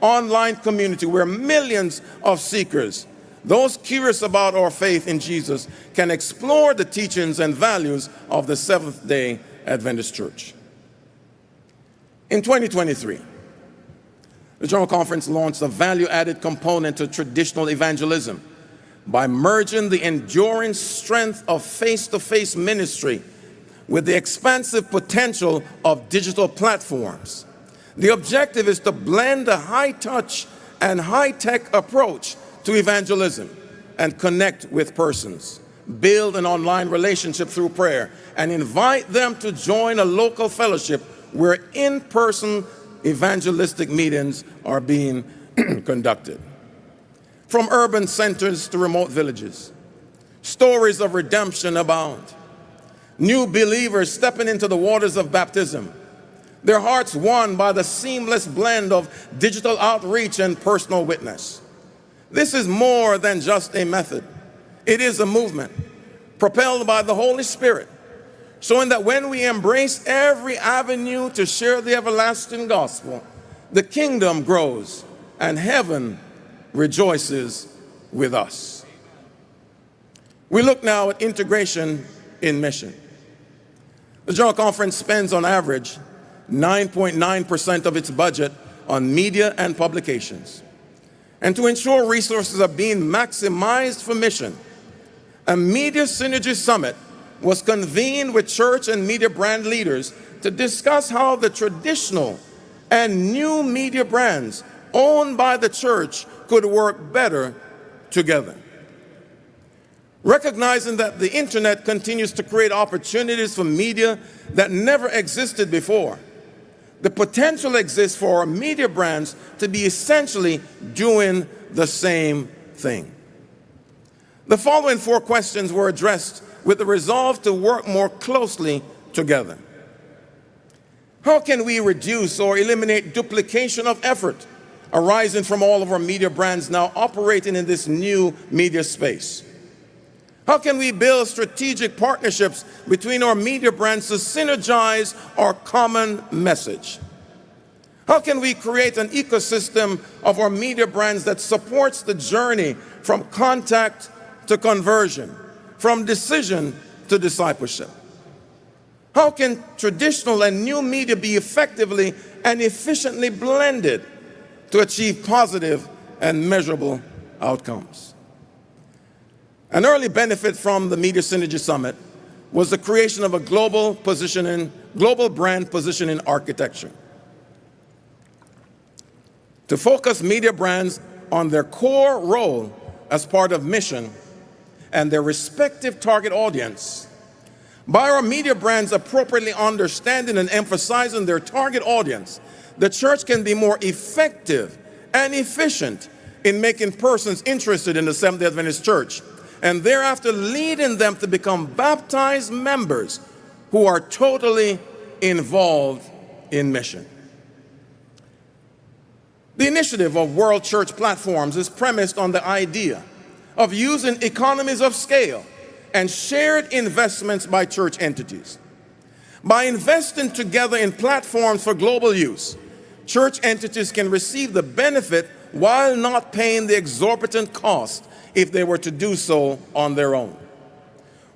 online community where millions of seekers, those curious about our faith in Jesus, can explore the teachings and values of the Seventh-day Adventist Church. In 2023, the General Conference launched a value-added component to traditional evangelism by merging the enduring strength of face-to-face ministry with the expansive potential of digital platforms. The objective is to blend a high-touch and high-tech approach to evangelism and connect with persons, build an online relationship through prayer, and invite them to join a local fellowship where in-person evangelistic meetings are being conducted. From urban centers to remote villages, stories of redemption abound. New believers stepping into the waters of baptism, their hearts won by the seamless blend of digital outreach and personal witness. This is more than just a method. It is a movement propelled by the Holy Spirit, showing that when we embrace every avenue to share the everlasting gospel, the kingdom grows and heaven rejoices with us. We look now at integration in mission. The General Conference spends on average 9.9% of its budget on media and publications. And to ensure resources are being maximized for mission, a Media Synergy Summit was convened with church and media brand leaders to discuss how the traditional and new media brands owned by the church could work better together. Recognizing that the internet continues to create opportunities for media that never existed before, the potential exists for our media brands to be essentially doing the same thing. The following 4 questions were addressed with the resolve to work more closely together. How can we reduce or eliminate duplication of effort arising from all of our media brands now operating in this new media space? How can we build strategic partnerships between our media brands to synergize our common message? How can we create an ecosystem of our media brands that supports the journey from contact to conversion, from decision to discipleship? How can traditional and new media be effectively and efficiently blended to achieve positive and measurable outcomes? An early benefit from the Media Synergy Summit was the creation of a global brand positioning architecture to focus media brands on their core role as part of mission and their respective target audience. By our media brands appropriately understanding and emphasizing their target audience, the church can be more effective and efficient in making persons interested in the Seventh-day Adventist Church, and thereafter leading them to become baptized members who are totally involved in mission. The initiative of World Church Platforms is premised on the idea of using economies of scale and shared investments by church entities. By investing together in platforms for global use, church entities can receive the benefit while not paying the exorbitant cost if they were to do so on their own.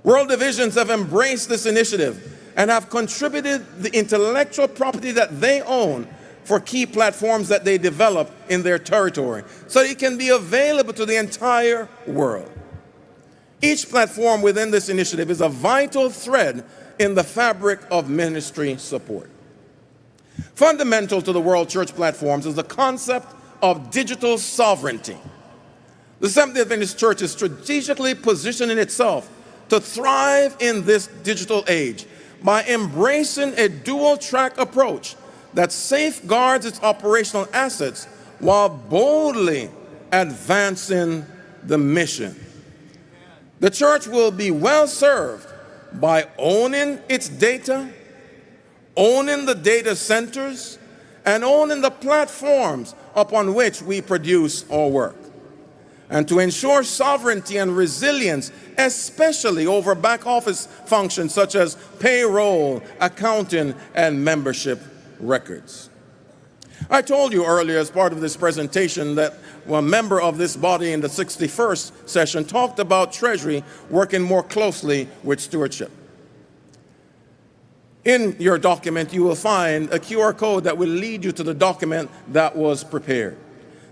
World Divisions have embraced this initiative and have contributed the intellectual property that they own for key platforms that they develop in their territory, so it can be available to the entire world. Each platform within this initiative is a vital thread in the fabric of ministry support. Fundamental to the World Church Platforms is the concept of digital sovereignty. The Seventh-day Adventist Church is strategically positioning itself to thrive in this digital age by embracing a dual-track approach that safeguards its operational assets while boldly advancing the mission. The church will be well served by owning its data, owning the data centers, and owning the platforms upon which we produce our work. And to ensure sovereignty and resilience, especially over back office functions such as payroll, accounting, and membership records. I told you earlier as part of this presentation that a member of this body in the 61st session talked about Treasury working more closely with stewardship. In your document, you will find a QR code that will lead you to the document that was prepared.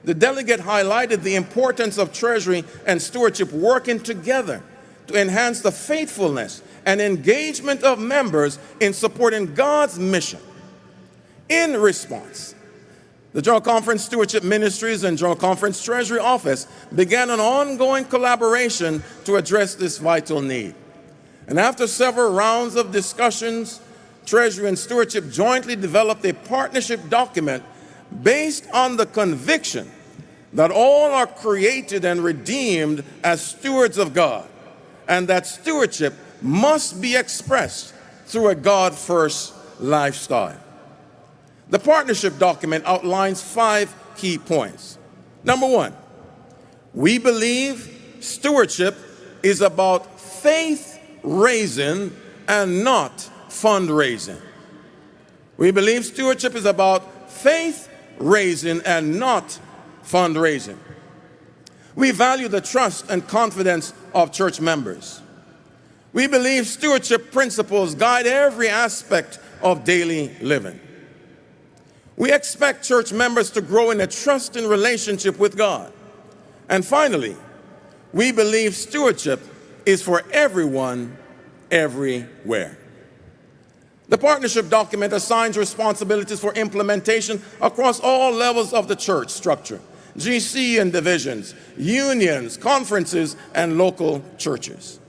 The delegate highlighted the importance of Treasury and stewardship working together to enhance the faithfulness and engagement of members in supporting God's mission. In response, the General Conference Stewardship Ministries and General Conference Treasury Office began an ongoing collaboration to address this vital need. And after several rounds of discussions, Treasury and Stewardship jointly developed a partnership document based on the conviction that all are created and redeemed as stewards of God, and that stewardship must be expressed through a God-first lifestyle. The partnership document outlines 5 key points. Number 1, we believe stewardship is about faith raising and not fundraising. We believe stewardship is about faith raising and not fundraising. We value the trust and confidence of church members. We believe stewardship principles guide every aspect of daily living. We expect church members to grow in a trusting relationship with God. And finally, we believe stewardship is for everyone, everywhere. The partnership document assigns responsibilities for implementation across all levels of the church structure: GC and divisions, unions, conferences, and local churches.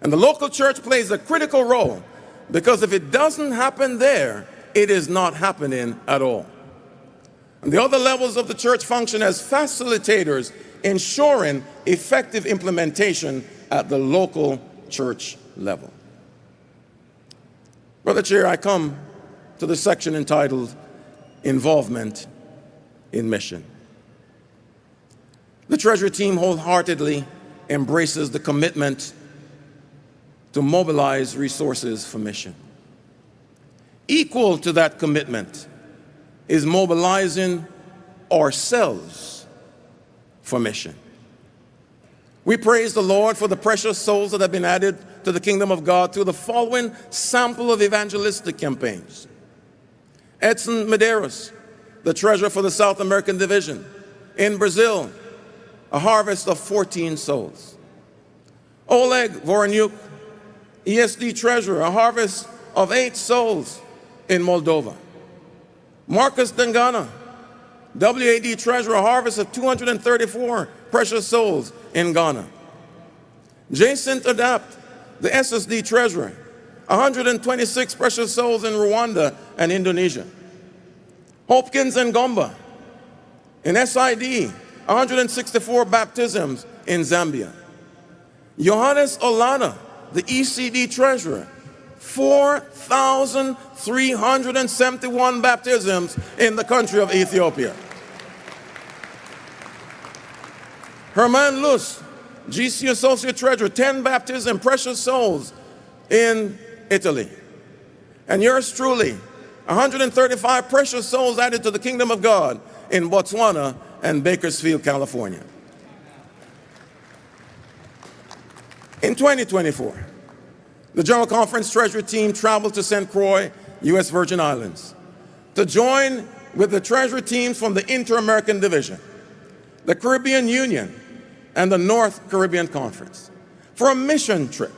And the local church plays a critical role, because if it doesn't happen there, it is not happening at all. And the other levels of the church function as facilitators, ensuring effective implementation at the local church level. Brother Chair, I come to the section entitled Involvement in Mission. The Treasury team wholeheartedly embraces the commitment to mobilize resources for mission. Equal to that commitment is mobilizing ourselves for mission. We praise the Lord for the precious souls that have been added to the kingdom of God through the following sample of evangelistic campaigns. Edson Medeiros, the treasurer for the South American Division. In Brazil, a harvest of 14 souls. Oleg Voronyuk, ESD treasurer, a harvest of 8 souls in Moldova. Marcus Dangana, WAD treasurer, a harvest of 234 precious souls in Ghana. Jason Adapt, the SSD treasurer, 126 precious souls in Rwanda and Indonesia. Hopkins and Gomba, in SID, 164 baptisms in Zambia. Johannes Olana, the ECD treasurer, 4,371 baptisms in the country of Ethiopia. Herman Luz, GC associate treasurer, 10 baptisms, precious souls in Italy. And yours truly, 135 precious souls added to the kingdom of God in Botswana and Bakersfield, California. In 2024, the General Conference Treasury team traveled to St. Croix, U.S. Virgin Islands, to join with the Treasury teams from the Inter-American Division, the Caribbean Union, and the North Caribbean Conference for a mission trip.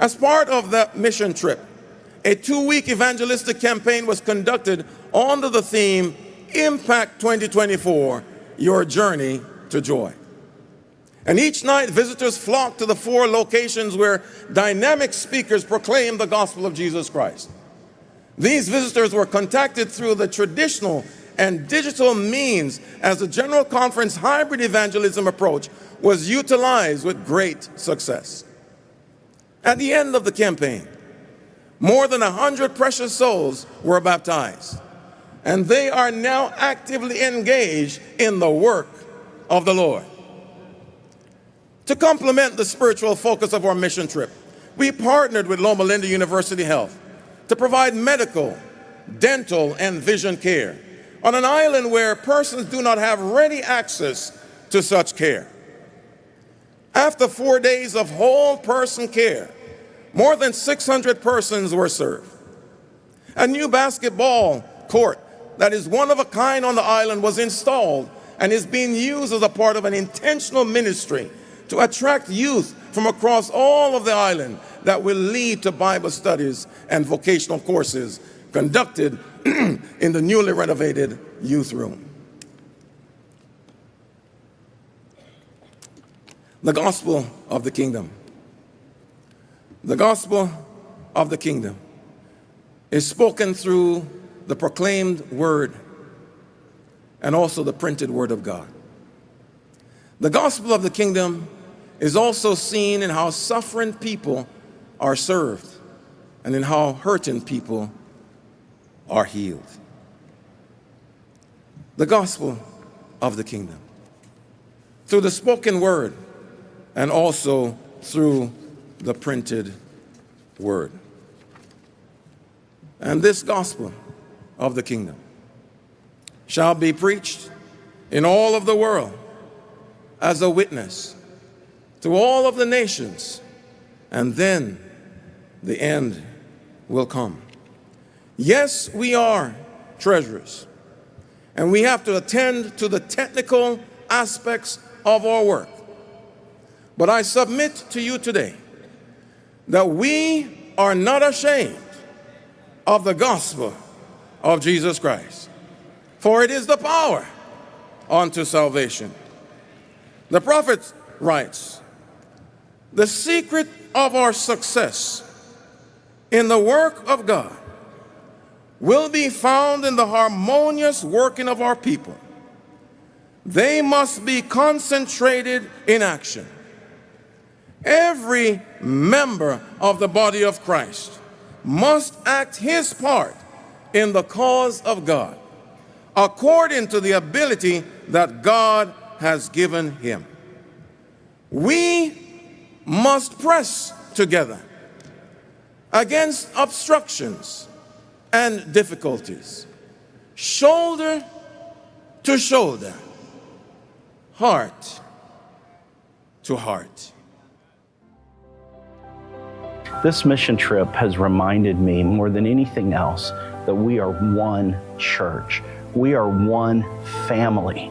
As part of that mission trip, a 2-week evangelistic campaign was conducted under the theme, Impact 2024, Your Journey to Joy. And each night, visitors flocked to the 4 locations where dynamic speakers proclaimed the gospel of Jesus Christ. These visitors were contacted through the traditional and digital means, as the General Conference hybrid evangelism approach was utilized with great success. At the end of the campaign, more than 100 precious souls were baptized, and they are now actively engaged in the work of the Lord. To complement the spiritual focus of our mission trip, we partnered with Loma Linda University Health to provide medical, dental, and vision care, on an island where persons do not have ready access to such care. After 4 days of whole person care, more than 600 persons were served. A new basketball court that is one of a kind on the island was installed and is being used as a part of an intentional ministry to attract youth from across all of the island that will lead to Bible studies and vocational courses conducted in the newly renovated youth room. The gospel of the kingdom. The gospel of the kingdom is spoken through the proclaimed word and also the printed word of God. The gospel of the kingdom is also seen in how suffering people are served and in how hurting people are healed. The gospel of the kingdom, through the spoken word and also through the printed word. And this gospel of the kingdom shall be preached in all of the world as a witness to all of the nations, and then the end will come. Yes, we are treasurers, and we have to attend to the technical aspects of our work. But I submit to you today that we are not ashamed of the gospel of Jesus Christ, for it is the power unto salvation. The prophet writes, "The secret of our success in the work of God will be found in the harmonious working of our people. They must be concentrated in action. Every member of the body of Christ must act his part in the cause of God, according to the ability that God has given him. We must press together against obstructions and difficulties, shoulder to shoulder, heart to heart." This mission trip has reminded me more than anything else that we are one church. We are one family.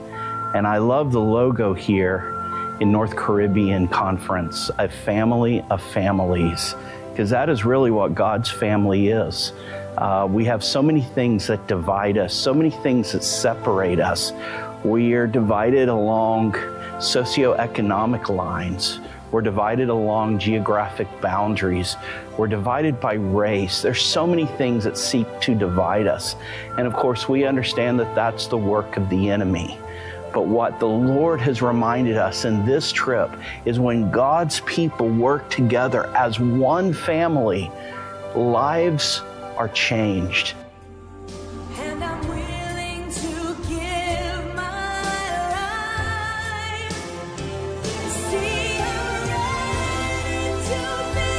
And I love the logo here in North Caribbean Conference, a family of families, because that is really what God's family is. We have so many things that divide us, so many things that separate us. We are divided along socioeconomic lines. We're divided along geographic boundaries. We're divided by race. There's so many things that seek to divide us. And of course, we understand that that's the work of the enemy. But what the Lord has reminded us in this trip is when God's people work together as one family, lives are changed. And I'm willing to give my life. See, I'm ready to be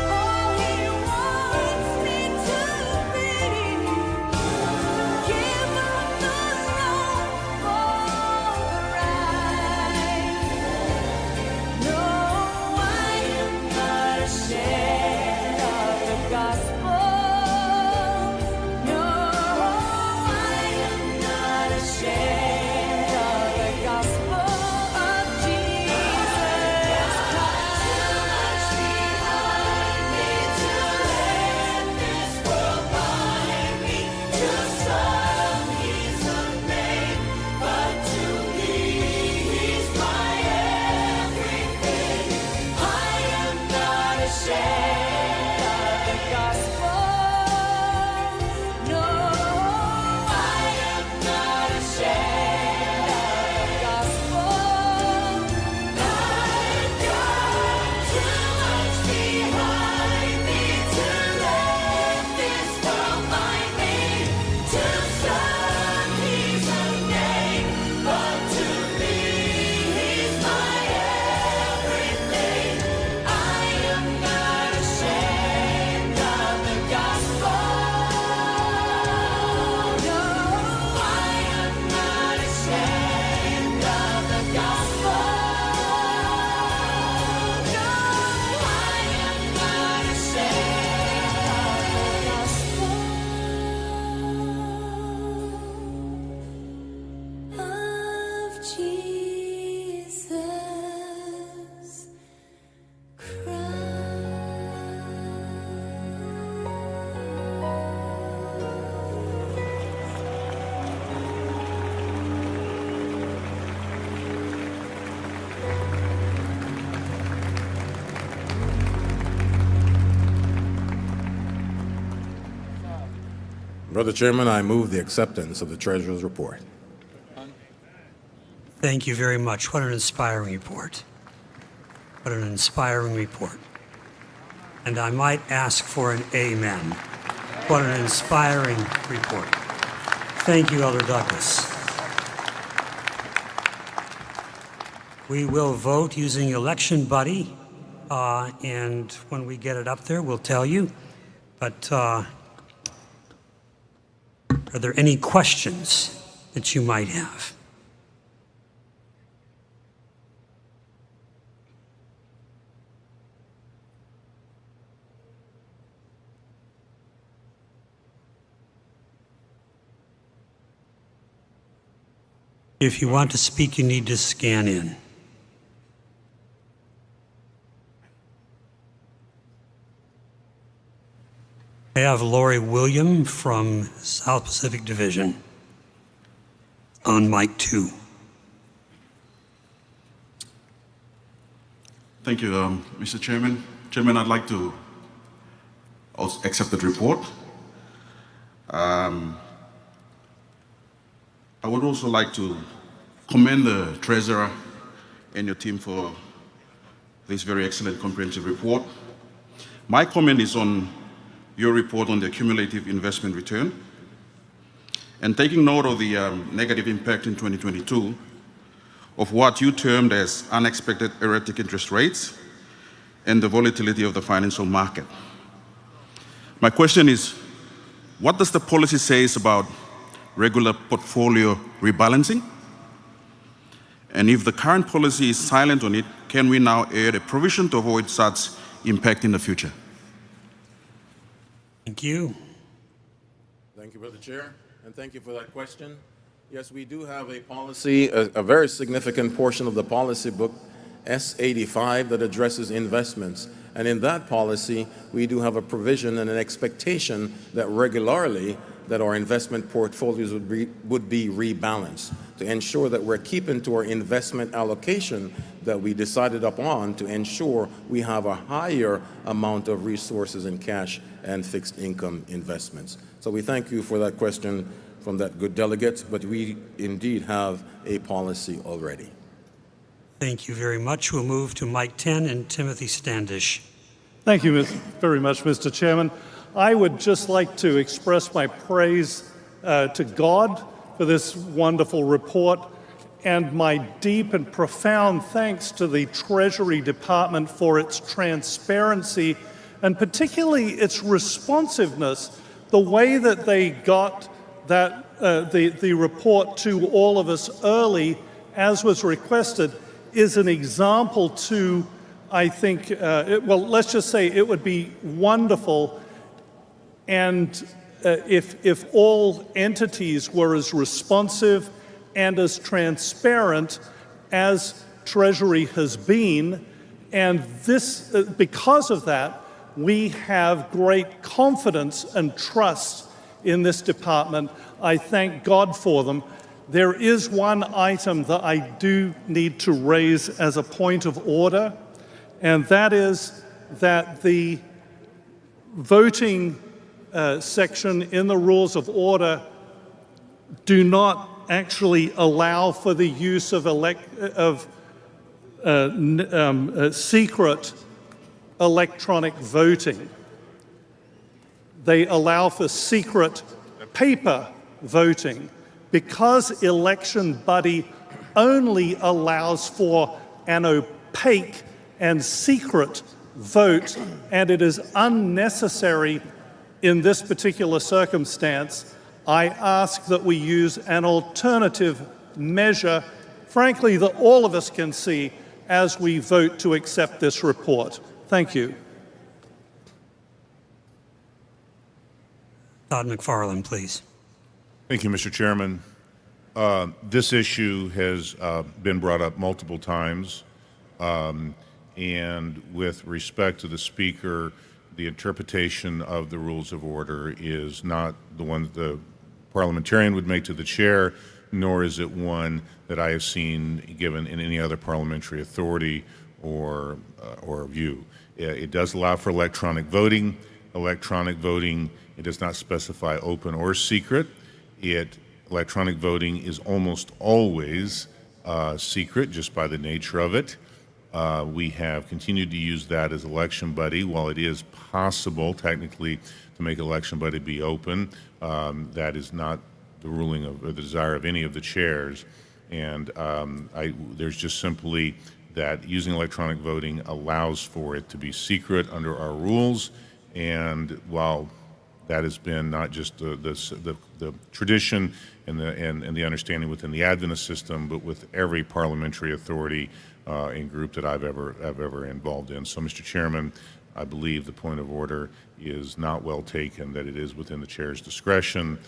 all He wants me to be. Give up the wrong for the right. No, I am not ashamed of the gospel. Jesus Brother Chairman, I move the acceptance of the Treasurer's report. Thank you very much. What an inspiring report. What an inspiring report. And I might ask for an amen. What an inspiring report. Thank you, Elder Douglas. We will vote using Election Buddy, and when we get it up there, we'll tell you. But are there any questions that you might have? If you want to speak, you need to scan in. I have Lori William from South Pacific Division on mic 2. Thank you, Mr. Chairman. Chairman, I'd like to also accept the report. I would also like to commend the Treasurer and your team for this very excellent comprehensive report. My comment is on your report on the cumulative investment return. And taking note of the negative impact in 2022 of what you termed as unexpected erratic interest rates and the volatility of the financial market. My question is, what does the policy say about regular portfolio rebalancing? And if the current policy is silent on it, can we now add a provision to avoid such impact in the future? Thank you. Thank you, Brother Chair, and thank you for that question. Yes, we do have a policy, a very significant portion of the policy book, S85, that addresses investments. And in that policy, we do have a provision and an expectation that regularly that our investment portfolios would be rebalanced to ensure that we're keeping to our investment allocation that we decided upon to ensure we have a higher amount of resources in cash and fixed income investments. So we thank you for that question from that good delegate, but we indeed have a policy already. Thank you very much. We'll move to mic 10 and Timothy Standish. Thank you very much, Mr. Chairman. I would just like to express my praise to God for this wonderful report and my deep and profound thanks to the Treasury Department for its transparency and particularly its responsiveness. The way that they got that the report to all of us early, as was requested, is an example to, I think, well, let's just say it would be wonderful and if all entities were as responsive and as transparent as Treasury has been, and this, because of that, we have great confidence and trust in this department. I thank God for them. There is one item that I do need to raise as a point of order, and that is that the voting section in the rules of order do not actually allow for the use of secret electronic voting. They allow for secret paper voting because Election Buddy only allows for an opaque and secret vote, and it is unnecessary in this particular circumstance. I ask that we use an alternative measure, frankly, that all of us can see as we vote to accept this report. Thank you. Todd McFarland, please. Thank you, Mr. Chairman. This issue has been brought up multiple times, and with respect to the Speaker, the interpretation of the rules of order is not the one the parliamentarian would make to the chair, nor is it one that I have seen given in any other parliamentary authority or view. It does allow for electronic voting. Electronic voting, it does not specify open or secret. Electronic voting is almost always secret just by the nature of it. We have continued to use that as Election Buddy. While it is possible technically to make Election Buddy be open, that is not the ruling of or the desire of any of the chairs. And there's just simply that using electronic voting allows for it to be secret under our rules. And while that has been not just the tradition and the understanding within the Adventist system, but with every parliamentary authority and group that I've ever involved in. So, Mr. Chairman, I believe the point of order is not well taken, that it is within the chair's discretion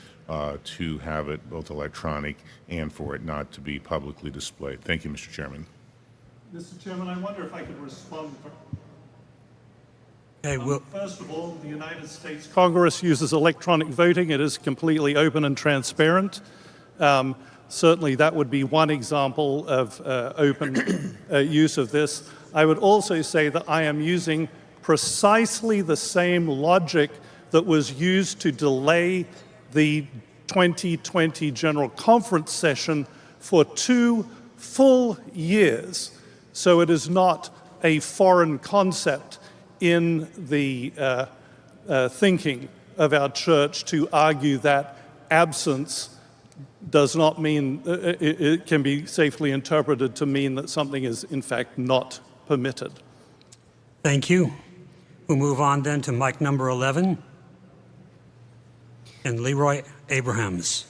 to have it both electronic and for it not to be publicly displayed. Thank you, Mr. Chairman. Mr. Chairman, I wonder if I could respond. Okay, First of all, the United States Congress uses electronic voting. It is completely open and transparent. Certainly, that would be one example of open use of this. I would also say that I am using precisely the same logic that was used to delay the 2020 General Conference session for 2 full years. So it is not a foreign concept in the thinking of our church to argue that absence does not mean, it can be safely interpreted to mean that something is in fact not permitted. thank you. We'll move on then to mic number 11 and Leroy Abrahams.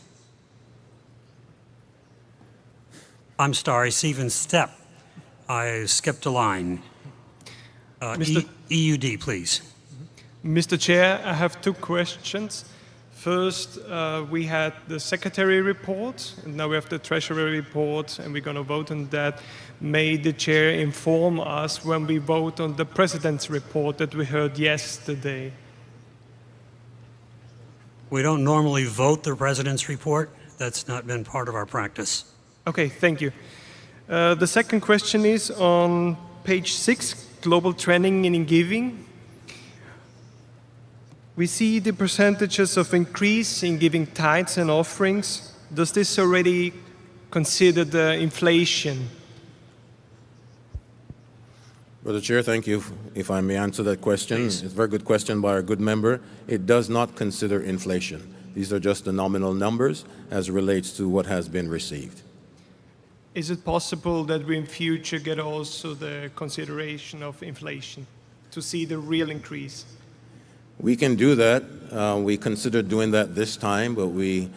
I'm sorry, Stephen Stepp. I skipped a line. EUD, please. Mr. Chair, I have 2 questions. First, we had the Secretary report, and now we have the Treasury report, and we're going to vote on that. May the Chair inform us when we vote on the President's report that we heard yesterday? We don't normally vote the President's report. That's not been part of our practice. Okay, thank you. The second question is on page 6, Global Trending in Giving. We see the percentages of increase in giving tithes and offerings. Does this already consider the inflation? Brother Chair, thank you. If I may answer that question. Please. It's a very good question by our good member. It does not consider inflation. These are just the nominal numbers as it relates to what has been received. Is it possible that we in future get also the consideration of inflation to see the real increase? We can do that. We considered doing that this time, but we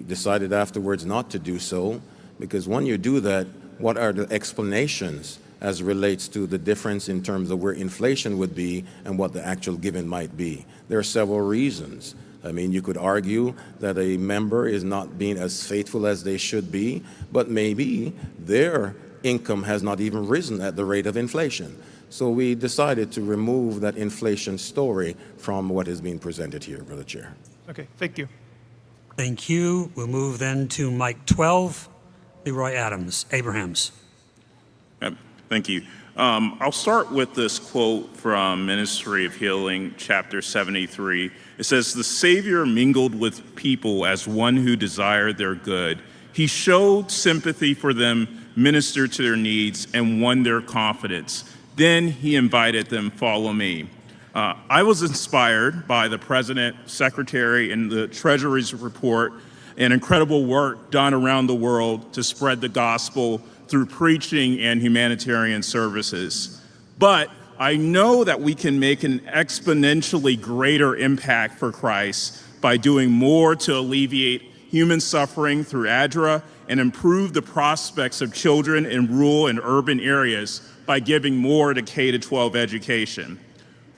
decided afterwards not to do so, because when you do that, what are the explanations as it relates to the difference in terms of where inflation would be and what the actual given might be? There are several reasons. I mean, you could argue that a member is not being as faithful as they should be, but maybe their income has not even risen at the rate of inflation. So we decided to remove that inflation story from what is being presented here, Brother Chair. Okay, thank you. Thank you. We'll move then to mic 12, Leroy Abrahams. Thank you. I'll start with this quote from Ministry of Healing, chapter 73. It says, "The Savior mingled with people as one who desired their good. He showed sympathy for them, ministered to their needs, and won their confidence. Then he invited them, follow me." I was inspired by the President, Secretary, and the Treasury's report and incredible work done around the world to spread the gospel through preaching and humanitarian services. But I know that we can make an exponentially greater impact for Christ by doing more to alleviate human suffering through ADRA and improve the prospects of children in rural and urban areas by giving more to K-12 education.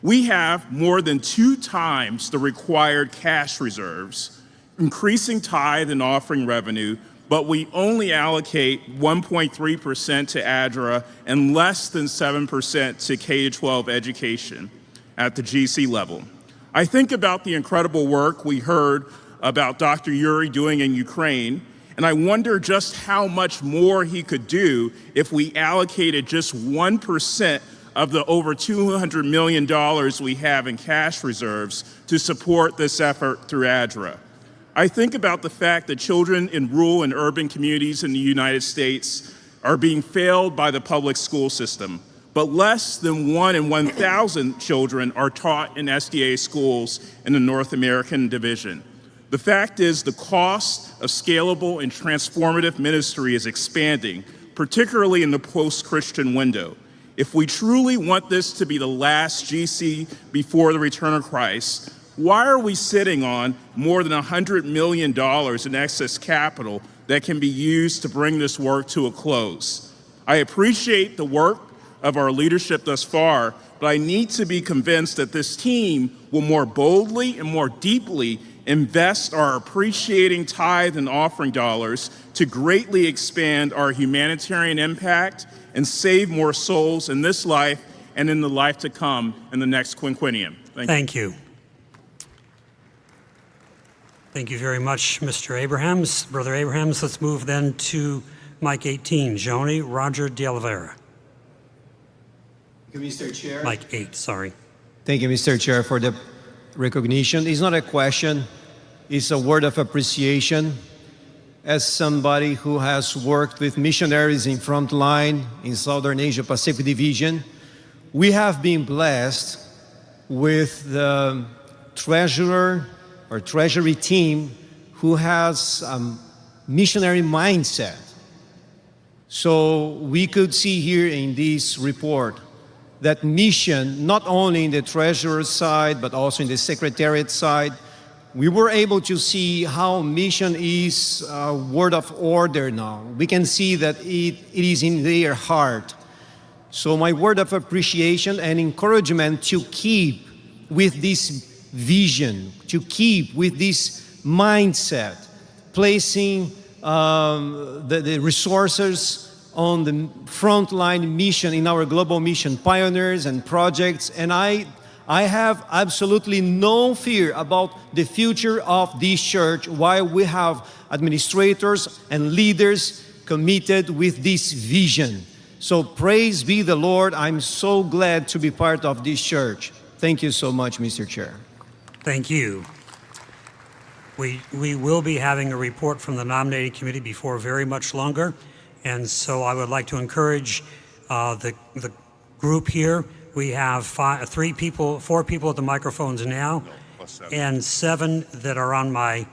We have more than 2 times the required cash reserves. Increasing tithe and offering revenue but we only allocate 1.3% to ADRA and less than 7% to K-12 education at the GC level. I think about the incredible work we heard about Dr. Yuri doing in Ukraine, and I wonder just how much more he could do if we allocated just 1% of the over $200 million we have in cash reserves to support this effort through ADRA. I think about the fact that children in rural and urban communities in the United States are being failed by the public school system, but less than 1 in 1,000 children are taught in SDA schools in the North American division. The fact is the cost of scalable and transformative ministry is expanding, particularly in the post-Christian window. If we truly want this to be the last GC before the return of Christ, why are we sitting on more than $100 million in excess capital that can be used to bring this work to a close? I appreciate the work of our leadership thus far, but I need to be convinced that this team will more boldly and more deeply invest our appreciating tithe and offering dollars to greatly expand our humanitarian impact and save more souls in this life and in the life to come in the next quinquennium. Thank you. Thank you very much, Mr. Abrahams. Brother Abrahams, let's move then to Mike 18, Joni Roger de Oliveira. Thank you, Mr. Chair. Mike 8, sorry. Thank you, Mr. Chair, for the recognition. It's not a question, it's a word of appreciation. As somebody who has worked with missionaries in Frontline in Southern Asia Pacific Division, we have been blessed with the treasurer or treasury team who has a missionary mindset. So we could see here in this report that mission, not only in the treasurer's side, but also in the secretariat side, we were able to see how mission is a word of order now. We can see that it is in their heart. So my word of appreciation and encouragement to keep with this vision, to keep with this mindset, placing the resources on the frontline mission in our global mission pioneers and projects. And I have absolutely no fear about the future of this church while we have administrators and leaders committed with this vision. So praise be the Lord. I'm so glad to be part of this church. Thank you so much, Mr. Chair. Thank you. We will be having a report from the nominating committee before very much longer. And so I would like to encourage the group here. We have 4 people at the microphones now, and 7 that are on my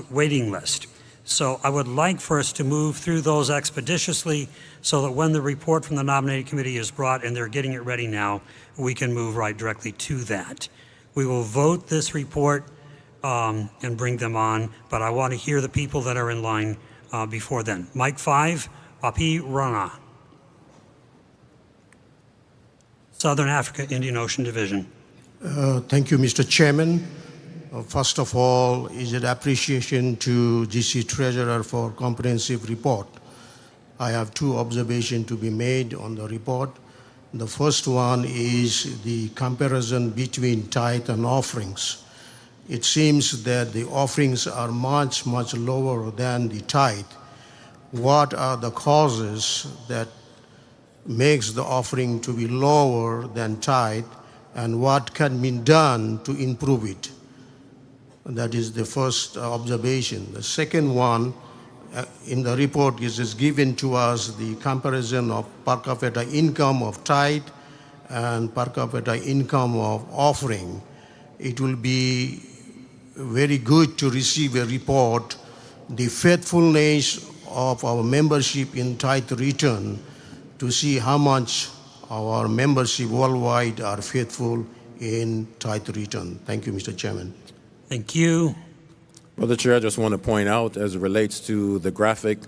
waiting list. So I would like for us to move through those expeditiously so that when the report from the nominating committee is brought, and they're getting it ready now, we can move right directly to that. We will vote this report and bring them on, but I want to hear the people that are in line before then. Mike 5, Api Rana. Southern Africa, Indian Ocean Division. Thank you, Mr. Chairman. First of all, is an appreciation to GC Treasurer for comprehensive report. I have 2 observations to be made on the report. The first one is the comparison between tithe and offerings. It seems that the offerings are much, much lower than the tithe. What are the causes that makes the offering to be lower than tithe, and what can be done to improve it? That is the first observation. The second one, in the report is given to us the comparison of per capita income of tithe and per capita income of offering. It will be very good to receive a report, the faithfulness of our membership in tithe return, to see how much our membership worldwide are faithful in tithe return. Thank you, Mr. Chairman. Thank you. Brother Chair, I just want to point out, as it relates to the graphic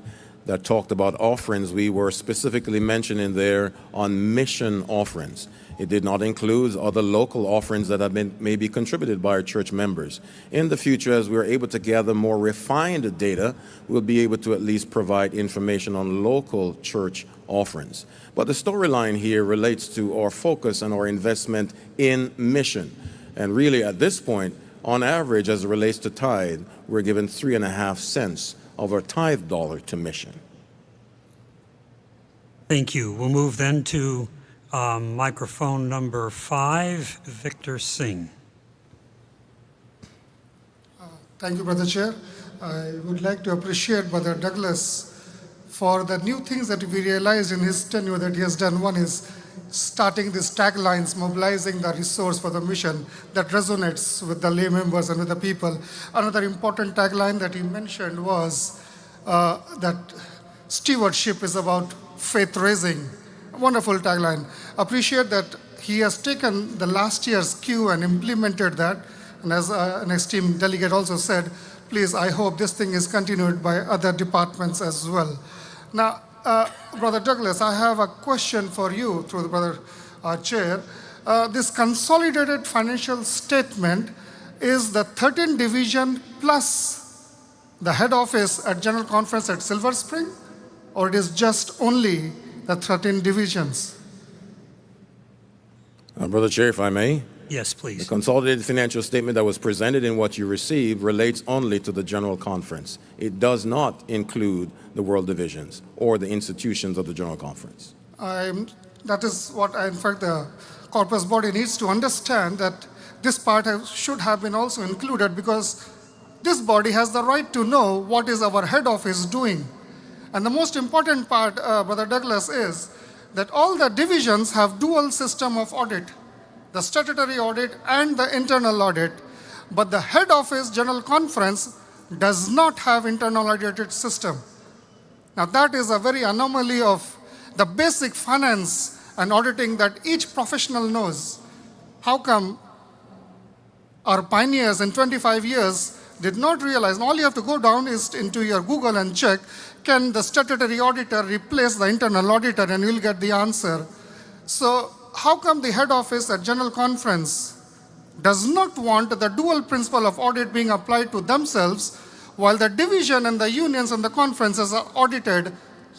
that talked about offerings, we were specifically mentioning there on mission offerings. It did not include other local offerings that have been maybe contributed by our church members. In the future, as we're able to gather more refined data, we'll be able to at least provide information on local church offerings. But the storyline here relates to our focus and our investment in mission. And really, at this point, on average, as it relates to tithe, we're giving 3.5 cents of our tithe dollar to mission. Thank you. We'll move then to microphone number 5, Victor Singh. Thank you, Brother Chair. I would like to appreciate Brother Douglas for the new things that we realized in his tenure that he has done. One is starting these taglines, mobilizing the resource for the mission that resonates with the lay members and with the people. Another important tagline that he mentioned was that stewardship is about faith raising. A wonderful tagline. Appreciate that he has taken the last year's cue and implemented that. And as an esteemed delegate also said, please, I hope this thing is continued by other departments as well. Now, Brother Douglas, I have a question for you through the Brother Chair. This consolidated financial statement is the 13 division plus the head office at General Conference at Silver Spring, or it is just only the 13 divisions? Brother Chair, if I may. Yes, The please. consolidated financial statement that was presented in what you received relates only to the General Conference. It does not include the world divisions or the institutions of the General Conference. That is what, in fact, the corpus body needs to understand, that this part should have been also included, because this body has the right to know what is our head office doing. And the most important part, Brother Douglas, is that all the divisions have dual system of audit, the statutory audit and the internal audit, but the head office General Conference does not have internal audited system. Now that is a very anomaly of the basic finance and auditing that each professional knows. How come our pioneers in 25 years did not realize? And all you have to go down is into your Google and check, can the statutory auditor replace the internal auditor, and you'll get the answer. So how come the head office at General Conference does not want the dual principle of audit being applied to themselves, while the division and the unions and the conferences are audited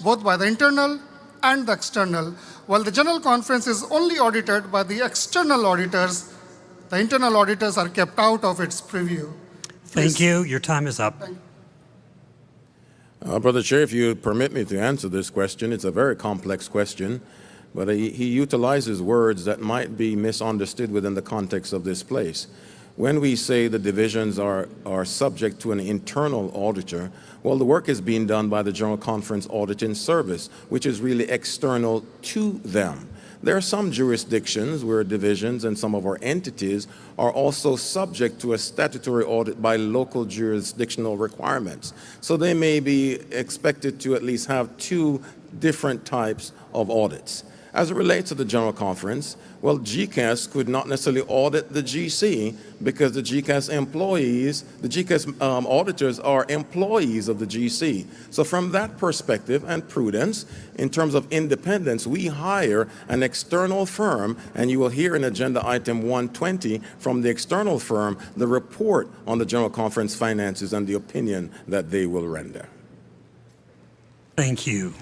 both by the internal and the external, while the General Conference is only audited by the external auditors? The internal auditors are kept out of its preview. Thank you. Your time is up. Brother Chair, if you permit me to answer this question, it's a very complex question, but he utilizes words that might be misunderstood within the context of this place. When we say the divisions are subject to an internal auditor, well, the work is being done by the General Conference Auditing Service, which is really external to them. There are some jurisdictions where divisions and some of our entities are also subject to a statutory audit by local jurisdictional requirements. So they may be expected to at least have 2 different types of audits. As it relates to the General Conference, well, GCAS could not necessarily audit the GC because the GCAS employees, the GCAS auditors are employees of the GC. So from that perspective and prudence, in terms of independence, we hire an external firm, and you will hear in Agenda Item 120 from the external firm the report on the General Conference finances and the opinion that they will render. Thank you.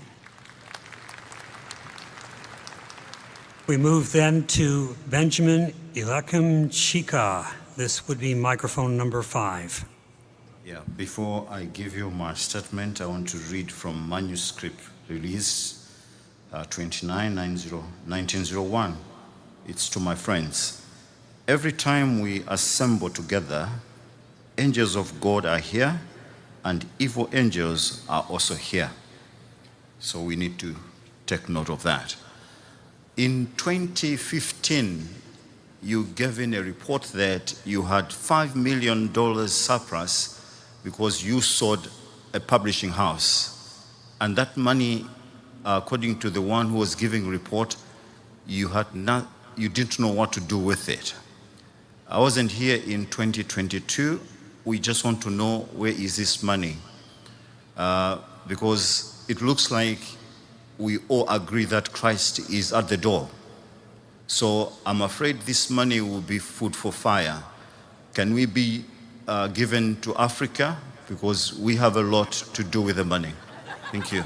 We move then to Benjamin Ilakim Chika. This would be microphone number 5. Yeah, before I give you my statement, I want to read from manuscript release 29/1901. It's to my friends. Every time we assemble together, angels of God are here and evil angels are also here. So we need to take note of that. In 2015, you gave in a report that you had $5 million surplus because you sold a publishing house. And that money, according to the one who was giving report, you didn't know what to do with it. I wasn't here in 2022. We just want to know, where is this money? Because it looks like we all agree that Christ is at the door. So I'm afraid this money will be food for fire. Can we be given to Africa? Because we have a lot to do with the money. Thank you.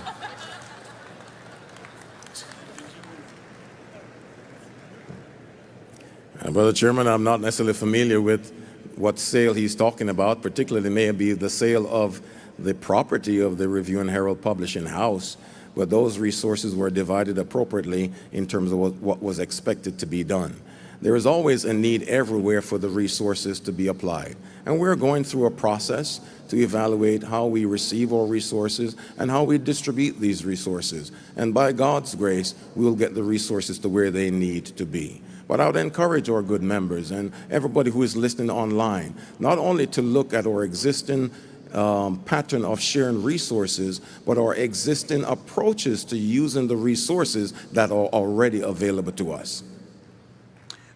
Brother Chairman, I'm not necessarily familiar with what sale he's talking about, particularly maybe the sale of the property of the Review and Herald Publishing House, but those resources were divided appropriately in terms of what was expected to be done. There is always a need everywhere for the resources to be applied, and we're going through a process to evaluate how we receive our resources and how we distribute these resources, and by God's grace, we'll get the resources to where they need to be. But I would encourage our good members and everybody who is listening online, not only to look at our existing pattern of sharing resources, but our existing approaches to using the resources that are already available to us.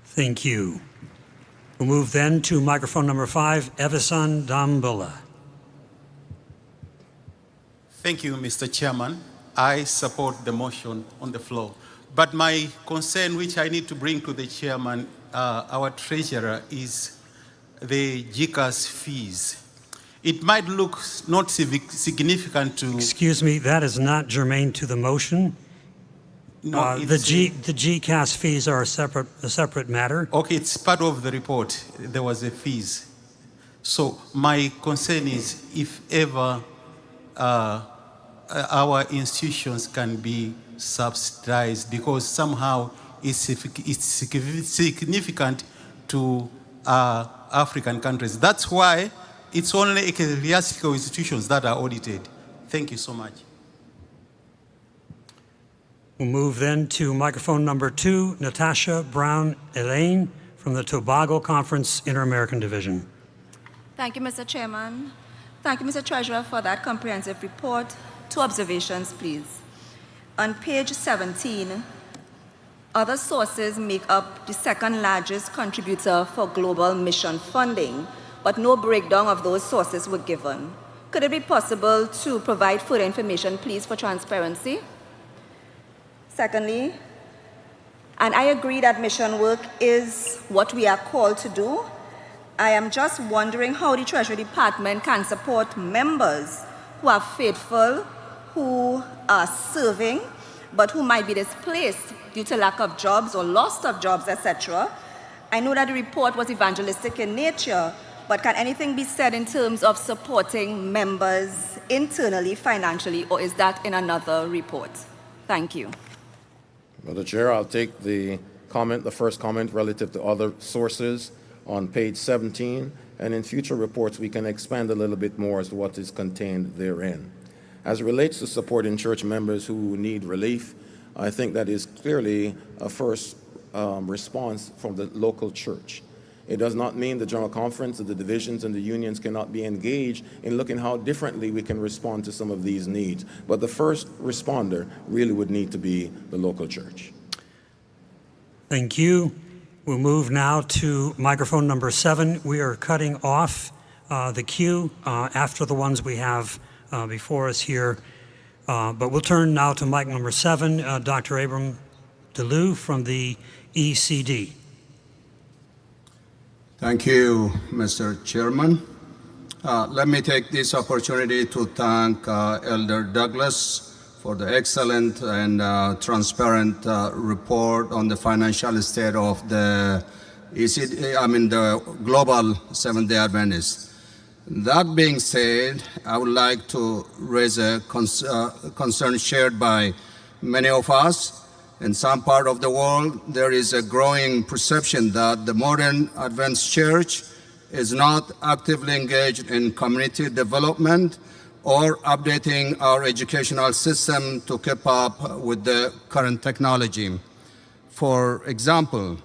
Thank you. We'll move then to microphone number 5, Evison Dambula. Thank you, Mr. Chairman. I support the motion on the floor. But my concern, which I need to bring to the chairman, our treasurer, is the GCAS fees. It might look not significant to... Excuse me, that is not germane to the motion. No, the GCAS fees are a separate matter. Okay, it's part of the report. There was a fees. So my concern is if ever our institutions can be subsidized, because somehow it's significant to African countries. That's why it's only ecclesiastical institutions that are audited. Thank you so much. We'll move then to microphone number 2, Natasha Brown Elaine from the Tobago Conference Inter-American Division. Thank you, Mr. Chairman. Thank you, Mr. Treasurer, for that comprehensive report. 2 observations, please. On page 17, other sources make up the second largest contributor for global mission funding, but no breakdown of those sources were given. Could it be possible to provide further information, please, for transparency? Secondly, and I agree that mission work is what we are called to do, I am just wondering how the Treasury Department can support members who are faithful, who are serving, but who might be displaced due to lack of jobs or loss of jobs, etc. I know that the report was evangelistic in nature, but can anything be said in terms of supporting members internally, financially, or is that in another report? Thank you. Brother Chair, I'll take the first comment relative to other sources on page 17, and in future reports we can expand a little bit more as to what is contained therein. As it relates to supporting church members who need relief, I think that is clearly a first response from the local church. It does not mean the General Conference, the divisions, and the unions cannot be engaged in looking how differently we can respond to some of these needs. But the first responder really would need to be the local church. Thank you. We'll move now to microphone number 7. We are cutting off the queue after the ones we have before us here. But we'll turn now to mic number 7, Dr. Abram DeLu from the ECD. Thank you, Mr. Chairman. Let me take this opportunity to thank Elder Douglas for the excellent and transparent report on the financial state of the ECD, the Global Seventh-day Adventists. That being said, I would like to raise a concern shared by many of us. In some part of the world, there is a growing perception that the modern Adventist Church is not actively engaged in community development or updating our educational system to keep up with the current technology. For example,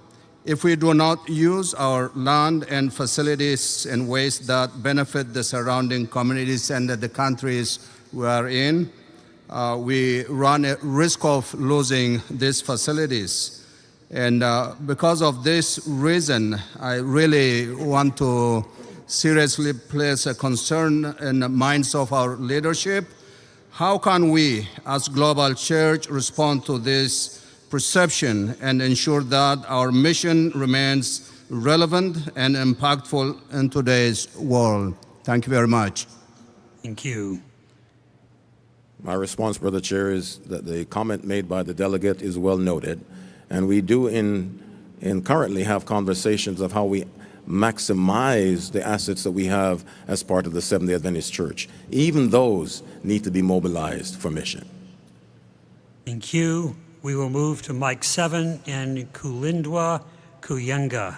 if we do not use our land and facilities in ways that benefit the surrounding communities and the countries we are in, we run a risk of losing these facilities. And because of this reason, I really want to seriously place a concern in the minds of our leadership How can we, as Global Church, respond to this perception and ensure that our mission remains relevant and impactful in today's world? Thank you very much. Thank you. My response, Brother Chair, is that the comment made by the delegate is well noted, and we do currently have conversations of how we maximize the assets that we have as part of the Seventh-day Adventist Church. Even those need to be mobilized for mission. Thank you. We will move to Mic 7 and Kulindwa Kuyenga.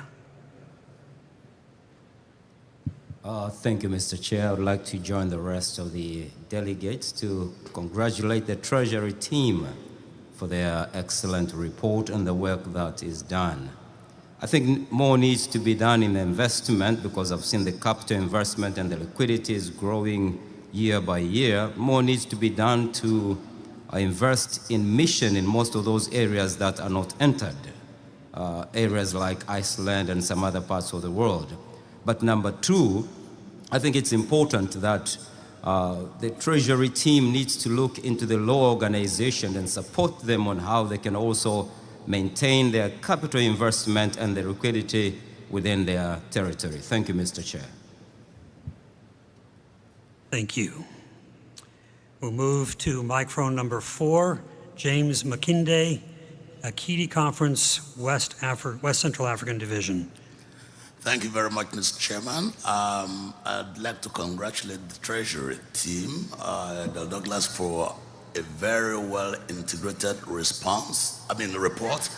Thank you, Mr. Chair. I would like to join the rest of the delegates to congratulate the Treasury team for their excellent report and the work that is done. I think more needs to be done in investment because I've seen the capital investment and the liquidity is growing year by year. More needs to be done to invest in mission in most of those areas that are not entered, areas like Iceland and some other parts of the world. But number two, I think it's important that the Treasury team needs to look into the law organization and support them on how they can also maintain their capital investment and the liquidity within their territory. Thank you, Mr. Chair. Thank you. We'll move to microphone number 4, James McKinday, Akiti Conference, West Central African Division. Thank you very much, Mr. Chairman. I'd like to congratulate the Treasury team, Dr. Douglas, for a very well integrated report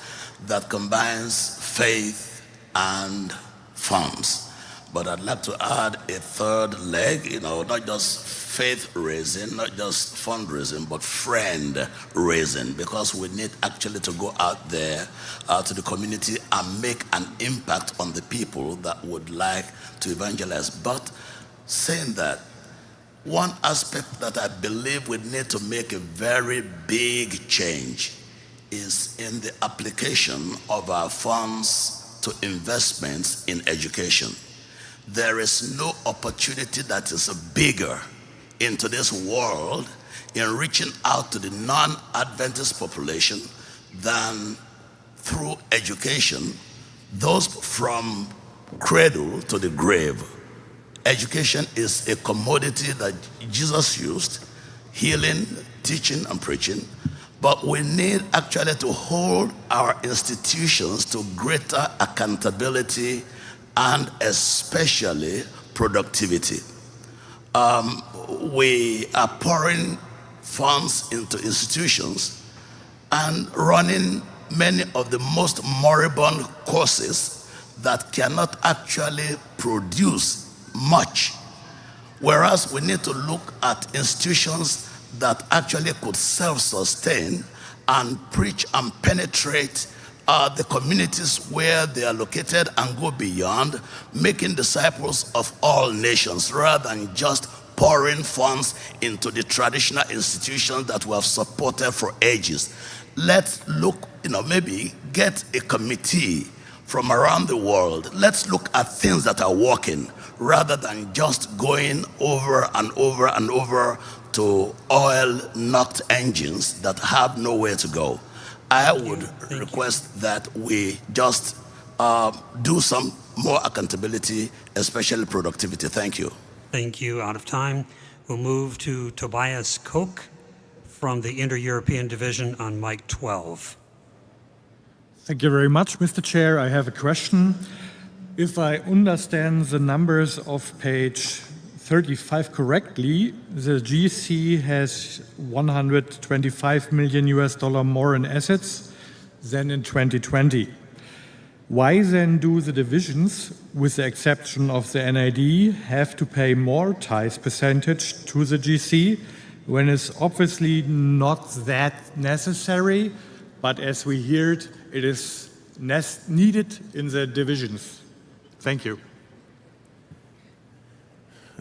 that combines faith and funds. But I'd like to add a third leg, not just faith raising, not just fundraising, but friend raising, because we need actually to go out there to the community and make an impact on the people that would like to evangelize. But saying that, one aspect that I believe we need to make a very big change is in the application of our funds to investments in education. There is no opportunity that is bigger in today's world in reaching out to the non-Adventist population than through education, those from cradle to the grave. Education is a commodity that Jesus used, healing, teaching, and preaching. But we need actually to hold our institutions to greater accountability and especially productivity. We are pouring funds into institutions and running many of the most moribund courses that cannot actually produce much. Whereas we need to look at institutions that actually could self-sustain and preach and penetrate the communities where they are located and go beyond, making disciples of all nations rather than just pouring funds into the traditional institutions that we have supported for ages. Let's look, maybe get a committee from around the world. Let's look at things that are working rather than just going over and over and over to oil-knocked engines that have nowhere to go. I would request that we just do some more accountability, especially productivity. Thank you. Thank you. Out of time. We'll move to Tobias Koch from the Inter-European Division on mic 12. Thank you very much, Mr. Chair. I have a question. If I understand the numbers of page 35 correctly, the GC has $125 million more in assets than in 2020. Why then do the divisions, with the exception of the NID, have to pay more tithe percentage to the GC when it's obviously not that necessary, but as we heard, it is needed in the divisions? Thank you.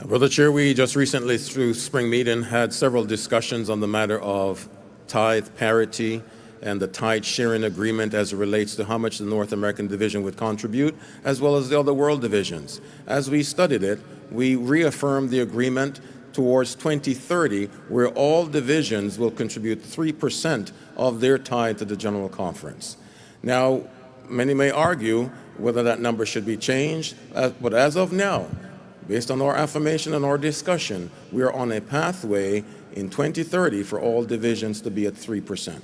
Brother Chair, we just recently through spring meeting had several discussions on the matter of tithe parity and the tithe sharing agreement as it relates to how much the North American division would contribute, as well as the other world divisions. As we studied it, we reaffirmed the agreement towards 2030, where all divisions will contribute 3% of their tithe to the General Conference. Now, many may argue whether that number should be changed, but as of now, based on our affirmation and our discussion, we are on a pathway in 2030 for all divisions to be at 3%.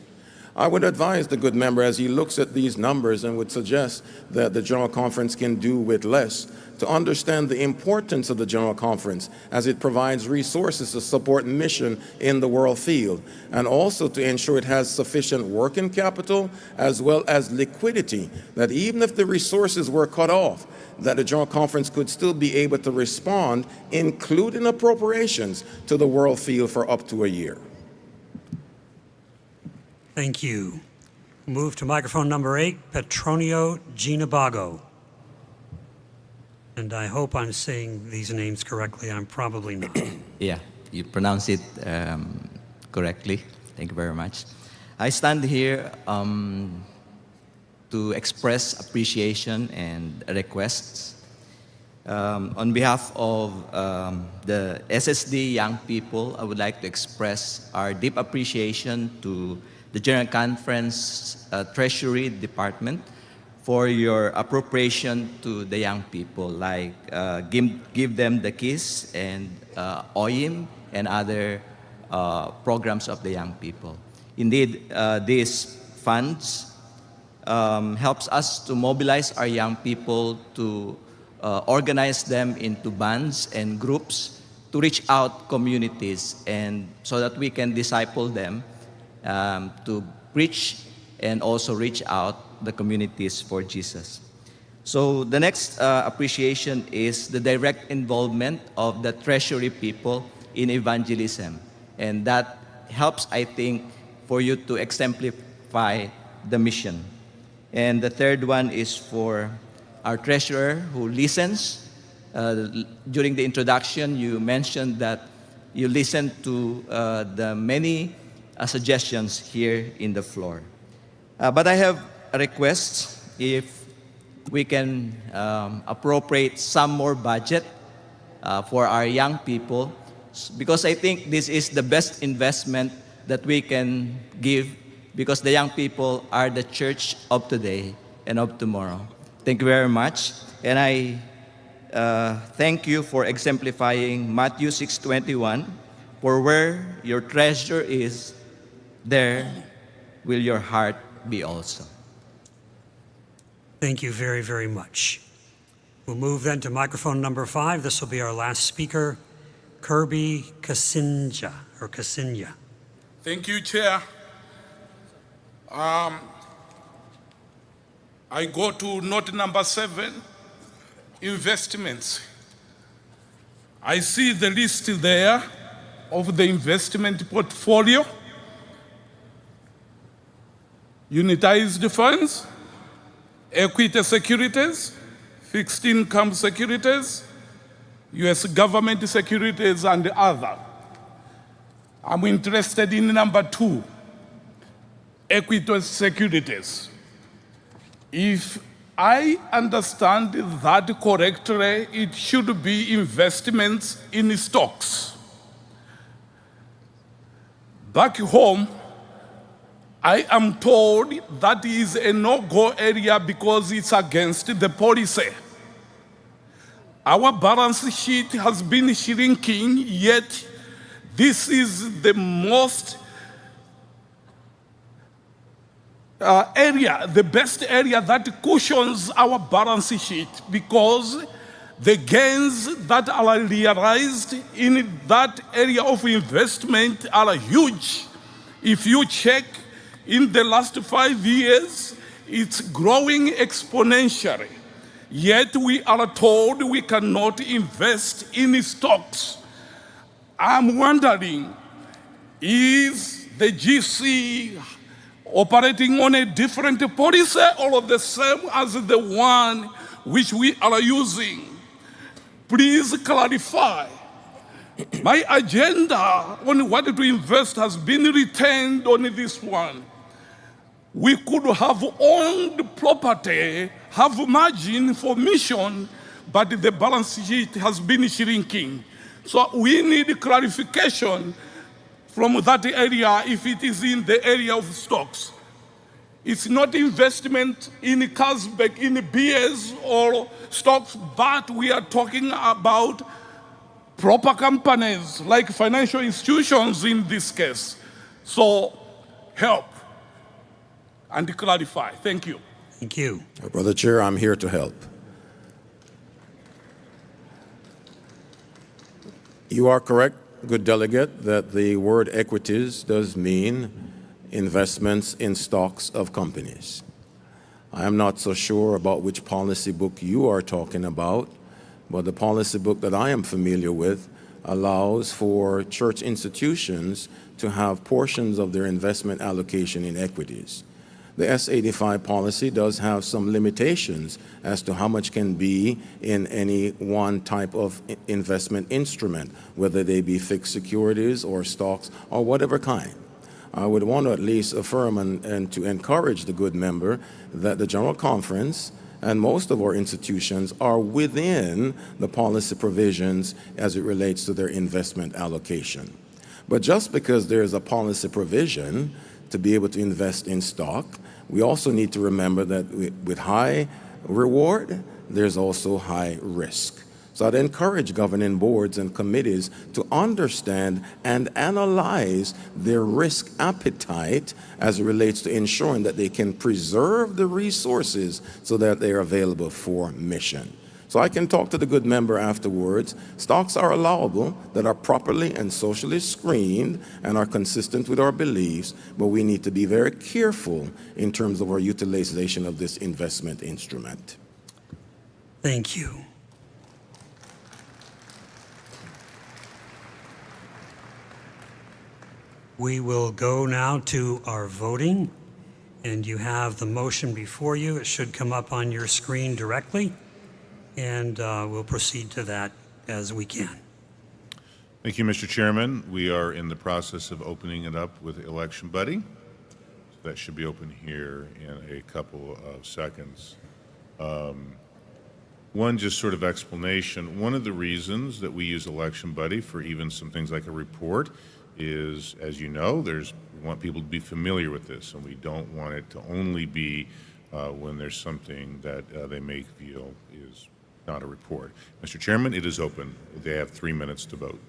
I would advise the good member as he looks at these numbers and would suggest that the General Conference can do with less, to understand the importance of the General Conference as it provides resources to support mission in the world field, and also to ensure it has sufficient working capital as well as liquidity, that even if the resources were cut off, that the General Conference could still be able to respond, including appropriations, to the world field for up to a year. Thank you. Move to microphone number 8, Petronio Ginabago. And I hope I'm saying these names correctly. I'm probably not. Yeah, you pronounce it correctly. Thank you very much. I stand here to express appreciation and requests. On behalf of the SSD young people, I would like to express our deep appreciation to the General Conference Treasury Department for your appropriation to the young people, like give them the KISS and OYIM and other programs of the young people. Indeed, these funds helps us to mobilize our young people, to organize them into bands and groups to reach out communities, and so that we can disciple them to preach and also reach out the communities for Jesus. So the next appreciation is the direct involvement of the treasury people in evangelism. And that helps, I think, for you to exemplify the mission. And the third one is for our treasurer who listens. During the introduction, you mentioned that you listened to the many suggestions here in the floor. But I have a request, if we can appropriate some more budget for our young people, because I think this is the best investment that we can give, because the young people are the church of today and of tomorrow. Thank you very much. And I thank you for exemplifying Matthew 6:21, for where your treasure is, there will your heart be also. Thank you very, very much. We'll move then to microphone number 5. This will be our last speaker, Kirby Kasinja, or Kasinja. Thank you, Chair. I go to note number 7, investments. I see the list there of the investment portfolio, unitized funds, equity securities, fixed income securities, US government securities, and other. I'm interested in number 2, equity securities. If I understand that correctly, it should be investments in stocks. Back home, I am told that is a no-go area because it's against the policy. Our balance sheet has been shrinking, yet this is the most the best area that cushions our balance sheet, because the gains that are realized in that area of investment are huge. If you check in the last 5 years, it's growing exponentially. Yet we are told we cannot invest in stocks. I'm wondering, is the GC operating on a different policy or the same as the one which we are using? Please clarify. My agenda on what to invest has been retained on this one. We could have owned property, have margin for mission, but the balance sheet has been shrinking. So we need clarification from that area if it is in the area of stocks. It's not investment in Carlsberg, in beers or stocks, but we are talking about proper companies like financial institutions in this case. So help and clarify. Thank you. Thank you. Brother Chair, I'm here to help. You are correct, good delegate, that the word equities does mean investments in stocks of companies. I am not so sure about which policy book you are talking about, but the policy book that I am familiar with allows for church institutions to have portions of their investment allocation in equities. The S85 policy does have some limitations as to how much can be in any one type of investment instrument, whether they be fixed securities or stocks or whatever kind. I would want to at least affirm and to encourage the good member that the General Conference and most of our institutions are within the policy provisions as it relates to their investment allocation. But just because there is a policy provision to be able to invest in stock, we also need to remember that with high reward, there's also high risk. So I'd encourage governing boards and committees to understand and analyze their risk appetite as it relates to ensuring that they can preserve the resources so that they are available for mission. So I can talk to the good member afterwards. Stocks are allowable that are properly and socially screened and are consistent with our beliefs, but we need to be very careful in terms of our utilization of this investment instrument. Thank you. We will go now to our voting, and you have the motion before you. It should come up on your screen directly, and we'll proceed to that as we can. Thank you, Mr. Chairman. We are in the process of opening it up with Election Buddy. So that should be open here in a couple of seconds. One just sort of explanation. One of the reasons that we use Election Buddy for even some things like a report is, as you know, we want people to be familiar with this, and we don't want it to only be when there's something that they may feel is not a report. Mr. Chairman, it is open. They have 3 minutes to vote.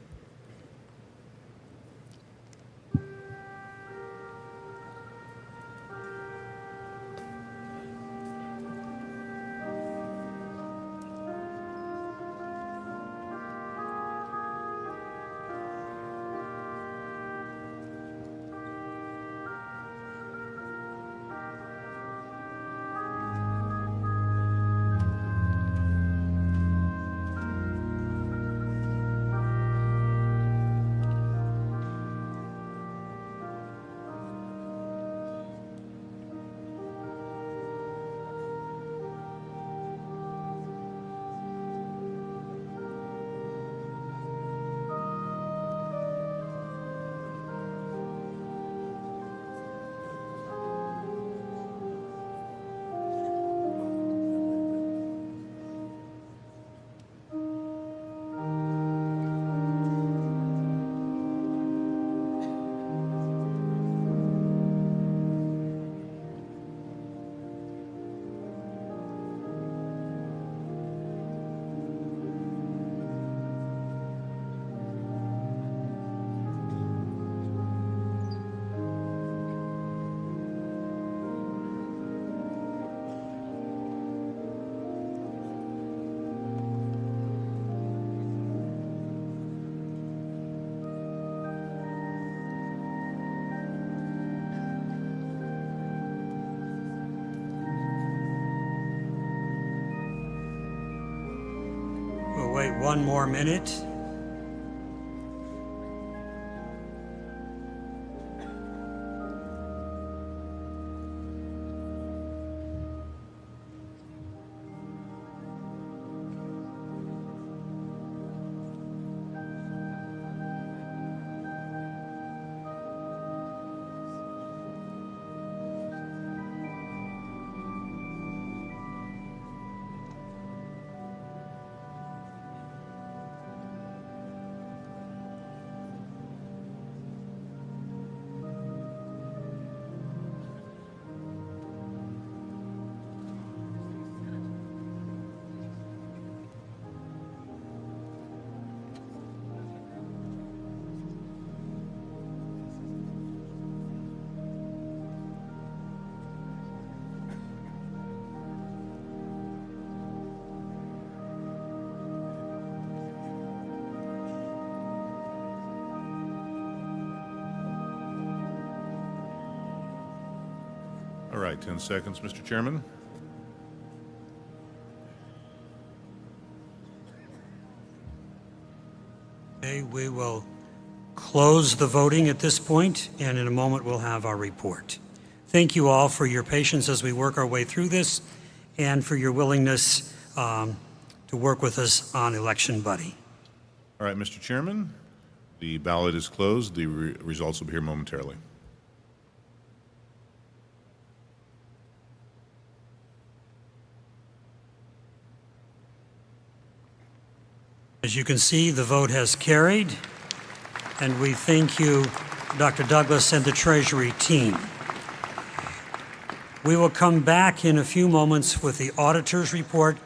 We'll wait 1 more minute. All right, 10 seconds, Mr. Chairman. Okay, we will close the voting at this point, and in a moment we'll have our report. Thank you all for your patience as we work our way through this and for your willingness to work with us on Election Buddy. All right, Mr. Chairman, the ballot is closed. The results will be here momentarily. As you can see, the vote has carried, and we thank you, Dr. Douglas and the Treasury team. We will come back in a few moments with the auditor's report,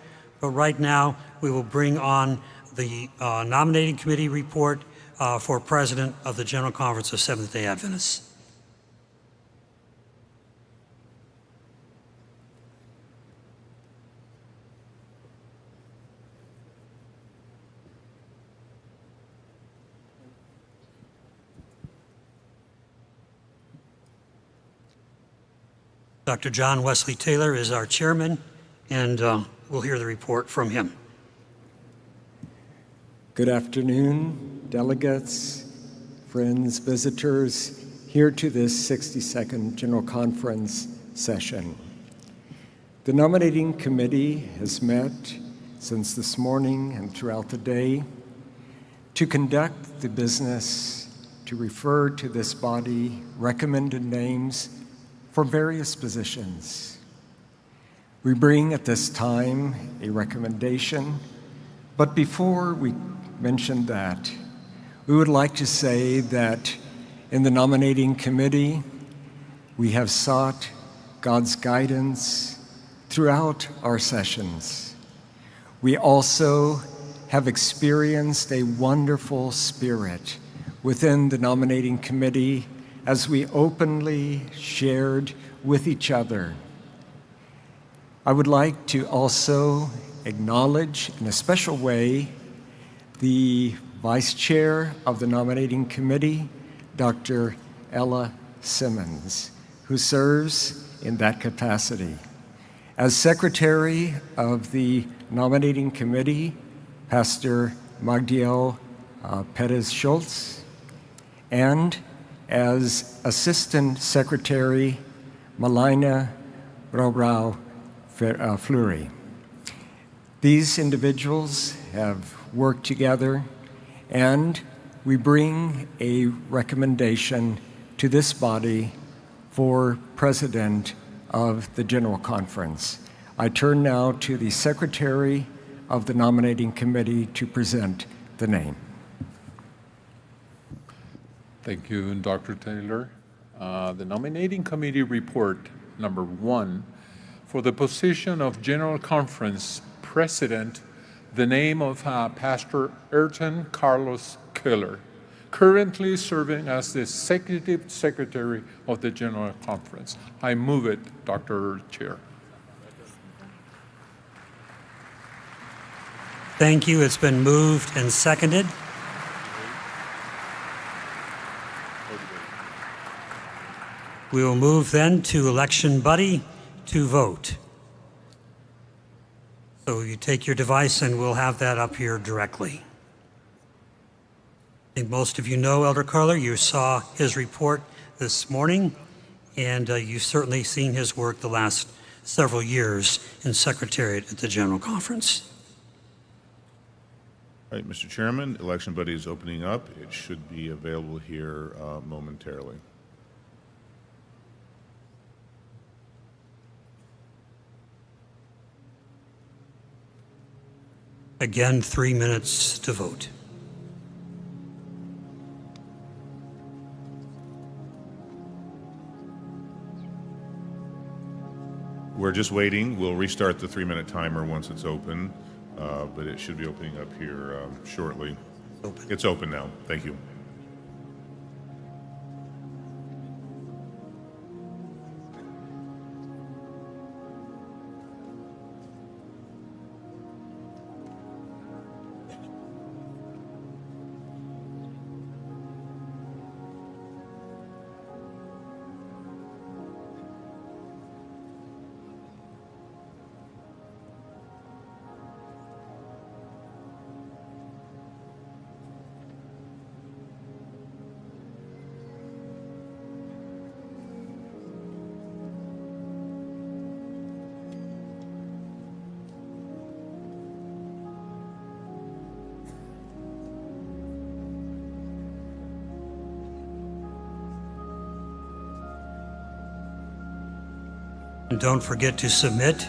but right now we will bring on the nominating committee report for President of the General Conference of Seventh-day Adventists. Dr. John Wesley Taylor is our chairman, and we'll hear the report from him. Good afternoon, delegates, friends, visitors, here to this 62nd General Conference session. The nominating committee has met since this morning and throughout the day to conduct the business to refer to this body recommended names for various positions. We bring at this time a recommendation, but before we mention that, we would like to say that in the nominating committee, we have sought God's guidance throughout our sessions. We also have experienced a wonderful spirit within the nominating committee as we openly shared with each other. I would like to also acknowledge in a special way the Vice Chair of the Nominating Committee, Dr. Ella Simmons, who serves in that capacity. As Secretary of the Nominating Committee, Pastor Magdiel Perez Schultz, and as Assistant Secretary, Malina Robrao Fleury. These individuals have worked together, and we bring a recommendation to this body for President of the General Conference. I turn now to the Secretary of the Nominating Committee to present the name. Thank you, Dr. Taylor. The Nominating Committee report number 1 for the position of General Conference President, the name of Pastor Ayrton Carlos Keller, currently serving as the Executive Secretary of the General Conference. I move it, Dr. Chair. Thank you. It's been moved and seconded. We will move then to Election Buddy to vote. So you take your device and we'll have that up here directly. I think most of you know Elder Carler. You saw his report this morning, and you've certainly seen his work the last several years in Secretariat at the General Conference. All right, Mr. Chairman, Election Buddy is opening up. It should be available here momentarily. Again, 3 minutes to vote. We're just waiting. We'll restart the 3-minute timer once it's open, but it should be opening up here shortly. It's open now. Thank you. And don't forget to submit.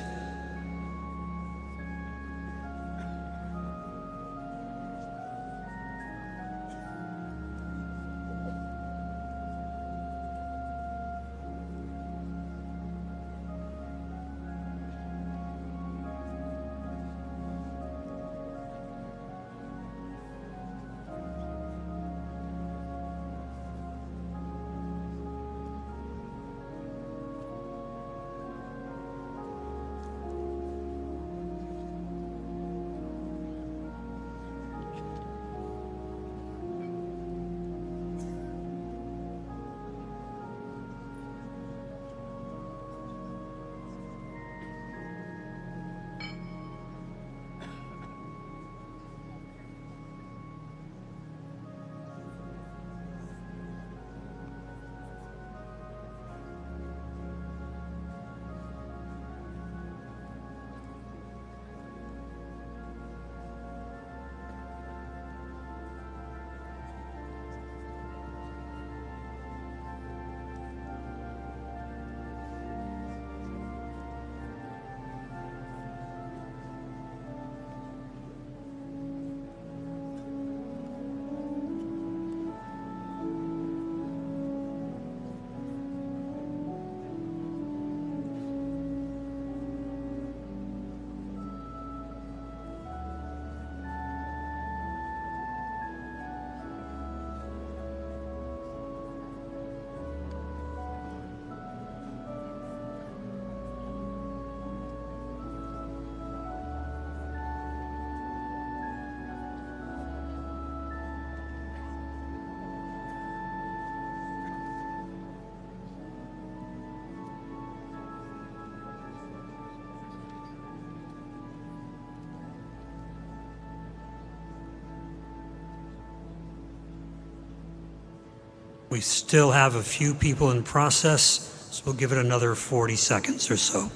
We still have a few people in process, so we'll give it another 40 seconds or so.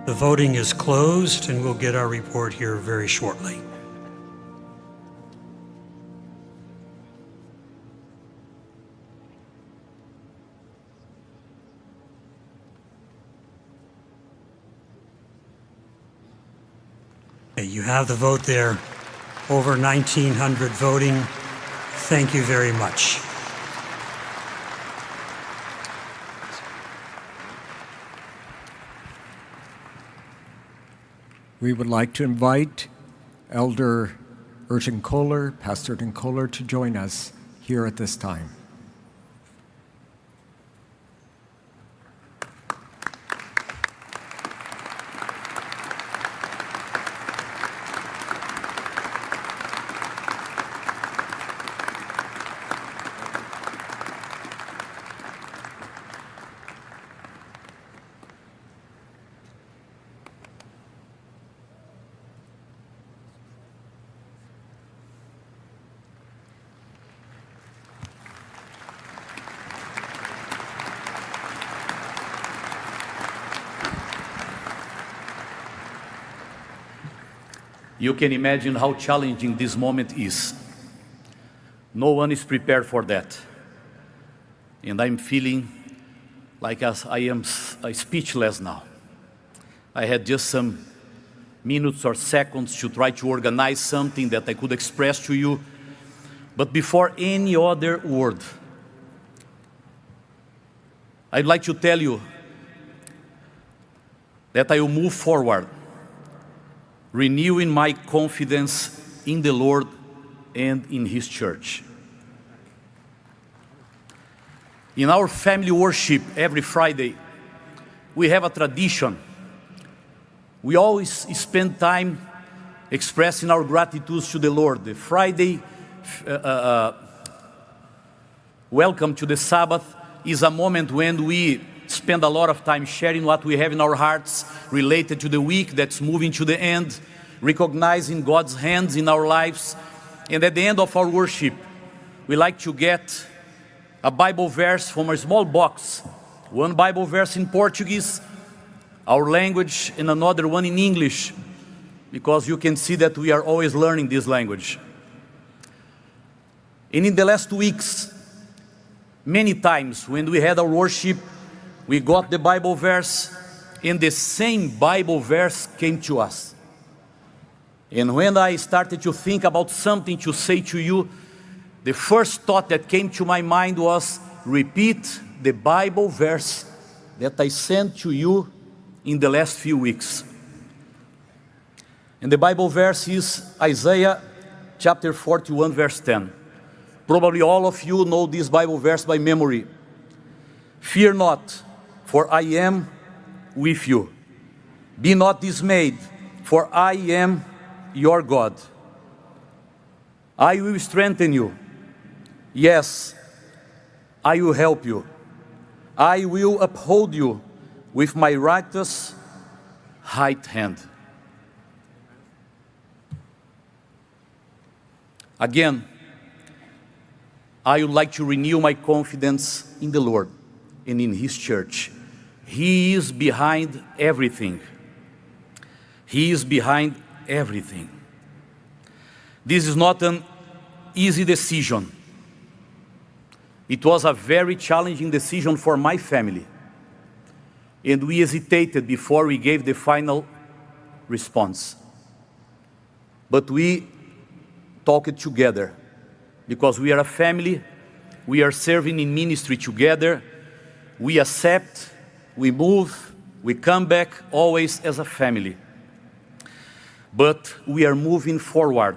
The voting is closed, and we'll get our report here very shortly. Okay, you have the vote there. Over 1,900 voting. Thank you very much. We would like to invite Elder Erton Kohler, Pastor Erton Kohler, to join us here at this time. You can imagine how challenging this moment is. No one is prepared for that. And I'm feeling like I am speechless now. I had just some minutes or seconds to try to organize something that I could express to you. But before any other word, I'd like to tell you that I will move forward, renewing my confidence in the Lord and in His church. In our family worship every Friday, we have a tradition. We always spend time expressing our gratitude to the Lord. The Friday welcome to the Sabbath is a moment when we spend a lot of time sharing what we have in our hearts related to the week that's moving to the end, recognizing God's hands in our lives. And at the end of our worship, we like to get a Bible verse from a small box. One Bible verse in Portuguese, our language, and another one in English, because you can see that we are always learning this language. And in the last weeks, many times when we had our worship, we got the Bible verse, and the same Bible verse came to us. And when I started to think about something to say to you, the first thought that came to my mind was, repeat the Bible verse that I sent to you in the last few weeks. And the Bible verse is Isaiah chapter 41, verse 10. Probably all of you know this Bible verse by memory. Fear not, for I am with you. Be not dismayed, for I am your God. I will strengthen you. Yes, I will help you. I will uphold you with my righteous right hand. Again, I would like to renew my confidence in the Lord and in His church. He is behind everything. He is behind everything. This is not an easy decision. It was a very challenging decision for my family. And we hesitated before we gave the final response. But we talked together because we are a family. We are serving in ministry together. We accept, we move, we come back always as a family. But we are moving forward,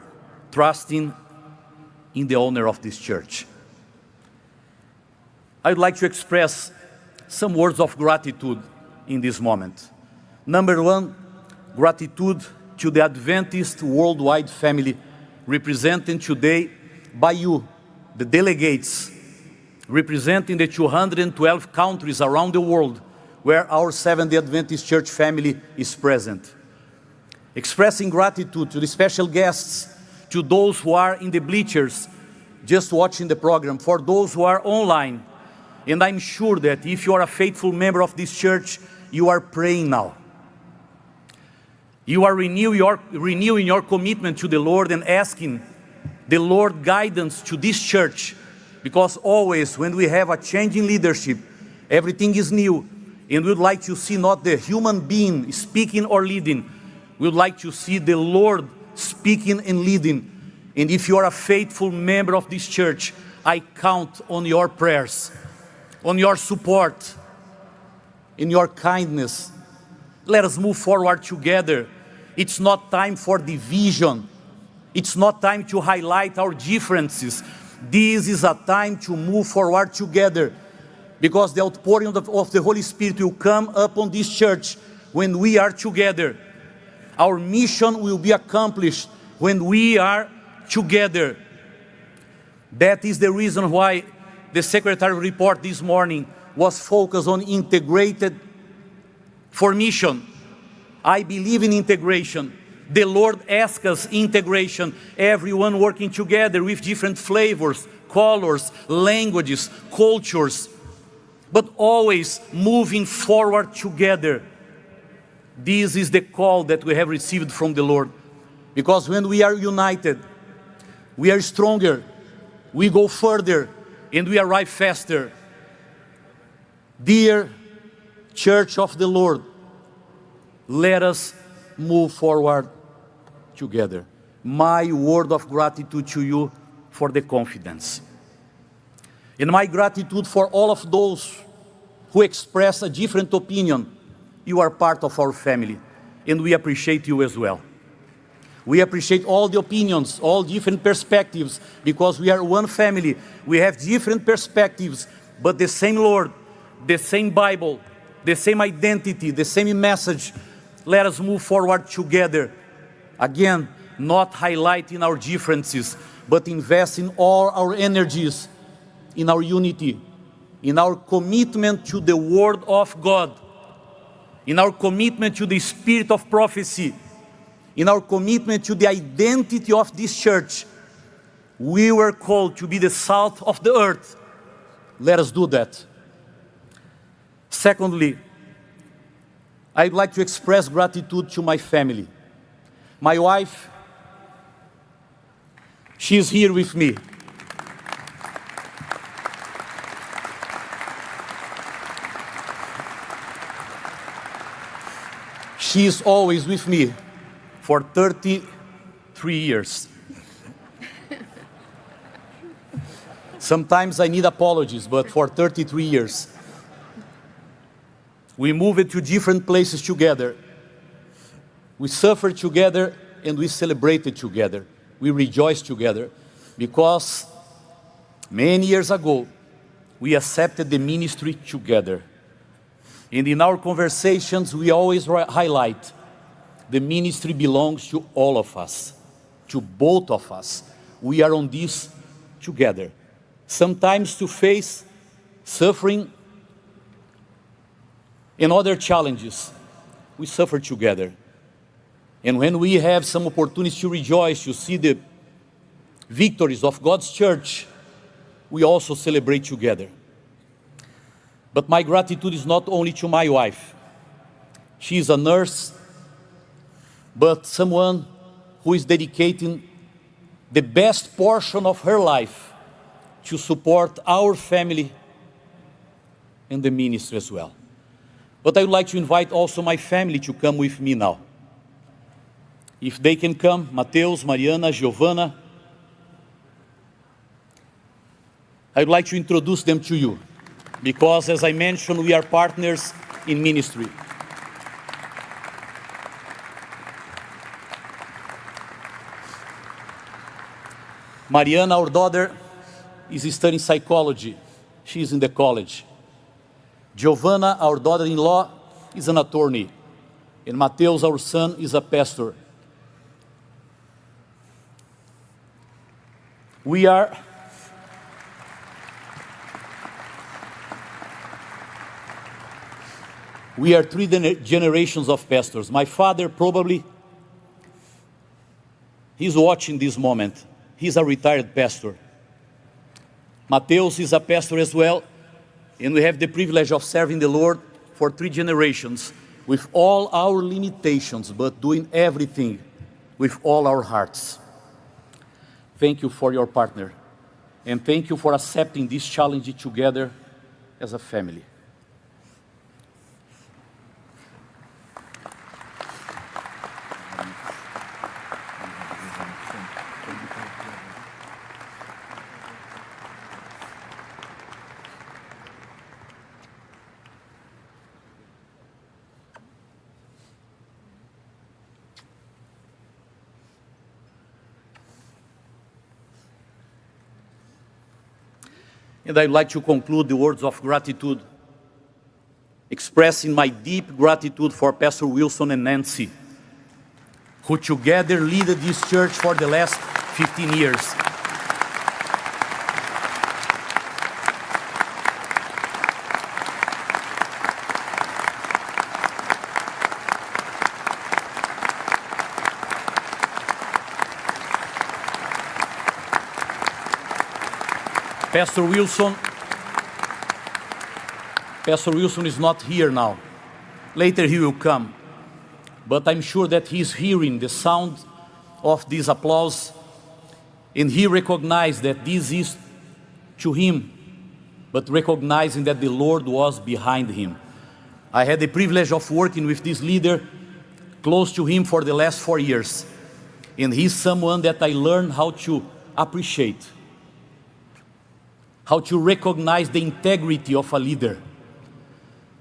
trusting in the owner of this church. I'd like to express some words of gratitude in this moment. Number one, gratitude to the Adventist worldwide family represented today by you, the delegates, representing the 212 countries around the world where our Seventh-day Adventist Church family is present. Expressing gratitude to the special guests, to those who are in the bleachers just watching the program, for those who are online. And I'm sure that if you are a faithful member of this church, you are praying now. You are renewing your commitment to the Lord and asking the Lord guidance to this church, because always when we have a change in leadership, everything is new, and we'd like to see not the human being speaking or leading. We'd like to see the Lord speaking and leading. And if you are a faithful member of this church, I count on your prayers, on your support, in your kindness. Let us move forward together. It's not time for division. It's not time to highlight our differences. This is a time to move forward together, because the outpouring of the Holy Spirit will come upon this church when we are together. Our mission will be accomplished when we are together. That is the reason why the Secretary report this morning was focused on integrated for mission. I believe in integration. The Lord asks us integration, everyone working together with different flavors, colors, languages, cultures, but always moving forward together. This is the call that we have received from the Lord, because when we are united, we are stronger, we go further, and we arrive faster. Dear Church of the Lord, let us move forward together. My word of gratitude to you for the confidence. And my gratitude for all of those who express a different opinion. You are part of our family, and we appreciate you as well. We appreciate all the opinions, all different perspectives, because we are one family. We have different perspectives, but the same Lord, the same Bible, the same identity, the same message. Let us move forward together. Again, not highlighting our differences, but investing all our energies in our unity, in our commitment to the Word of God, in our commitment to the spirit of prophecy, in our commitment to the identity of this church. We were called to be the salt of the earth. Let us do that. Secondly, I'd like to express gratitude to my family. My wife, she is here with me. She is always with me for 33 years. Sometimes I need apologies, but for 33 years. We moved to different places together. We suffered together and we celebrated together. We rejoiced together because many years ago, we accepted the ministry together. And in our conversations, we always highlight the ministry belongs to all of us, to both of us. We are on this together. Sometimes to face suffering and other challenges, we suffer together. And when we have some opportunities to rejoice, to see the victories of God's church, we also celebrate together. But my gratitude is not only to my wife. She is a nurse, but someone who is dedicating the best portion of her life to support our family and the ministry as well. But I would like to invite also my family to come with me now. If they can come, Mateus, Mariana, Giovanna. I would like to introduce them to you, because as I mentioned, we are partners in ministry. Mariana, our daughter, is studying psychology. She is in the college. Giovanna, our daughter-in-law, is an attorney. And Mateus, our son, is a pastor. We are three generations of pastors. My father probably, he's watching this moment. He's a retired pastor. Mateus is a pastor as well, and we have the privilege of serving the Lord for 3 generations with all our limitations, but doing everything with all our hearts. Thank you for your partner, and thank you for accepting this challenge together as a family. And I'd like to conclude the words of gratitude, expressing my deep gratitude for Pastor Wilson and Nancy, who together lead this church for the last 15 years. Pastor Wilson is not here now. Later he will come. But I'm sure that he's hearing the sound of this applause, and he recognized that this is to him, but recognizing that the Lord was behind him. I had the privilege of working with this leader close to him for the last 4 years. And he's someone that I learned how to appreciate, how to recognize the integrity of a leader.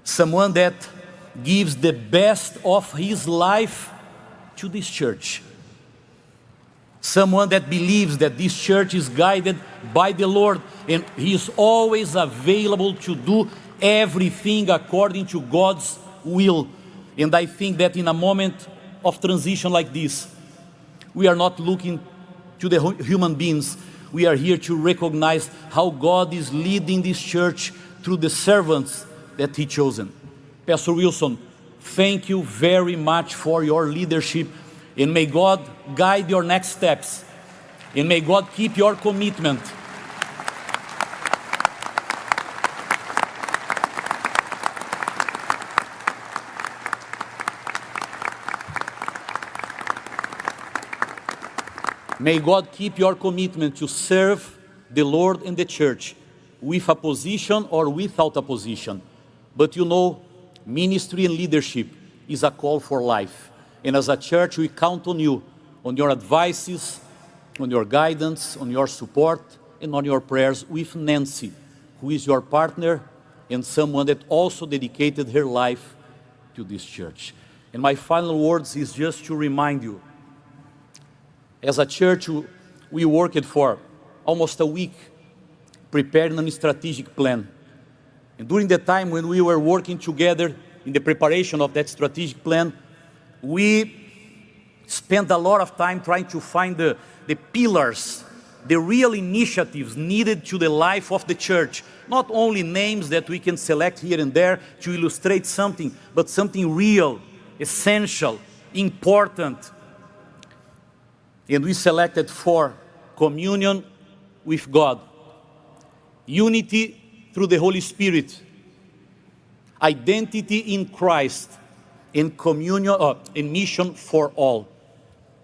Someone that gives the best of his life to this church. Someone that believes that this church is guided by the Lord, and he is always available to do everything according to God's will. And I think that in a moment of transition like this, we are not looking to the human beings. We are here to recognize how God is leading this church through the servants that He chosen. Pastor Wilson, thank you very much for your leadership, and may God guide your next steps, and may God keep your commitment. May God keep your commitment to serve the Lord and the church with a position or without a position. But you know, ministry and leadership is a call for life. And as a church, we count on you, on your advices, on your guidance, on your support, and on your prayers with Nancy, who is your partner and someone that also dedicated her life to this church. And my final words is just to remind you, as a church, we worked for almost a week preparing a strategic plan. And during the time when we were working together in the preparation of that strategic plan, we spent a lot of time trying to find the pillars, the real initiatives needed to the life of the church. Not only names that we can select here and there to illustrate something, but something real, essential, important. And we selected 4: communion with God, unity through the Holy Spirit, identity in Christ, and communion and mission for all.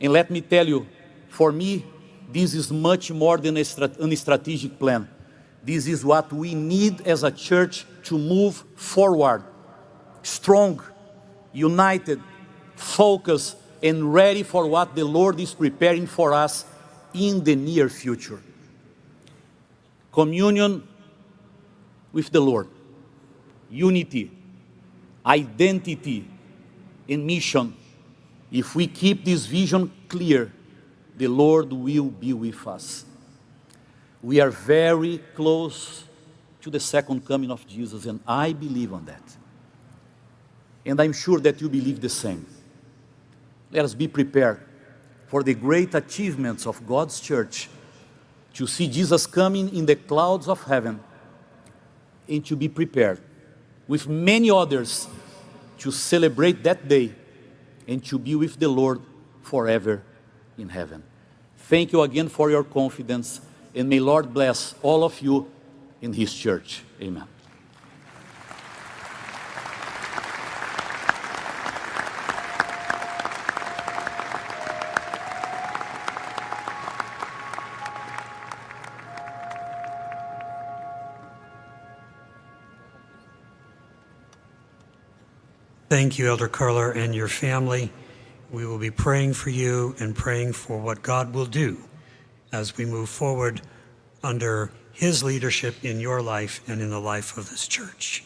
And let me tell you, for me, this is much more than a strategic plan. This is what we need as a church to move forward, strong, united, focused, and ready for what the Lord is preparing for us in the near future. Communion with the Lord, unity, identity, and mission. If we keep this vision clear, the Lord will be with us. We are very close to the second coming of Jesus, and I believe on that. And I'm sure that you believe the same. Let us be prepared for the great achievements of God's church, to see Jesus coming in the clouds of heaven, and to be prepared with many others to celebrate that day and to be with the Lord forever in heaven. Thank you again for your confidence, and may Lord bless all of you in His church. Amen. Thank you, Elder Curler, and your family. We will be praying for you and praying for what God will do as we move forward under His leadership in your life and in the life of this church.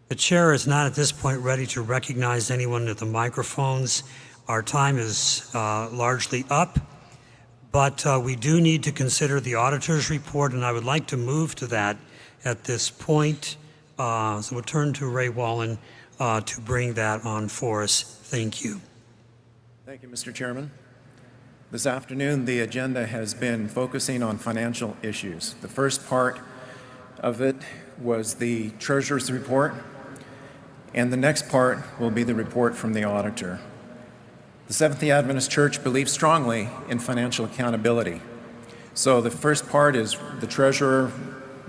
The chair is not at this point ready to recognize anyone at the microphones. Our time is largely up, but we do need to consider the auditor's report, and I would like to move to that at this point. So we'll turn to Ray Wallen to bring that on for us. Thank you. Thank you, Mr. Chairman. This afternoon, the agenda has been focusing on financial issues. The first part of it was the treasurer's report, and the next part will be the report from the auditor. The Seventh-day Adventist Church believes strongly in financial accountability. So the first part is the treasurer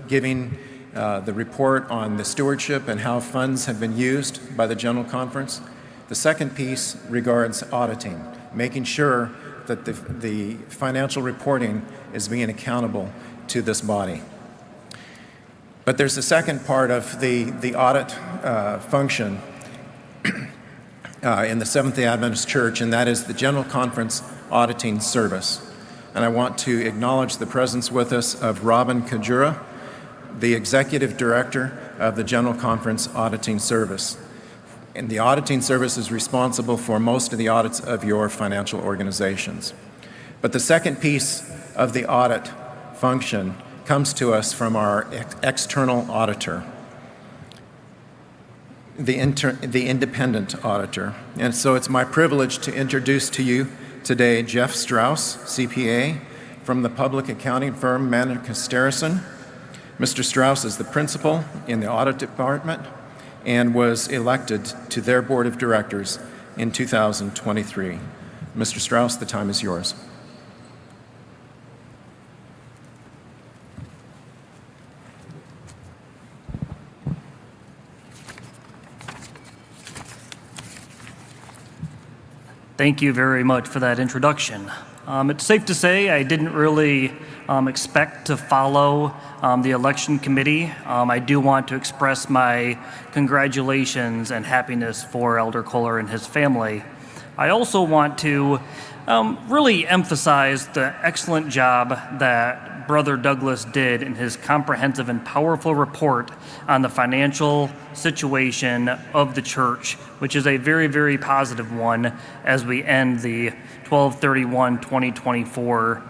giving the report on the stewardship and how funds have been used by the General Conference. The second piece regards auditing, making sure that the financial reporting is being accountable to this body. But there's a second part of the audit function in the Seventh-day Adventist Church, and that is the General Conference Auditing Service. And I want to acknowledge the presence with us of Robin Kajura, the Executive Director of the General Conference Auditing Service. And the Auditing Service is responsible for most of the audits of your financial organizations. But the second piece of the audit function comes to us from our external auditor. the independent auditor. And so it's my privilege to introduce to you today Jeff Strauss, CPA, from the public accounting firm Manica Starrison. Mr. Strauss is the principal in the audit department and was elected to their board of directors in 2023. Mr. Strauss, the time is yours. Thank you very much for that introduction. It's safe to say I didn't really expect to follow the election committee. I do want to express my congratulations and happiness for Elder Kohler and his family. I also want to really emphasize the excellent job that Brother Douglas did in his comprehensive and powerful report on the financial situation of the church, which is a very, very positive one as we end the 12/31/2024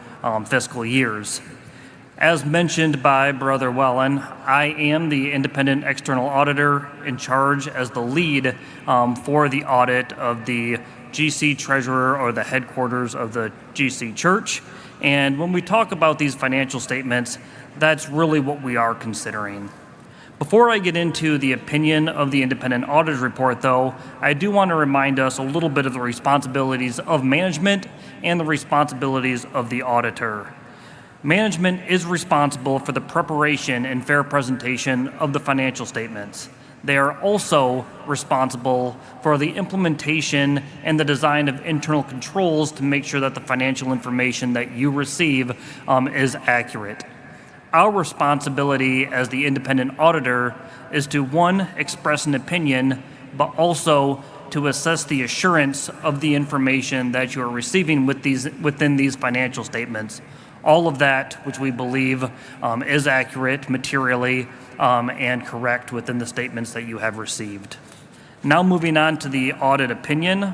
fiscal years. As mentioned by Brother Wellen, I am the independent external auditor in charge as the lead for the audit of the GC Treasurer, or the headquarters of the GC Church. And when we talk about these financial statements, that's really what we are considering. Before I get into the opinion of the independent auditor's report, though, I do want to remind us a little bit of the responsibilities of management and the responsibilities of the auditor. Management is responsible for the preparation and fair presentation of the financial statements. They are also responsible for the implementation and the design of internal controls to make sure that the financial information that you receive is accurate. Our responsibility as the independent auditor is to, one, express an opinion, but also to assess the assurance of the information that you are receiving within these financial statements. All of that which we believe is accurate materially and correct within the statements that you have received. Now moving on to the audit opinion.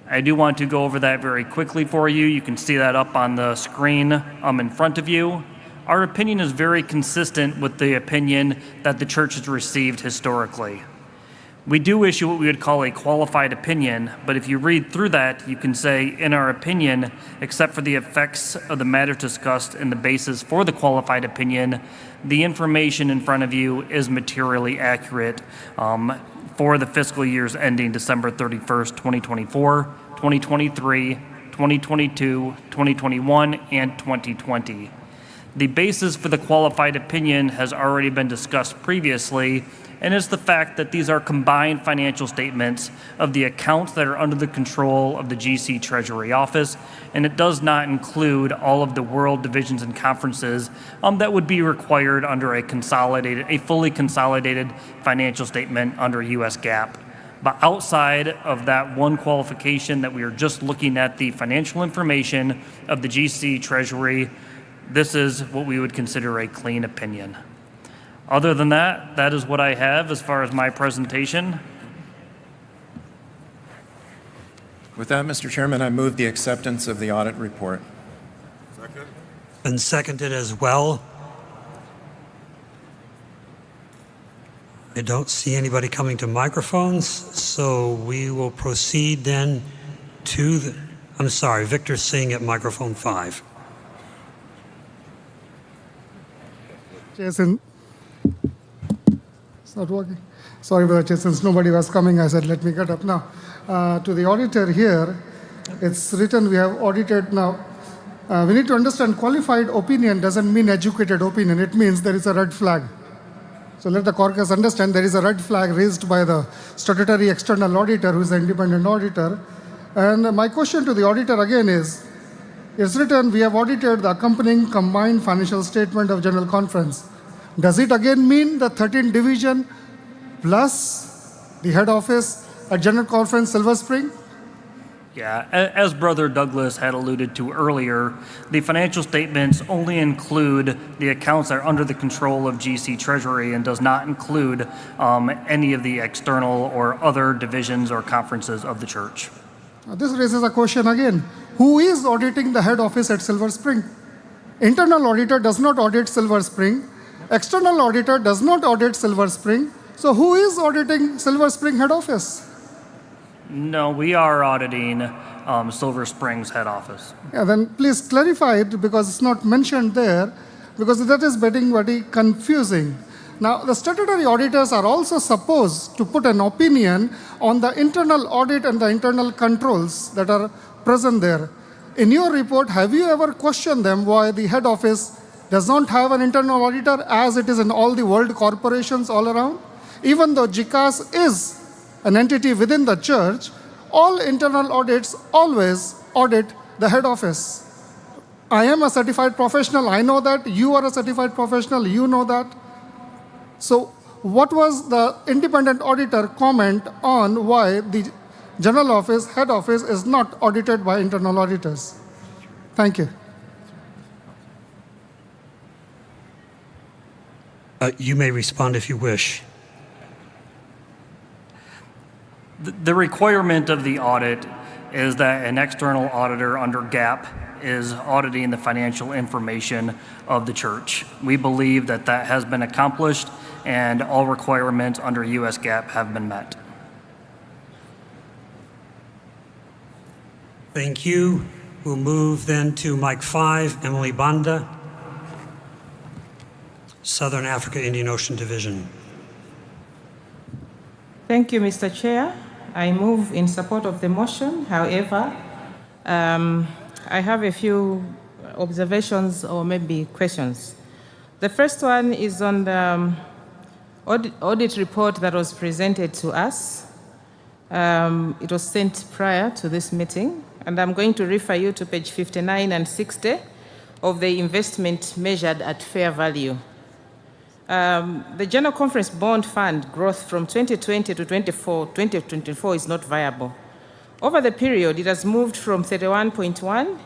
I do want to go over that very quickly for you. You can see that up on the screen in front of you. Our opinion is very consistent with the opinion that the church has received historically. We do issue what we would call a qualified opinion, but if you read through that, you can say, in our opinion, except for the effects of the matter discussed and the basis for the qualified opinion, the information in front of you is materially accurate for the fiscal years ending December 31st, 2024, 2023, 2022, 2021, and 2020. The basis for the qualified opinion has already been discussed previously, and is the fact that these are combined financial statements of the accounts that are under the control of the GC Treasury Office, and it does not include all of the world divisions and conferences that would be required under a fully consolidated financial statement under US GAAP. But outside of that one qualification that we are just looking at the financial information of the GC Treasury, this is what we would consider a clean opinion. Other than that, that is what I have as far as my presentation. With that, Mr. Chairman, I move the acceptance of the audit report. Second. And seconded as well. I don't see anybody coming to microphones, so we will proceed then to the, I'm sorry, Victor Singh at microphone 5. Jason. It's not working. Sorry about that, since nobody was coming, I said, let me get up now. To the auditor here, it's written we have audited now. We need to understand qualified opinion doesn't mean educated opinion. It means there is a red flag. So let the caucus understand there is a red flag raised by the statutory external auditor who is the independent auditor. And my question to the auditor again is, it's written we have audited the accompanying combined financial statement of General Conference. Does it again mean the 13th division plus the head office at General Conference Silver Spring? Yeah, as Brother Douglas had alluded to earlier, the financial statements only include the accounts that are under the control of GC Treasury and does not include any of the external or other divisions or conferences of the church. Now this raises a question again. Who is auditing the head office at Silver Spring? Internal auditor does not audit Silver Spring. External auditor does not audit Silver Spring. So who is auditing Silver Spring head office? No, we are auditing Silver Springs head office. Yeah, then please clarify it because it's not mentioned there, because that is getting very confusing. Now, the statutory auditors are also supposed to put an opinion on the internal audit and the internal controls that are present there. In your report, have you ever questioned them why the head office does not have an internal auditor as it is in all the world corporations all around? Even though GCAS is an entity within the church, all internal audits always audit the head office. I am a certified professional, I know that. You are a certified professional, you know that. So what was the independent auditor comment on why the general office, head office, is not audited by internal auditors? Thank you. You may respond if you wish. The requirement of the audit is that an external auditor under GAAP is auditing the financial information of the church. We believe that that has been accomplished and all requirements under US GAAP have been met. Thank you. We'll move then to mic 5, Emily Banda, Southern Africa Indian Ocean Division. Thank you, Mr. Chair. I move in support of the motion. However, I have a few observations or maybe questions. The first one is on the audit report that was presented to us. It was sent prior to this meeting, and I'm going to refer you to page 59 and 60 of the investment measured at fair value. The General Conference Bond Fund growth from 2020 to 2024 is not viable. Over the period, it has moved from 31.1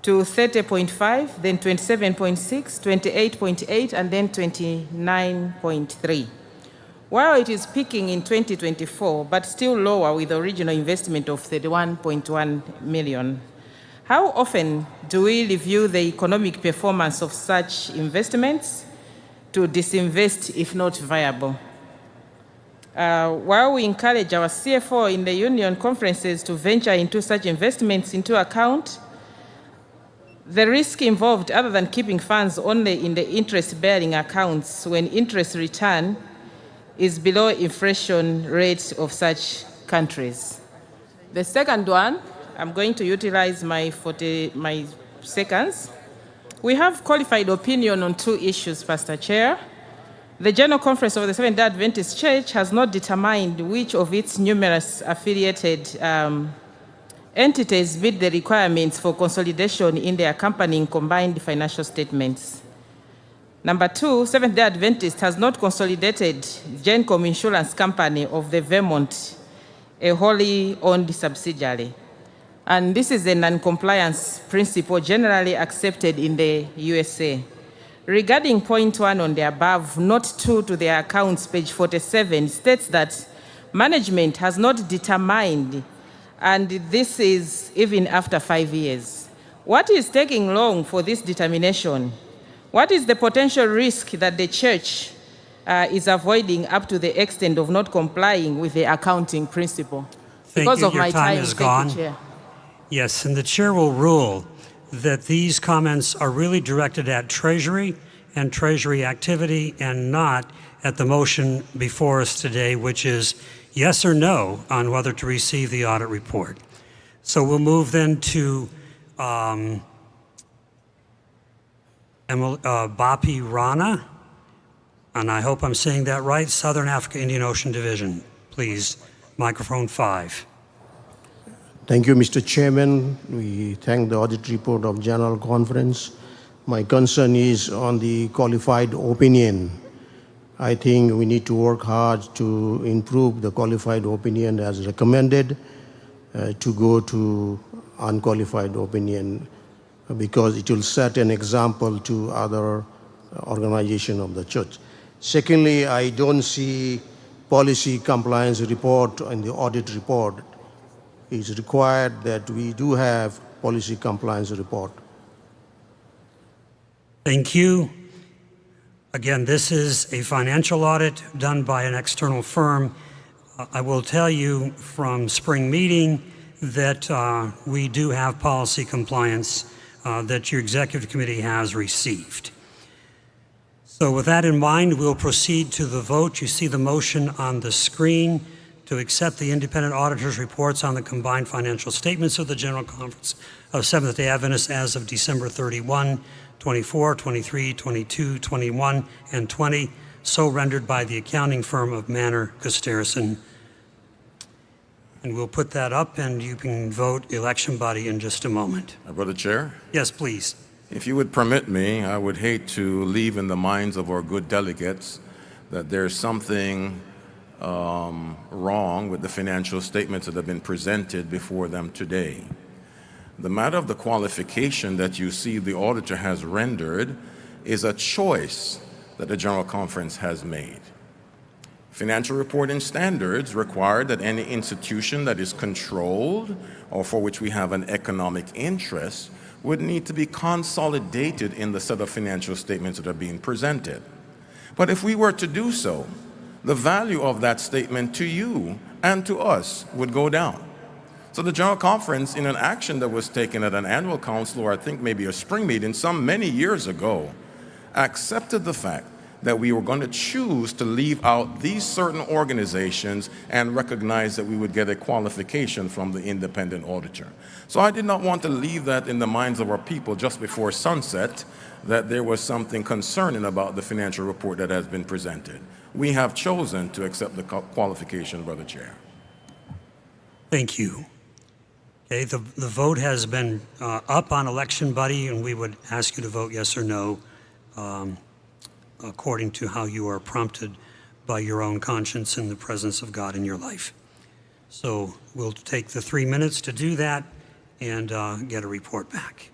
to 30.5, then 27.6, 28.8, and then 29.3. While it is peaking in 2024, but still lower with the original investment of 31.1 million. How often do we review the economic performance of such investments to disinvest if not viable? While we encourage our CFO in the union conferences to venture into such investments into account, the risk involved other than keeping funds only in the interest-bearing accounts when interest return is below inflation rates of such countries. The second one, I'm going to utilize my seconds. We have qualified opinion on two issues, Pastor Chair. The General Conference of the Seventh-day Adventist Church has not determined which of its numerous affiliated entities meet the requirements for consolidation in the accompanying combined financial statements. Number two, Seventh-day Adventist has not consolidated Gencom Insurance Company of the Vermont, a wholly owned subsidiary. And this is a non-compliance principle generally accepted in the USA. Regarding point 1 on the above, note 2 to the accounts, page 47, states that management has not determined, and this is even after 5 years. What is taking long for this determination? What is the potential risk that the church is avoiding up to the extent of not complying with the accounting principle? Because of my time is gone. Thank you, Chair. Yes, and the chair will rule that these comments are really directed at Treasury and Treasury activity and not at the motion before us today, which is yes or no on whether to receive the audit report. So we'll move then to Bapi Rana, and I hope I'm saying that right, Southern Africa Indian Ocean Division. Please, microphone 5. Thank you, Mr. Chairman. We thank the audit report of General Conference. My concern is on the qualified opinion. I think we need to work hard to improve the qualified opinion as recommended to go to unqualified opinion because it will set an example to other organizations of the church. Secondly, I don't see policy compliance report in the audit report. It's required that we do have policy compliance report. Thank you. Again, this is a financial audit done by an external firm. I will tell you from spring meeting that we do have policy compliance that your executive committee has received. So with that in mind, we'll proceed to the vote. You see the motion on the screen to accept the independent auditor's reports on the combined financial statements of the General Conference of Seventh-day Adventists as of December 31, 24, 23, 22, 21, and 20, so rendered by the accounting firm of Manor, Gusterson. And we'll put that up, and you can vote election body in just a moment. Brother Chair? Yes, please. If you would permit me, I would hate to leave in the minds of our good delegates that there's something wrong with the financial statements that have been presented before them today. The matter of the qualification that you see the auditor has rendered is a choice that the General Conference has made. Financial reporting standards require that any institution that is controlled or for which we have an economic interest would need to be consolidated in the set of financial statements that are being presented. But if we were to do so, the value of that statement to you and to us would go down. So the General Conference, in an action that was taken at an annual council, or I think maybe a spring meeting some many years ago, accepted the fact that we were going to choose to leave out these certain organizations and recognize that we would get a qualification from the independent auditor. So I did not want to leave that in the minds of our people just before sunset, that there was something concerning about the financial report that has been presented. We have chosen to accept the qualification, Brother Chair. Thank you. Okay, the vote has been up on election buddy, and we would ask you to vote yes or no according to how you are prompted by your own conscience and the presence of God in your life. So we'll take the 3 minutes to do that and get a report back.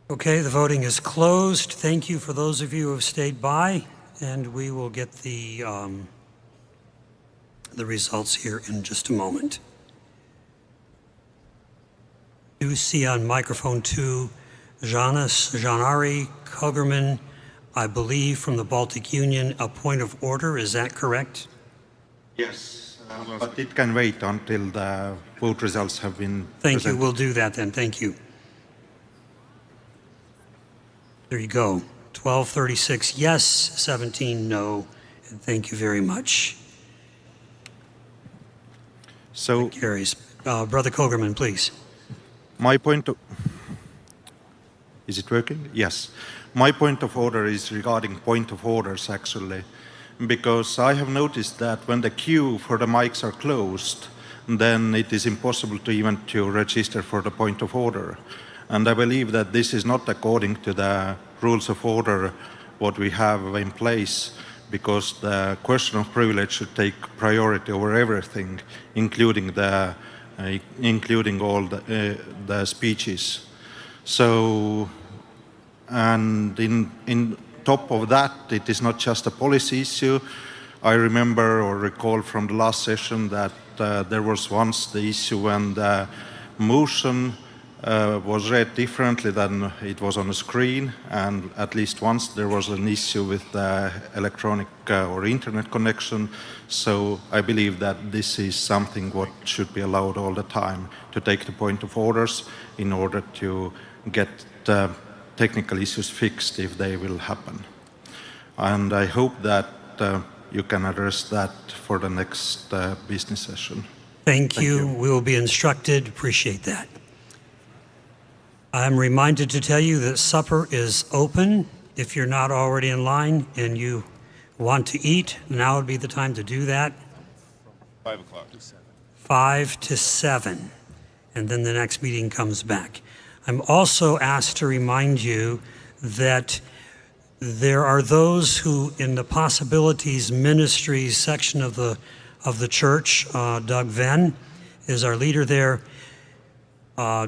Okay, the voting is closed. Thank you for those of you who have stayed by, and we will get the results here in just a moment. You see on microphone 2, Janari Kogerman, I believe from the Baltic Union, a point of order. Is that correct? Yes, but it can wait until the vote results have been Thank presented. you. We'll do that then. Thank you. There you go. 1236 yes, 17 no, and thank you very much. So, that carries. Brother Kogerman, please. My point of... Is it working? Yes. My point of order is regarding point of orders, actually, because I have noticed that when the queue for the mics are closed, then it is impossible to even to register for the point of order. And I believe that this is not according to the rules of order what we have in place, because the question of privilege should take priority over everything, including all the speeches. So, and in top of that, it is not just a policy issue. I remember or recall from the last session that there was once the issue when the motion was read differently than it was on the screen, and at least once there was an issue with the electronic or internet connection. So I believe that this is something what should be allowed all the time, to take the point of orders in order to get technical issues fixed if they will happen. And I hope that you can address that for the next business session. Thank you. We will be instructed. Appreciate that. I'm reminded to tell you that supper is open. If you're not already in line and you want to eat, now would be the time to do that. 5 o'clock to 7. 5 to 7, and then the next meeting comes back. I'm also asked to remind you that there are those who, in the Possibilities Ministries section of the church, Doug Venn is our leader there.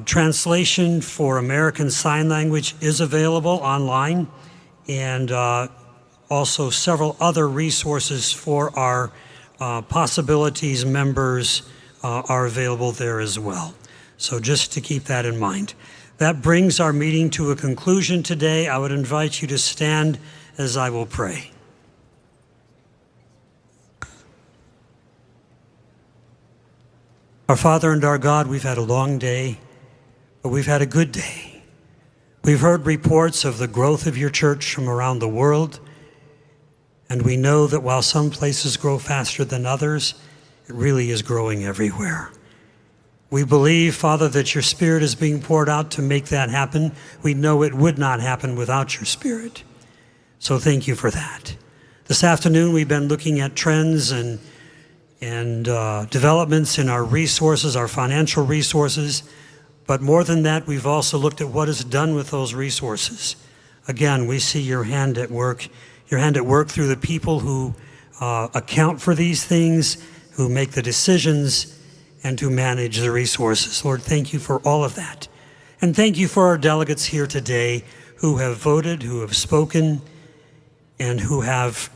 Translation for American Sign Language is available online, and also several other resources for our Possibilities members are available there as well. So just to keep that in mind. That brings our meeting to a conclusion today. I would invite you to stand as I will pray. Our Father and our God, we've had a long day, but we've had a good day. We've heard reports of the growth of your church from around the world, and we know that while some places grow faster than others, it really is growing everywhere. We believe, Father, that your Spirit is being poured out to make that happen. We know it would not happen without your Spirit. So thank you for that. This afternoon, we've been looking at trends and developments in our resources, our financial resources. But more than that, we've also looked at what is done with those resources. Again, we see your hand at work through the people who account for these things, who make the decisions, and to manage the resources. Lord, thank you for all of that. And thank you for our delegates here today who have voted, who have spoken, and who have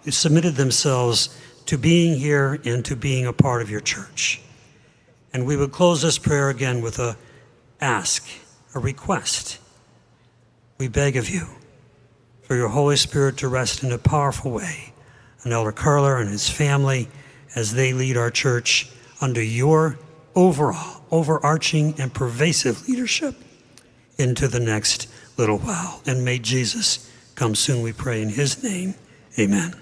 submitted themselves to being here and to being a part of your church. And we would close this prayer again with a ask, a request. We beg of you for your Holy Spirit to rest in a powerful way on Elder Carler and his family as they lead our church under your overall, overarching, and pervasive leadership into the next little while. And may Jesus come soon, we pray in his name. Amen.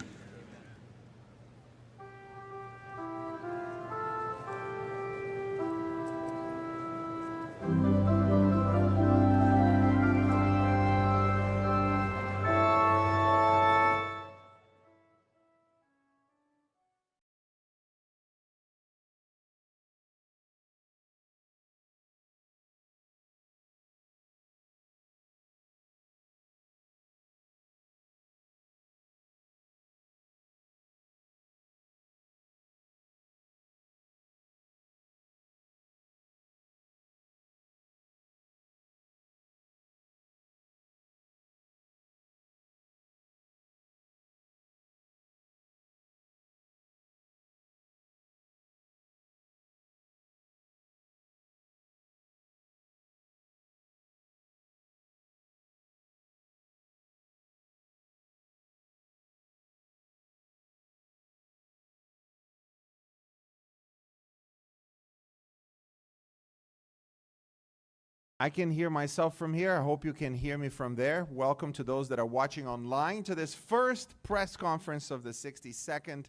I can hear myself from here. I hope you can hear me from there. Welcome to those that are watching online to this first press conference of the 62nd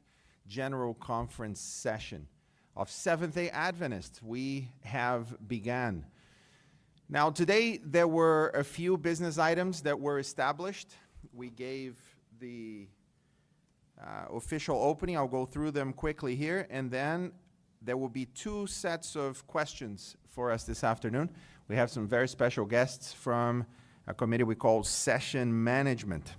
General Conference session of Seventh-day Adventists. We have begun. Now, today there were a few business items that were established. We gave the official opening. I'll go through them quickly here, and then there will be two sets of questions for us this afternoon. We have some very special guests from a committee we call Session Management.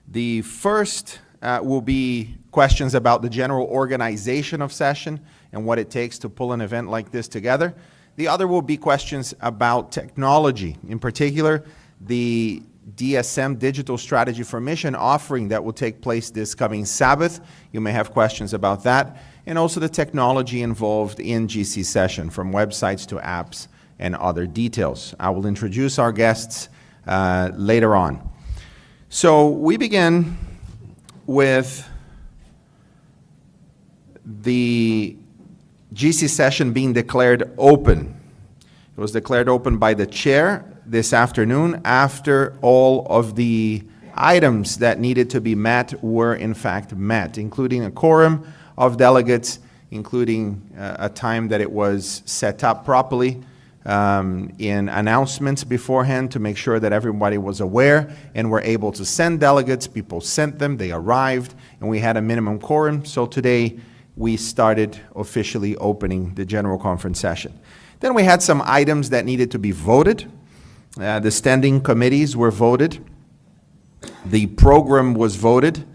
The first will be questions about the general organization of session and what it takes to pull an event like this together. The other will be questions about technology, in particular, the DSM Digital Strategy for Mission offering that will take place this coming Sabbath. You may have questions about that, and also the technology involved in GC Session, from websites to apps and other details. I will introduce our guests later on. So we begin with the GC Session being declared open. It was declared open by the chair this afternoon after all of the items that needed to be met were in fact met, including a quorum of delegates, including a time that it was set up properly in announcements beforehand to make sure that everybody was aware and were able to send delegates. People sent them, they arrived, and we had a minimum quorum. So today we started officially opening the General Conference session. Then we had some items that needed to be voted. The standing committees were voted. The program was voted.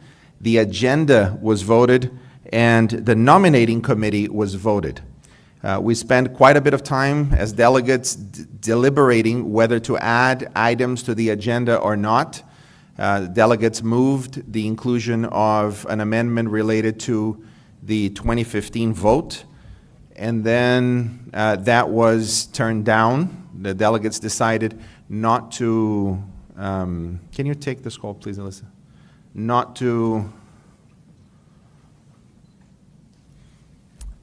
The agenda was voted. And the nominating committee was voted. We spent quite a bit of time as delegates deliberating whether to add items to the agenda or not. Delegates moved the inclusion of an amendment related to the 2015 vote, and then that was turned down. The delegates decided not to, can you take this call, please, Alyssa? Not to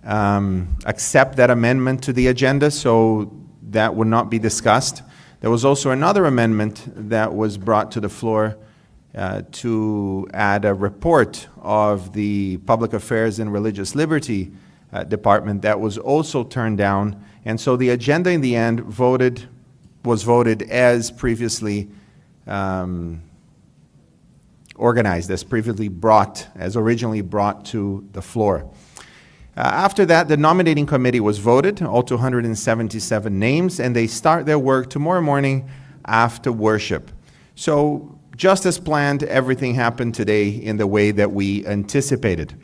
accept that amendment to the agenda, so that would not be discussed. There was also another amendment that was brought to the floor to add a report of the Public Affairs and Religious Liberty Department that was also turned down. And so the agenda in the end was voted as previously organized, as originally brought to the floor. After that, the nominating committee was voted, all 277 names, and they start their work tomorrow morning after worship. So just as planned, everything happened today in the way that we anticipated.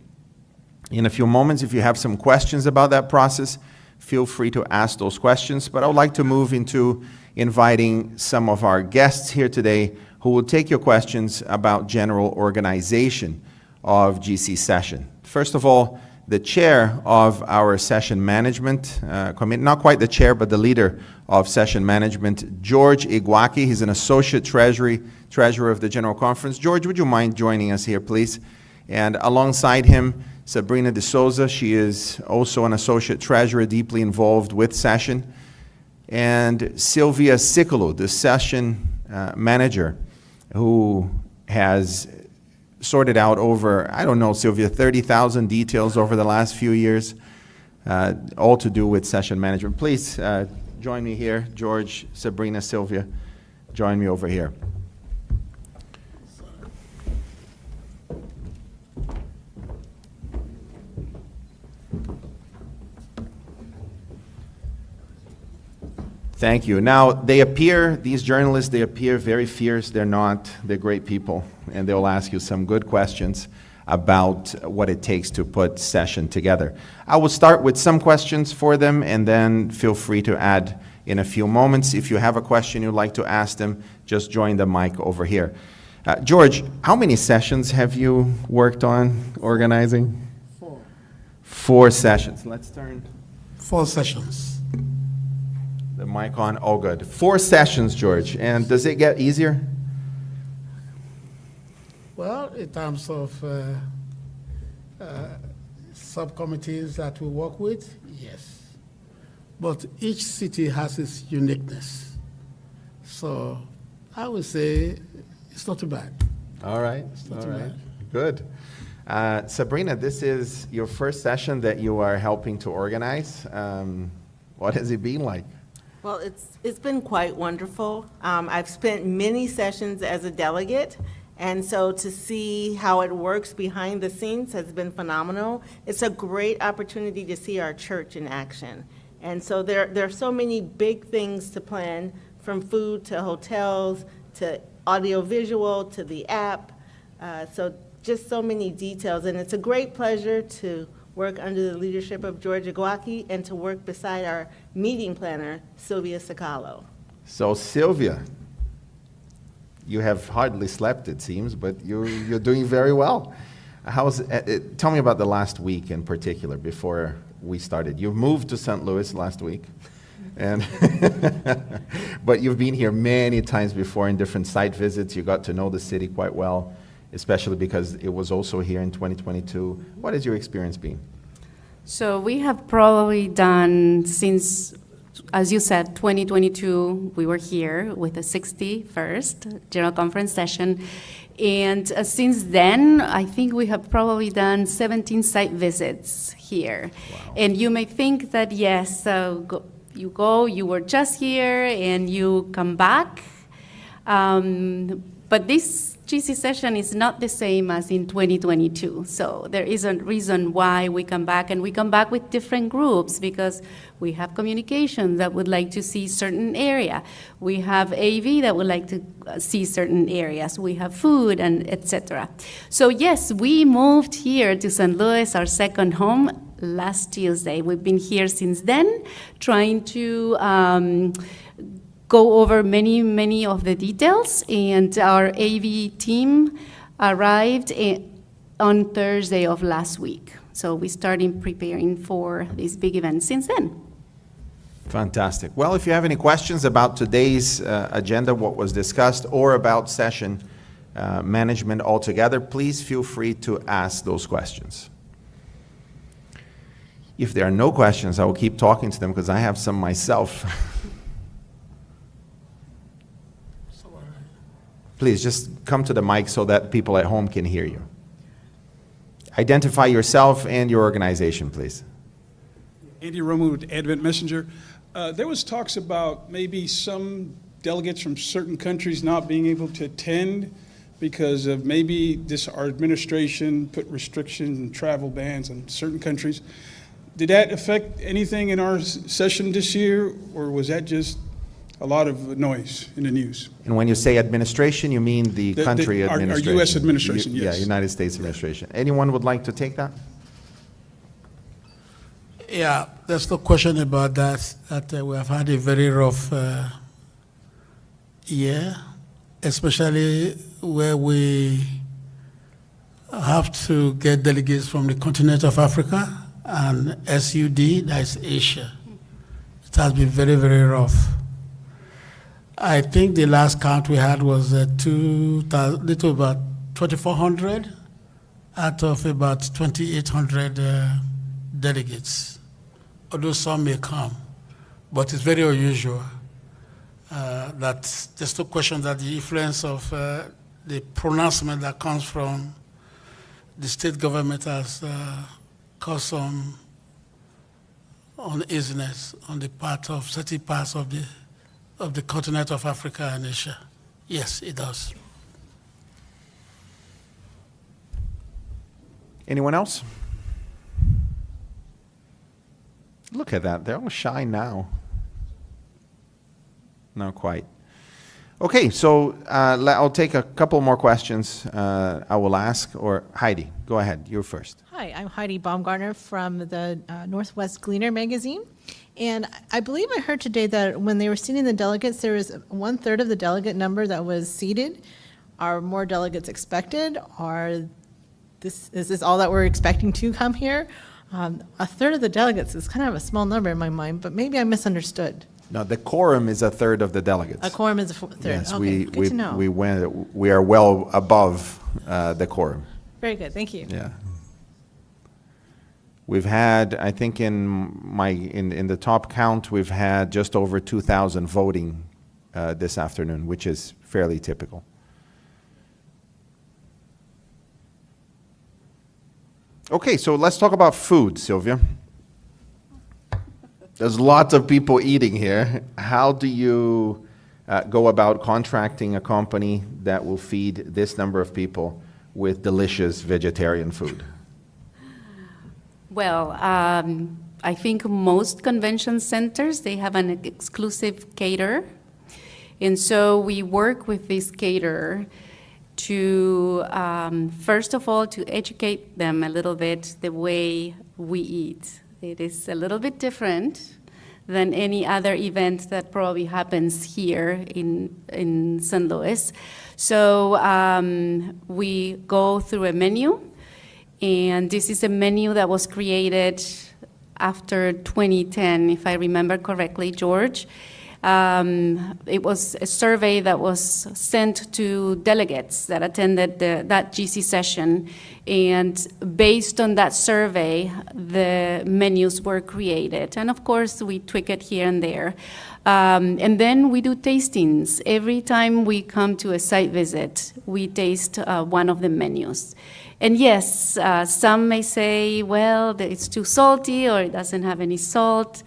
In a few moments, if you have some questions about that process, feel free to ask those questions. But I would like to move into inviting some of our guests here today who will take your questions about general organization of GC Session. First of all, the chair of our session management committee, not quite the chair, but the leader of session management, George Igwaki. He's an associate treasurer of the General Conference. George, would you mind joining us here, please? And alongside him, Sabrina De Souza. She is also an associate treasurer, deeply involved with session. And Sylvia Sicolo, the session manager, who has sorted out over, I don't know, Sylvia, 30,000 details over the last few years, all to do with session management. Please join me here. George, Sabrina, Sylvia, join me over here. Thank you. Now, these journalists, they appear very fierce. They're not. They're great people. And they'll ask you some good questions about what it takes to put session together. I will start with some questions for them, and then feel free to add in a few moments. If you have a question you'd like to ask them, just join the mic over here. George, how many sessions have you worked on organizing? 4. 4 sessions. Let's turn 4 sessions. the mic on. Oh, good. 4 sessions, George. And does it get easier? Well, in terms of subcommittees that we work with, yes. but each city has its uniqueness. So I would say it's not too bad. All right. not All too right. bad. Good. Sabrina, this is your first session that you are helping to organize. What has it been like? Well, it's been quite wonderful. I've spent many sessions as a delegate, and so to see how it works behind the scenes has been phenomenal. It's a great opportunity to see our church in action. And so there are so many big things to plan, from food to hotels to audiovisual to the app. So just so many details, and it's a great pleasure to work under the leadership of George Agwaki and to work beside our meeting planner, Sylvia Sakalo. So, Sylvia, you have hardly slept, it seems, but you're doing very well. Tell me about the last week in particular before we started. You moved to St. Louis last week, and but you've been here many times before in different site visits. You got to know the city quite well, especially because it was also here in 2022. What has your experience been? So we have probably done since, as you said, 2022, we were here with the 61st General Conference session. And since then, I think we have probably done 17 site visits here. Wow. And you may think that, yes, you were just here and you come back. But this GC session is not the same as in 2022. So there is a reason why we come back, and we come back with different groups because we have communications that would like to see certain area. We have AV that would like to see certain areas. We have food and etc. So yes, we moved here to St. Louis, our second home, last Tuesday. We've been here since then, trying to go over many of the details, and our AV team arrived on Thursday of last week. So we started preparing for this big event since then. Fantastic. Well, if you have any questions about today's agenda, what was discussed, or about session management altogether, please feel free to ask those questions. If there are no questions, I will keep talking to them because I have some myself. Please just come to the mic so that people at home can hear you. Identify yourself and your organization, please. Andy Roman with Advent Messenger. There was talks about maybe some delegates from certain countries not being able to attend because of maybe our administration put restrictions and travel bans on certain countries. Did that affect anything in our session this year, or was that just a lot of noise in the news? And when you say administration, you mean the country administration? Our U.S. administration, yes. Yeah, United States administration. Anyone would like to take that? Yeah, there's no question about that, we have had a very rough year, especially where we have to get delegates from the continent of Africa and SUD, that's Asia. It has been very, very rough. I think the last count we had was little about 2,400 out of about 2,800 delegates. Although some may come, but it's very unusual. That there's no question that the influence of the pronouncement that comes from the state government has caused some uneasiness on the part of certain parts of the continent of Africa and Asia. Yes, it does. Anyone else? Look at that, they're all shy now. Not quite. Okay, so I'll take a couple more questions I will ask, or Heidi, go ahead, you're first. Hi, I'm Heidi Baumgartner from the Northwest Gleaner magazine. And I believe I heard today that when they were seating the delegates, there was 1/3 of the delegate number that was seated. Are more delegates expected? Is this all that we're expecting to come here? 1/3 of the delegates is kind of a small number in my mind, but maybe I misunderstood. No, the quorum is 1/3 of the delegates. A quorum is a third. Yes, Okay, good to know. we are well above the quorum. Very good, thank you. Yeah. We've had, I think in the top count, we've had just over 2,000 voting this afternoon, which is fairly typical. Okay, so let's talk about food, Sylvia. There's lots of people eating here. How do you go about contracting a company that will feed this number of people with delicious vegetarian food? Well, I think most convention centers, they have an exclusive caterer. And so we work with this caterer to, first of all, to educate them a little bit the way we eat. It is a little bit different than any other event that probably happens here in St. Louis. So we go through a menu, and this is a menu that was created after 2010, if I remember correctly, George. It was a survey that was sent to delegates that attended that GC session, and based on that survey, the menus were created. And of course, we tweak it here and there. And then we do tastings. Every time we come to a site visit, we taste one of the menus. And yes, some may say, well, it's too salty or it doesn't have any salt,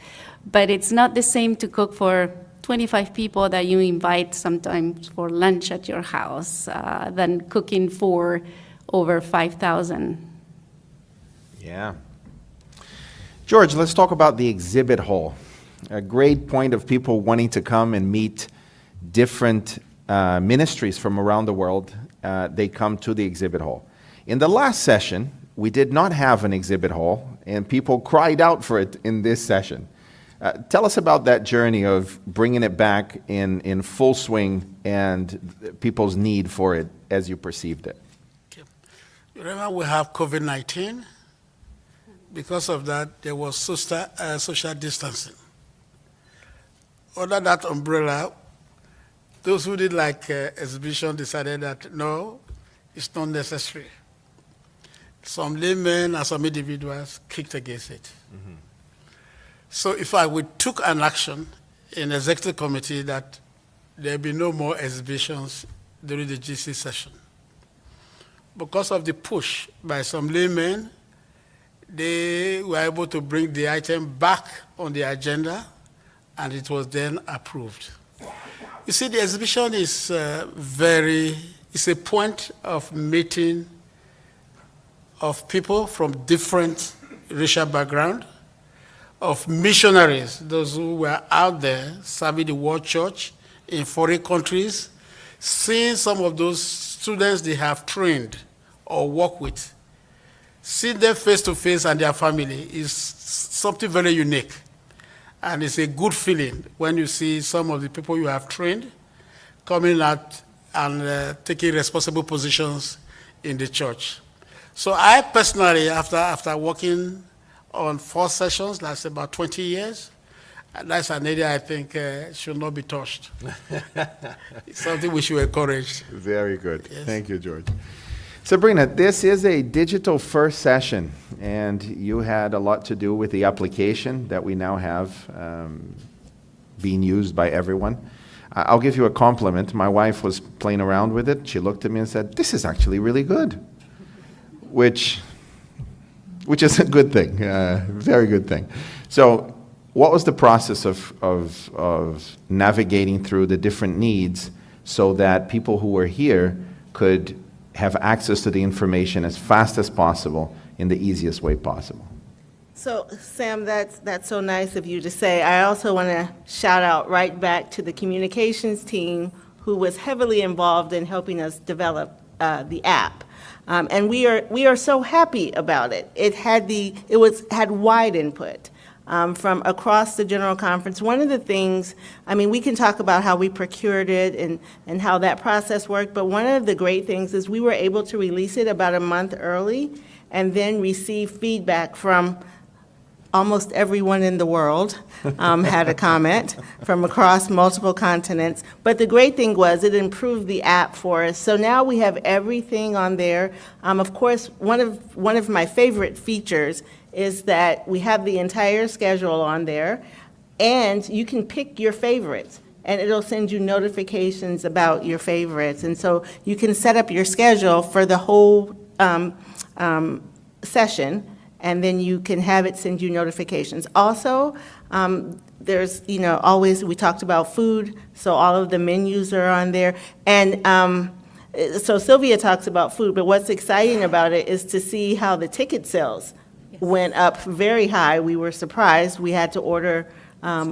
but it's not the same to cook for 25 people that you invite sometimes for lunch at your house than cooking for over 5,000. Yeah. George, let's talk about the exhibit hall. A great point of people wanting to come and meet different ministries from around the world. They come to the exhibit hall. In the last session, we did not have an exhibit hall, and people cried out for it in this session. Tell us about that journey of bringing it back in full swing and people's need for it as you perceived it. Okay. You remember we have COVID-19. Because of that, there was social distancing. Under that umbrella, those who did like exhibition decided that no, it's not necessary. Some laymen and some individuals kicked against it. Mm-hmm. So if we took an action in the executive committee that there be no more exhibitions during the GC session. Because of the push by some laymen, they were able to bring the item back on the agenda, and it was then approved. You see, the exhibition is it's a point of meeting of people from different racial background, of missionaries, those who were out there serving the world church in foreign countries, seeing some of those students they have trained or worked with, seeing them face to face and their family is something very unique. And it's a good feeling when you see some of the people you have trained coming out and taking responsible positions in the church. So I personally, after working on 4 sessions, that's about 20 years, that's an area I think should not be touched. It's something we should encourage. Very good. Yes. Thank you, George. Sabrina, this is a digital first session, and you had a lot to do with the application that we now have being used by everyone. I'll give you a compliment. My wife was playing around with it. She looked at me and said, "This is actually really good," which is a good thing, very good thing. So what was the process of navigating through the different needs so that people who were here could have access to the information as fast as possible in the easiest way possible? So, Sam, that's so nice of you to say. I also want to shout out right back to the communications team who was heavily involved in helping us develop the app. And we are so happy about it. It had wide input from across the General Conference. One of the things, I mean, we can talk about how we procured it and how that process worked, but one of the great things is we were able to release it about a month early and then receive feedback from almost everyone in the world had a comment from across multiple continents. But the great thing was it improved the app for us. So now we have everything on there. Of course, one of my favorite features is that we have the entire schedule on there, and you can pick your favorites, and it'll send you notifications about your favorites. And so you can set up your schedule for the whole session, and then you can have it send you notifications. Also, there's, always, we talked about food, so all of the menus are on there. And so Sylvia talks about food, but what's exciting about it is to see how the ticket sales went up very high. We were surprised. We had to order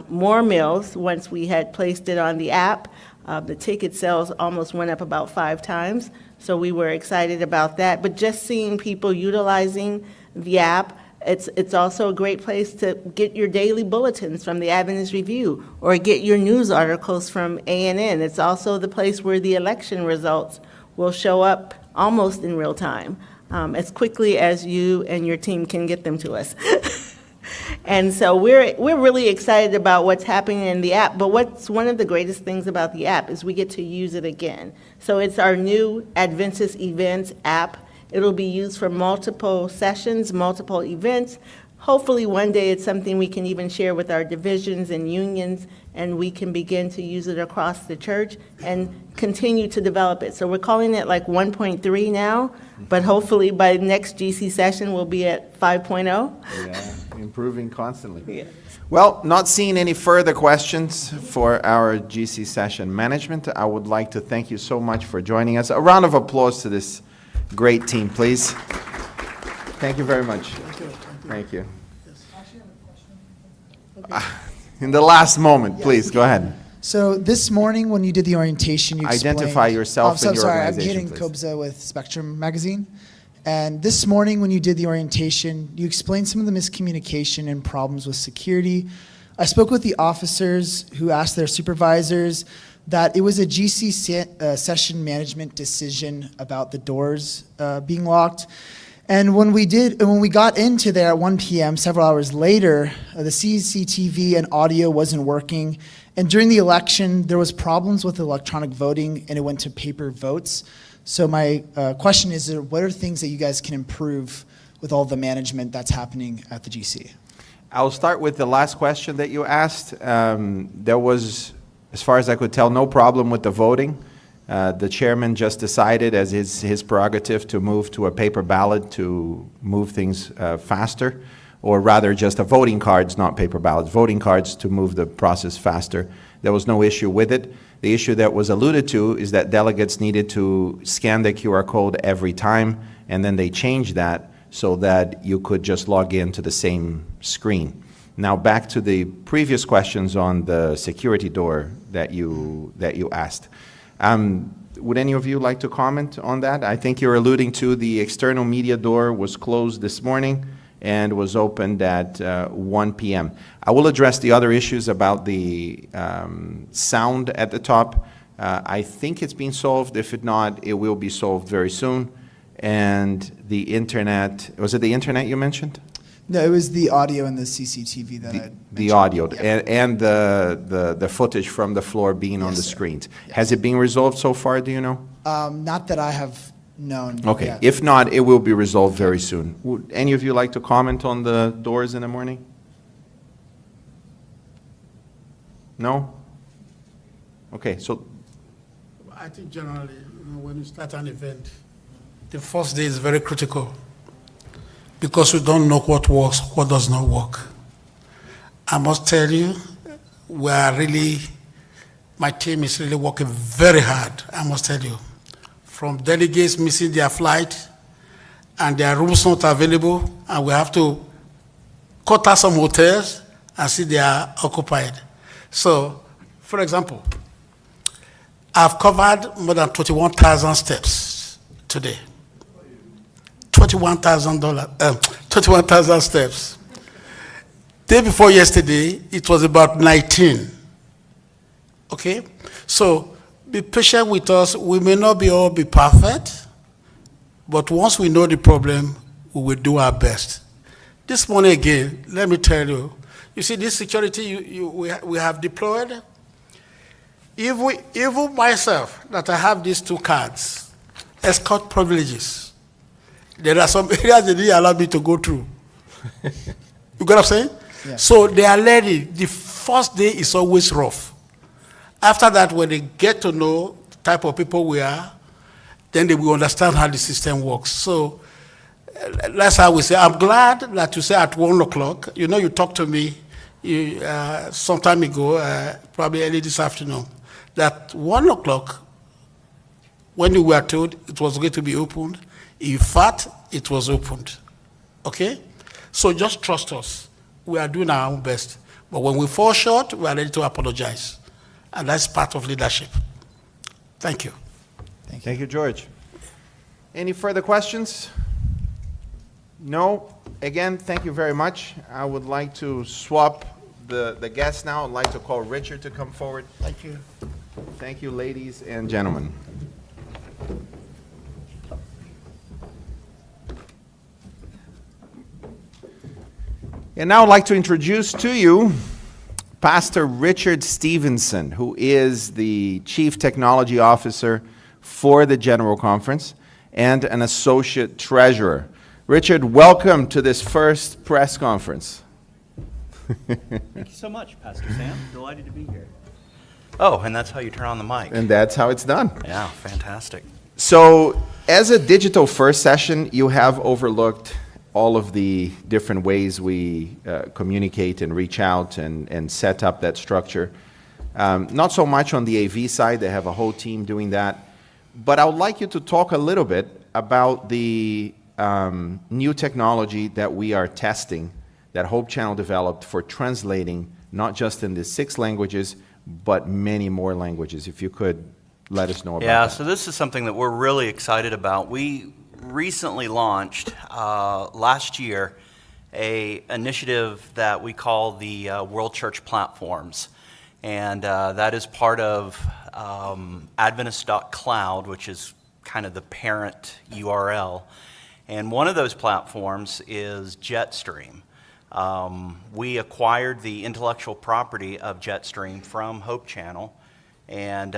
more meals once we had placed it on the app. The ticket sales almost went up about 5 times, so we were excited about that. But just seeing people utilizing the app, it's also a great place to get your daily bulletins from the Adventist Review or get your news articles from ANN. It's also the place where the election results will show up almost in real time, as quickly as you and your team can get them to us. And so we're really excited about what's happening in the app, but what's one of the greatest things about the app is we get to use it again. So it's our new Adventist Events app. It'll be used for multiple sessions, multiple events. Hopefully one day it's something we can even share with our divisions and unions, and we can begin to use it across the church and continue to develop it. So we're calling it like 1.3 now, but hopefully by next GC session we'll be at 5.0. Yeah, improving constantly. Yes. Well, not seeing any further questions for our GC session management, I would like to thank you so much for joining us. A round of applause to this great team, please. Thank you very much. Thank you. In the last moment, please, go ahead. So this morning when you did the orientation, you explained... Identify yourself and your organization, I'm Hayden please. Kobza with Spectrum Magazine. And this morning when you did the orientation, you explained some of the miscommunication and problems with security. I spoke with the officers who asked their supervisors that it was a GC session management decision about the doors being locked. And when we got into there at 1 p.m., several hours later, the CCTV and audio wasn't working. And during the election, there was problems with electronic voting, and it went to paper votes. So my question is, what are things that you guys can improve with all the management that's happening at the GC? I'll start with the last question that you asked. There was, as far as I could tell, no problem with the voting. The chairman just decided, as his prerogative, to move to a paper ballot to move things faster, or rather just a voting cards, not paper ballots, voting cards to move the process faster. There was no issue with it. The issue that was alluded to is that delegates needed to scan the QR code every time, and then they changed that so that you could just log in to the same screen. Now back to the previous questions on the security door that you asked. Would any of you like to comment on that? I think you're alluding to the external media door was closed this morning and was opened at 1 p.m. I will address the other issues about the sound at the top. I think it's been solved. If it not, it will be solved very soon. And the internet, was it the internet you mentioned? No, it was the audio and the CCTV that I mentioned. The audio and the footage from the floor being on the screens. Yes. Has it been resolved so far, do you know? Not that I have known. Okay, yet. If not, it will be resolved very soon. Would any of you like to comment on the doors in the morning? No? Okay, so. I think generally, when you start an event, the first day is very critical, because we don't know what works, what does not work. I must tell you, my team is really working very hard, I must tell you. From delegates missing their flight and their rooms not available, and we have to cut out some hotels and see they are occupied. So, for example, I've covered more than 21,000 steps today. 21,000 steps. Day before yesterday, it was about 19. Okay? So be patient with us. We may not all be perfect, but once we know the problem, we will do our best. This morning again, let me tell you, you see this security we have deployed, even myself, that I have these 2 cards, escort privileges, there are some areas they didn't allow me to go through. You get what I'm saying? Yeah. So they are ready. The first day is always rough. After that, when they get to know the type of people we are, then they will understand how the system works. So that's how we say. I'm glad that you say at 1 o'clock. You know, you talked to me some time ago, probably early this afternoon, that 1 o'clock, when we were told it was going to be opened, in fact, it was opened. Okay? So just trust us. We are doing our own best. But when we fall short, we are ready to apologize. And that's part of leadership. Thank you. Thank you, George. Any further questions? No? Again, thank you very much. I would like to swap the guests now. I'd like to call Richard to come forward. Thank you. Thank you, ladies and gentlemen. And now I'd like to introduce to you Pastor Richard Stevenson, who is the Chief Technology Officer for the General Conference and an Associate Treasurer. Richard, welcome to this first press conference. Thank you so much, Pastor Sam. Delighted to be here. Oh, and that's how you turn on the mic. And that's how it's done. Yeah, fantastic. So, as a digital first session, you have overlooked all of the different ways we communicate and reach out and set up that structure. Not so much on the AV side, they have a whole team doing that. But I would like you to talk a little bit about the new technology that we are testing, that Hope Channel developed for translating, not just in the 6 languages, but many more languages. If you could let us know about that. Yeah, so this is something that we're really excited about. We recently launched last year a initiative that we call the World Church Platforms, and that is part of Adventist.cloud, which is kind of the parent URL. And one of those platforms is Jetstream. We acquired the intellectual property of Jetstream from Hope Channel, and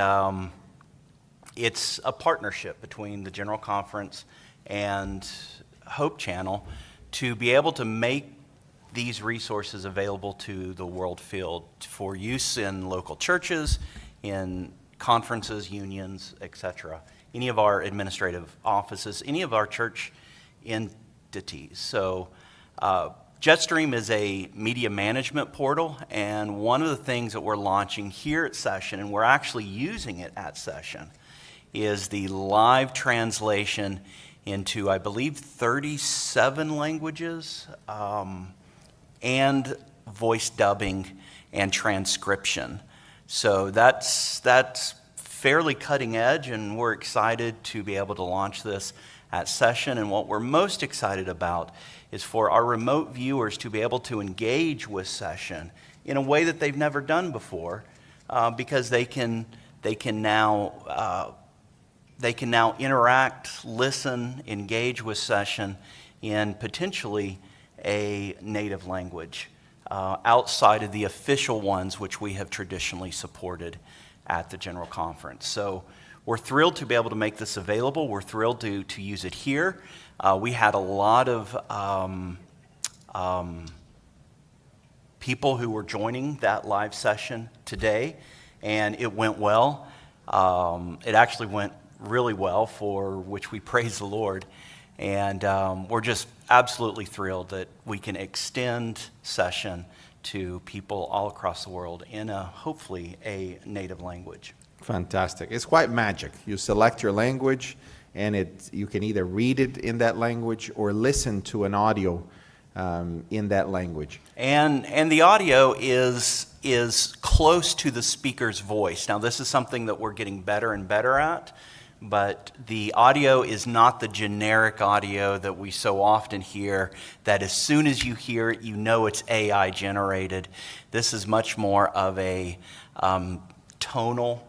it's a partnership between the General Conference and Hope Channel to be able to make these resources available to the world field for use in local churches, in conferences, unions, etc. Any of our administrative offices, any of our church entities. So Jetstream is a media management portal, and one of the things that we're launching here at Session, and we're actually using it at Session, is the live translation into, I believe, 37 languages, and voice dubbing and transcription. So that's fairly cutting edge, and we're excited to be able to launch this at Session. And what we're most excited about is for our remote viewers to be able to engage with Session in a way that they've never done before, because they can now interact, listen, engage with Session in potentially a native language outside of the official ones which we have traditionally supported at the General Conference. So we're thrilled to be able to make this available. We're thrilled to use it here. We had a lot of people who were joining that live session today, and it went well. It actually went really well, for which we praise the Lord. And we're just absolutely thrilled that we can extend Session to people all across the world in hopefully a native language. Fantastic. It's quite magic. You select your language, and you can either read it in that language or listen to an audio in that language. And the audio is close to the speaker's voice. Now, this is something that we're getting better and better at, but the audio is not the generic audio that we so often hear, that as soon as you hear it, you know it's AI generated. This is much more of a tonal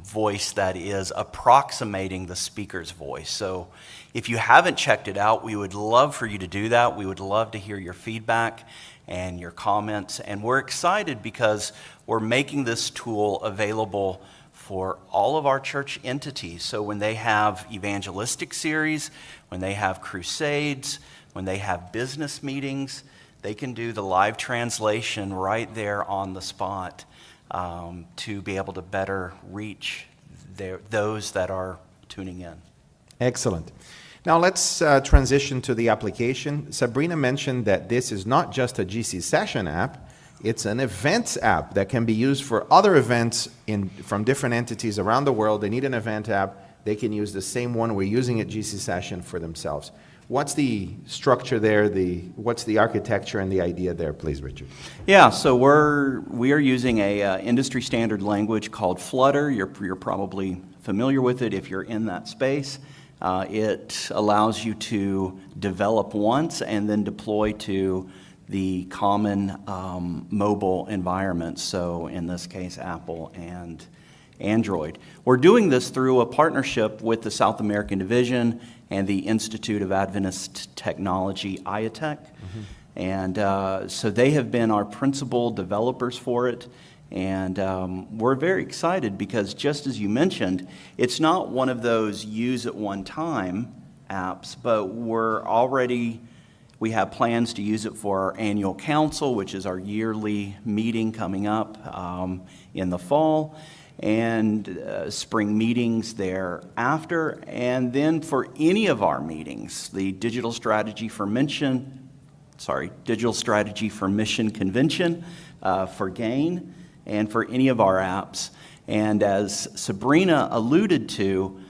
voice that is approximating the speaker's voice. So if you haven't checked it out, we would love for you to do that. We would love to hear your feedback and your comments. And we're excited because we're making this tool available for all of our church entities. So when they have evangelistic series, when they have crusades, when they have business meetings, they can do the live translation right there on the spot to be able to better reach those that are tuning in. Excellent. Now let's transition to the application. Sabrina mentioned that this is not just a GC Session app, it's an events app that can be used for other events from different entities around the world. They need an event app, they can use the same one we're using at GC Session for themselves. What's the structure there, what's the architecture and the idea there, please, Richard? Yeah, so we are using a industry standard language called Flutter. You're probably familiar with it if you're in that space. It allows you to develop once and then deploy to the common mobile environments, so in this case, Apple and Android. We're doing this through a partnership with the South American Division and the Institute of Adventist Technology, IATech. And so they have been our principal developers for it. And we're very excited because, just as you mentioned, it's not one of those use at one time apps, but we have plans to use it for our annual council, which is our yearly meeting coming up in the fall, and spring meetings thereafter. And then for any of our meetings, the Digital Strategy for Mission Convention for GAIN, and for any of our apps. And as Sabrina alluded to,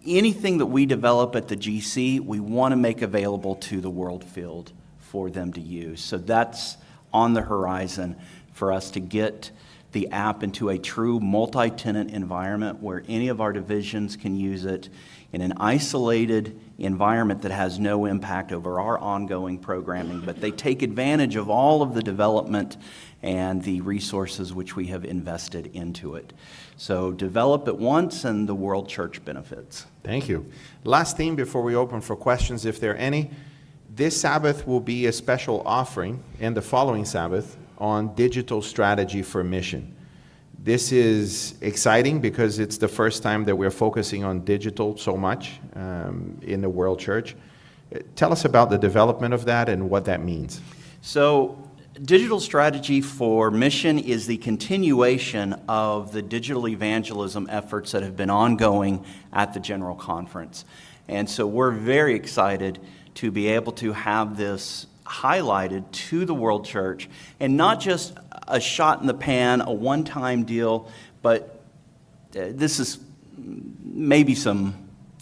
anything that we develop at the GC, we want to make available to the world field for them to use. So that's on the horizon for us to get the app into a true multi-tenant environment where any of our divisions can use it in an isolated environment that has no impact over our ongoing programming, but they take advantage of all of the development and the resources which we have invested into it. So develop it once and the world church benefits. Thank you. Last thing before we open for questions, if there are any. This Sabbath will be a special offering, and the following Sabbath, on digital strategy for mission. This is exciting because it's the first time that we're focusing on digital so much in the world church. Tell us about the development of that and what that means. So, digital strategy for mission is the continuation of the digital evangelism efforts that have been ongoing at the General Conference. And so we're very excited to be able to have this highlighted to the world church, and not just a shot in the pan, a one-time deal, but this is maybe some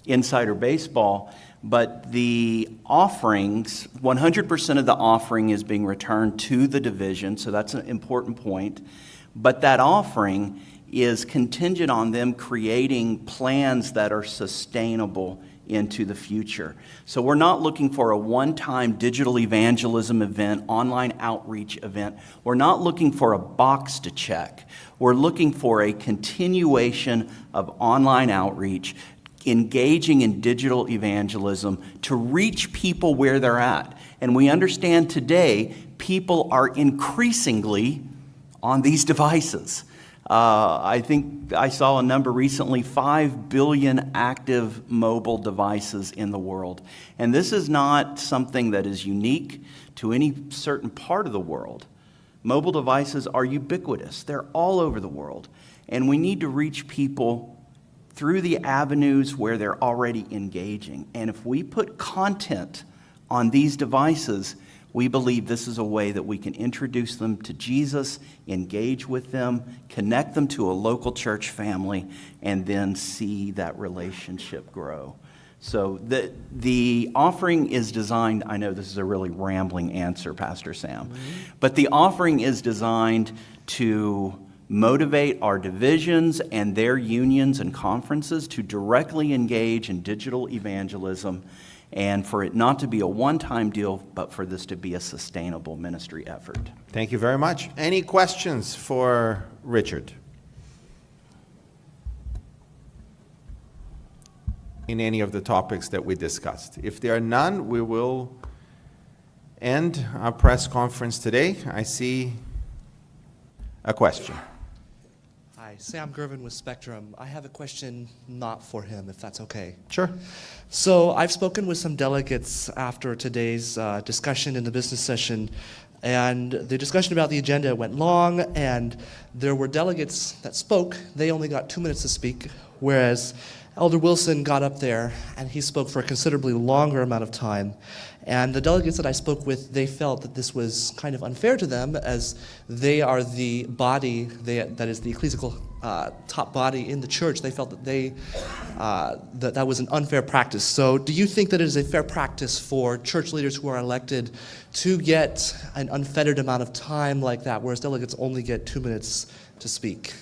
insider baseball, but the offerings, 100% of the offering is being returned to the division, so that's an important point. But that offering is contingent on them creating plans that are sustainable into the future. So we're not looking for a one-time digital evangelism event, online outreach event. We're not looking for a box to check. We're looking for a continuation of online outreach, engaging in digital evangelism to reach people where they're at. And we understand today people are increasingly on these devices. I think I saw a number recently, 5 billion active mobile devices in the world. And this is not something that is unique to any certain part of the world. Mobile devices are ubiquitous. They're all over the world. And we need to reach people through the avenues where they're already engaging. And if we put content on these devices, we believe this is a way that we can introduce them to Jesus, engage with them, connect them to a local church family, and then see that relationship grow. So the offering is designed, I know this is a really rambling answer, Pastor Sam, but the offering is designed to motivate our divisions and their unions and conferences to directly engage in digital evangelism, and for it not to be a one-time deal, but for this to be a sustainable ministry effort. Thank you very much. Any questions for Richard? in any of the topics that we discussed? If there are none, we will end our press conference today. I see a question. Hi, Sam Gervin with Spectrum. I have a question not for him, if that's okay. Sure. So I've spoken with some delegates after today's discussion in the business session, and the discussion about the agenda went long, and there were delegates that spoke. They only got 2 minutes to speak, whereas Elder Wilson got up there and he spoke for a considerably longer amount of time. And the delegates that I spoke with, they felt that this was kind of unfair to them, as they are the body, that is the ecclesiastical top body in the church. They felt that that was an unfair practice. So do you think that it is a fair practice for church leaders who are elected to get an unfettered amount of time like that, whereas delegates only get 2 minutes to speak?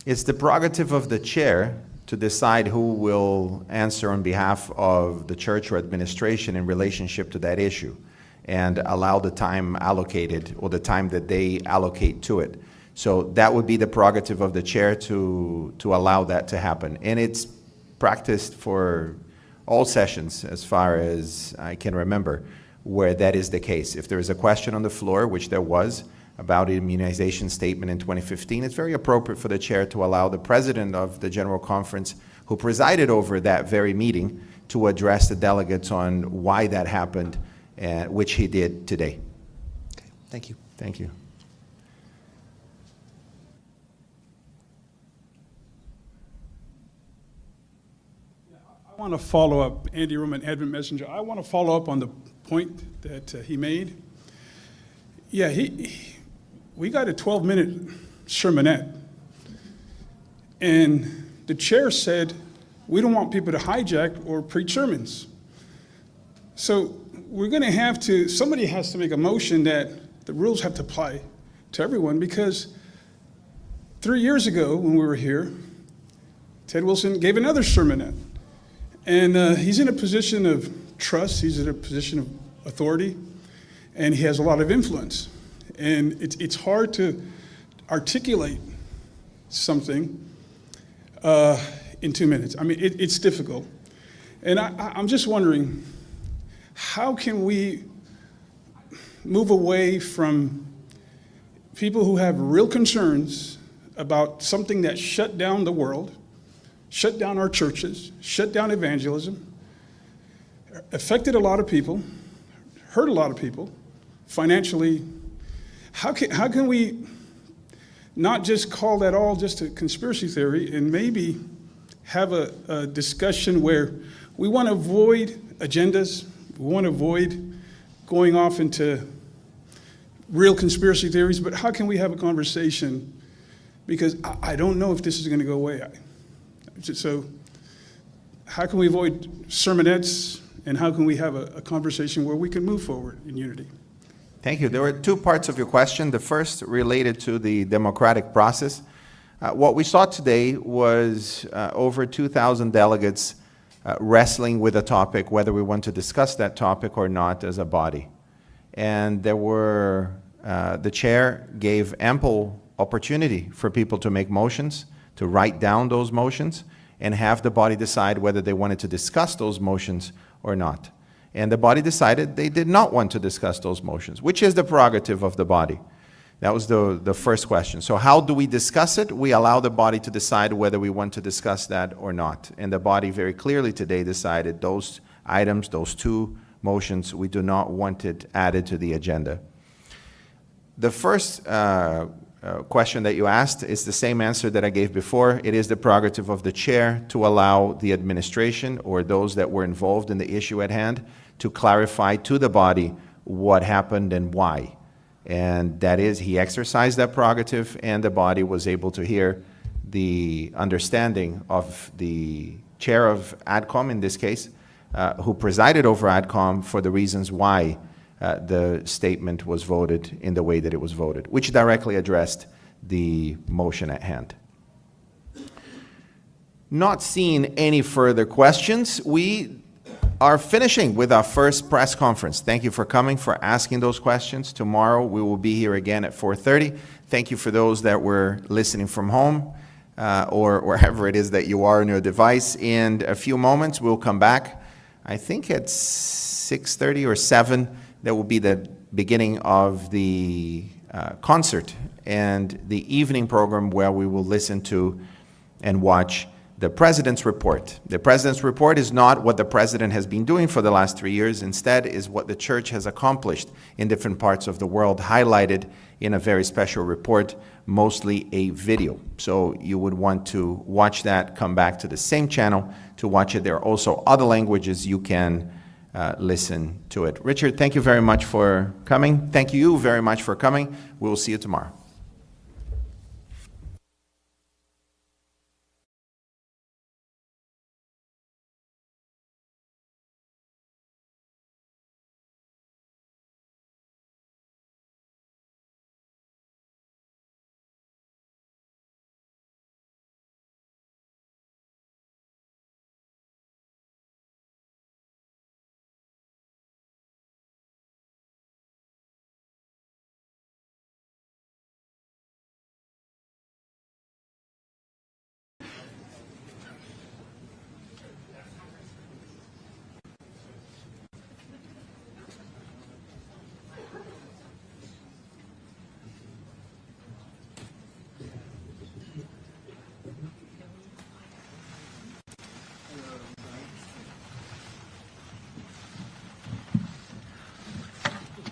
It's the prerogative of the chair to decide who will answer on behalf of the church or administration in relationship to that issue, and allow the time allocated, or the time that they allocate to it. So that would be the prerogative of the chair to allow that to happen. And it's practiced for all sessions, as far as I can remember, where that is the case. If there is a question on the floor, which there was, about an immunization statement in 2015, it's very appropriate for the chair to allow the president of the General Conference, who presided over that very meeting, to address the delegates on why that happened, which he did today. Okay, thank you. Thank you. I want to follow up, Andy Roman, Advent Messenger. I want to follow up on the point that he made. Yeah, we got a 12-minute sermonette, and the chair said, we don't want people to hijack or preach sermons. So we're going to have to, somebody has to make a motion that the rules have to apply to everyone, because 3 years ago when we were here, Ted Wilson gave another sermonette. And he's in a position of trust, he's in a position of authority, and he has a lot of influence. And it's hard to articulate something in 2 minutes. I mean, it's difficult. And I'm just wondering, how can we move away from people who have real concerns about something that shut down the world, shut down our churches, shut down evangelism, affected a lot of people, hurt a lot of people financially? How can we not just call that all just a conspiracy theory, and maybe have a discussion where we want to avoid agendas, we want to avoid going off into real conspiracy theories, but how can we have a conversation? Because I don't know if this is going to go away. So how can we avoid sermonettes, and how can we have a conversation where we can move forward in unity? Thank you. There were two parts of your question. The first related to the democratic process. What we saw today was over 2,000 delegates wrestling with a topic, whether we want to discuss that topic or not as a body. And there were, the chair gave ample opportunity for people to make motions, to write down those motions, and have the body decide whether they wanted to discuss those motions or not. And the body decided they did not want to discuss those motions, which is the prerogative of the body. That was the first question. So how do we discuss it? We allow the body to decide whether we want to discuss that or not. And the body very clearly today decided those items, those two motions, we do not want it added to the agenda. The first question that you asked is the same answer that I gave before. It is the prerogative of the chair to allow the administration or those that were involved in the issue at hand to clarify to the body what happened and why. And that is, he exercised that prerogative, and the body was able to hear the understanding of the chair of ADCOM, in this case, who presided over ADCOM, for the reasons why the statement was voted in the way that it was voted, which directly addressed the motion at hand. Not seeing any further questions, we are finishing with our first press conference. Thank you for coming, for asking those questions. Tomorrow we will be here again at 4:30. Thank you for those that were listening from home. or wherever it is that you are on your device. In a few moments, we'll come back. I think at 6:30 or 7, that will be the beginning of the concert and the evening program where we will listen to and watch the President's report. The President's report is not what the President has been doing for the last 3 years. Instead, is what the Church has accomplished in different parts of the world, highlighted in a very special report, mostly a video. So you would want to watch that, come back to the same channel to watch it. There are also other languages you can listen to it. Richard, thank you very much for coming. Thank you very much for coming. We will see you tomorrow.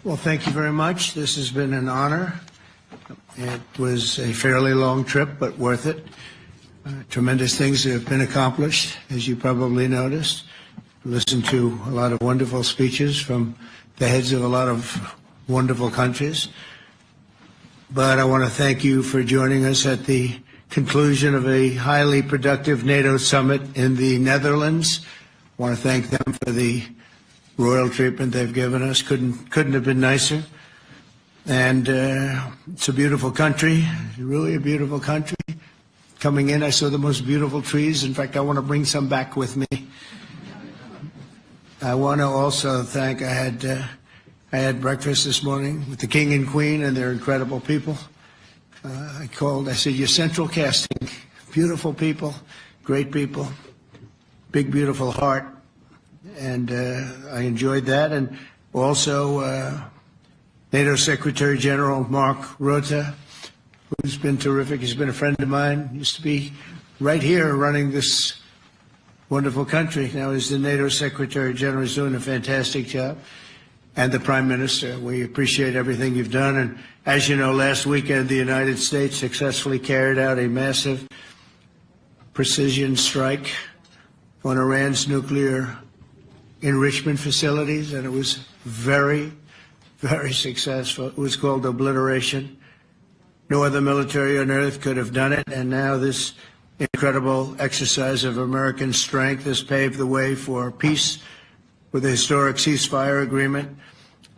Well, thank you very much. This has been an honor. It was a fairly long trip, but worth it. Tremendous things have been accomplished, as you probably noticed. Listened to a lot of wonderful speeches from the heads of a lot of wonderful countries. But I want to thank you for joining us at the conclusion of a highly productive NATO summit in the Netherlands. I want to thank them for the royal treatment they've given us. Couldn't have been nicer. And it's a beautiful country, really a beautiful country. Coming in, I saw the most beautiful trees. In fact, I want to bring some back with me. I want to also thank, I had breakfast this morning with the King and Queen, and they're incredible people. I said, you're central casting. Beautiful people, great people, big, beautiful heart. And I enjoyed that. And also NATO Secretary General Mark Rutte, who's been terrific. He's been a friend of mine. Used to be right here running this wonderful country. Now he's the NATO Secretary General. He's doing a fantastic job. And the Prime Minister, we appreciate everything you've done. And as you know, last weekend, the United States successfully carried out a massive precision strike on Iran's nuclear enrichment facilities, and it was very, very successful. It was called obliteration. No other military on earth could have done it, and now this incredible exercise of American strength has paved the way for peace with a historic ceasefire agreement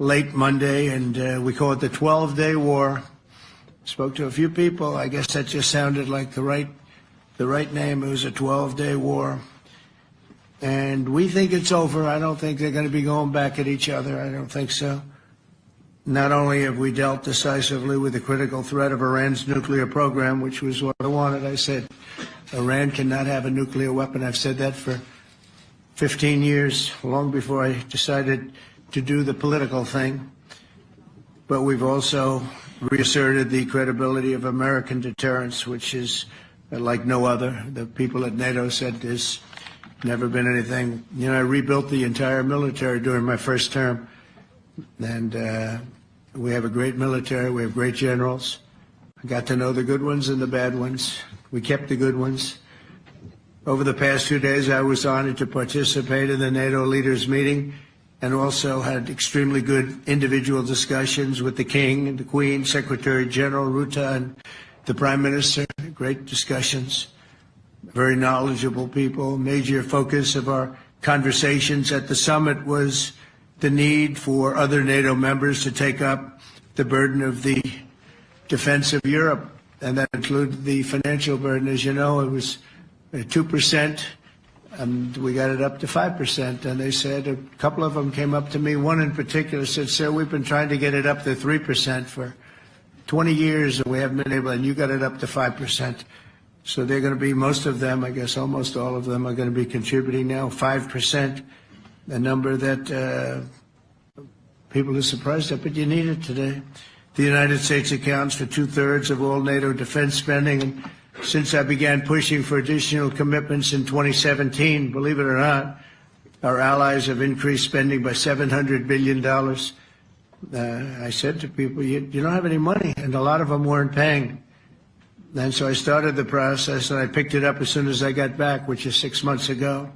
late Monday, and we call it the 12-day war. Spoke to a few people. I guess that just sounded like the right name. It was a 12-day war. And we think it's over. I don't think they're going to be going back at each other. I don't think so. Not only have we dealt decisively with the critical threat of Iran's nuclear program, which was what I wanted. I said, Iran cannot have a nuclear weapon. I've said that for 15 years, long before I decided to do the political thing. But we've also reasserted the credibility of American deterrence, which is like no other. The people at NATO said there's never been anything. You know, I rebuilt the entire military during my first term. And we have a great military. We have great generals. I got to know the good ones and the bad ones. We kept the good ones. Over the past 2 days, I was honored to participate in the NATO leaders meeting and also had extremely good individual discussions with the King and the Queen, Secretary General Rutte, and the Prime Minister. Great discussions. Very knowledgeable people. Major focus of our conversations at the summit was the need for other NATO members to take up the burden of the defense of Europe, and that included the financial burden. As you know, it was 2%, and we got it up to 5%. And they said, a couple of them came up to me, one in particular said, sir, we've been trying to get it up to 3% for 20 years, and we haven't been able, and you got it up to 5%. So they're going to be, most of them, I guess almost all of them, are going to be contributing now 5%, a number that people are surprised at, but you need it today. The United States accounts for 2/3 of all NATO defense spending. And since I began pushing for additional commitments in 2017, believe it or not, our allies have increased spending by $700 billion. I said to people, you don't have any money, and a lot of them weren't paying. And so I started the process, and I picked it up as soon as I got back, which is 6 months ago.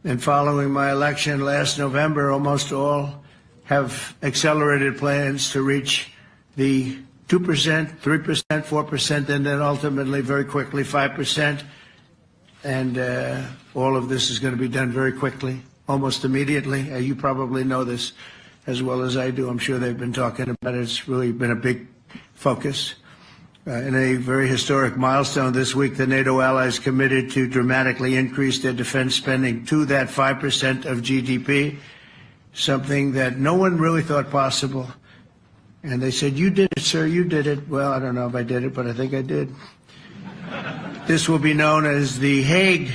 And following my election last November, almost all have accelerated plans to reach the 2%, 3%, 4%, and then ultimately, very quickly, 5%. And all of this is going to be done very quickly, almost immediately. You probably know this as well as I do. I'm sure they've been talking about it. It's really been a big focus. In a very historic milestone this week, the NATO allies committed to dramatically increase their defense spending to that 5% of GDP, something that no one really thought possible. And they said, you did it, sir, you did it. Well, I don't know if I did it, but I think I did. This will be known as the Hague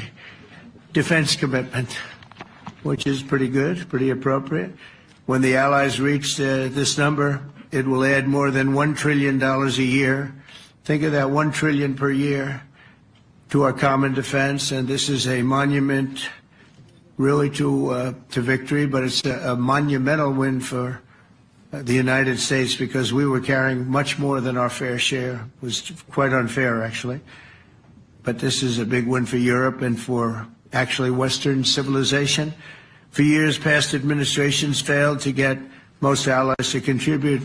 Defense Commitment, which is pretty good, pretty appropriate. When the allies reach this number, it will add more than $1 trillion a year. Think of that, $1 trillion per year to our common defense. And this is a monument really to victory, but it's a monumental win for the United States, because we were carrying much more than our fair share. It was quite unfair, actually. But this is a big win for Europe and for actually Western civilization. For years, past administrations failed to get most allies to contribute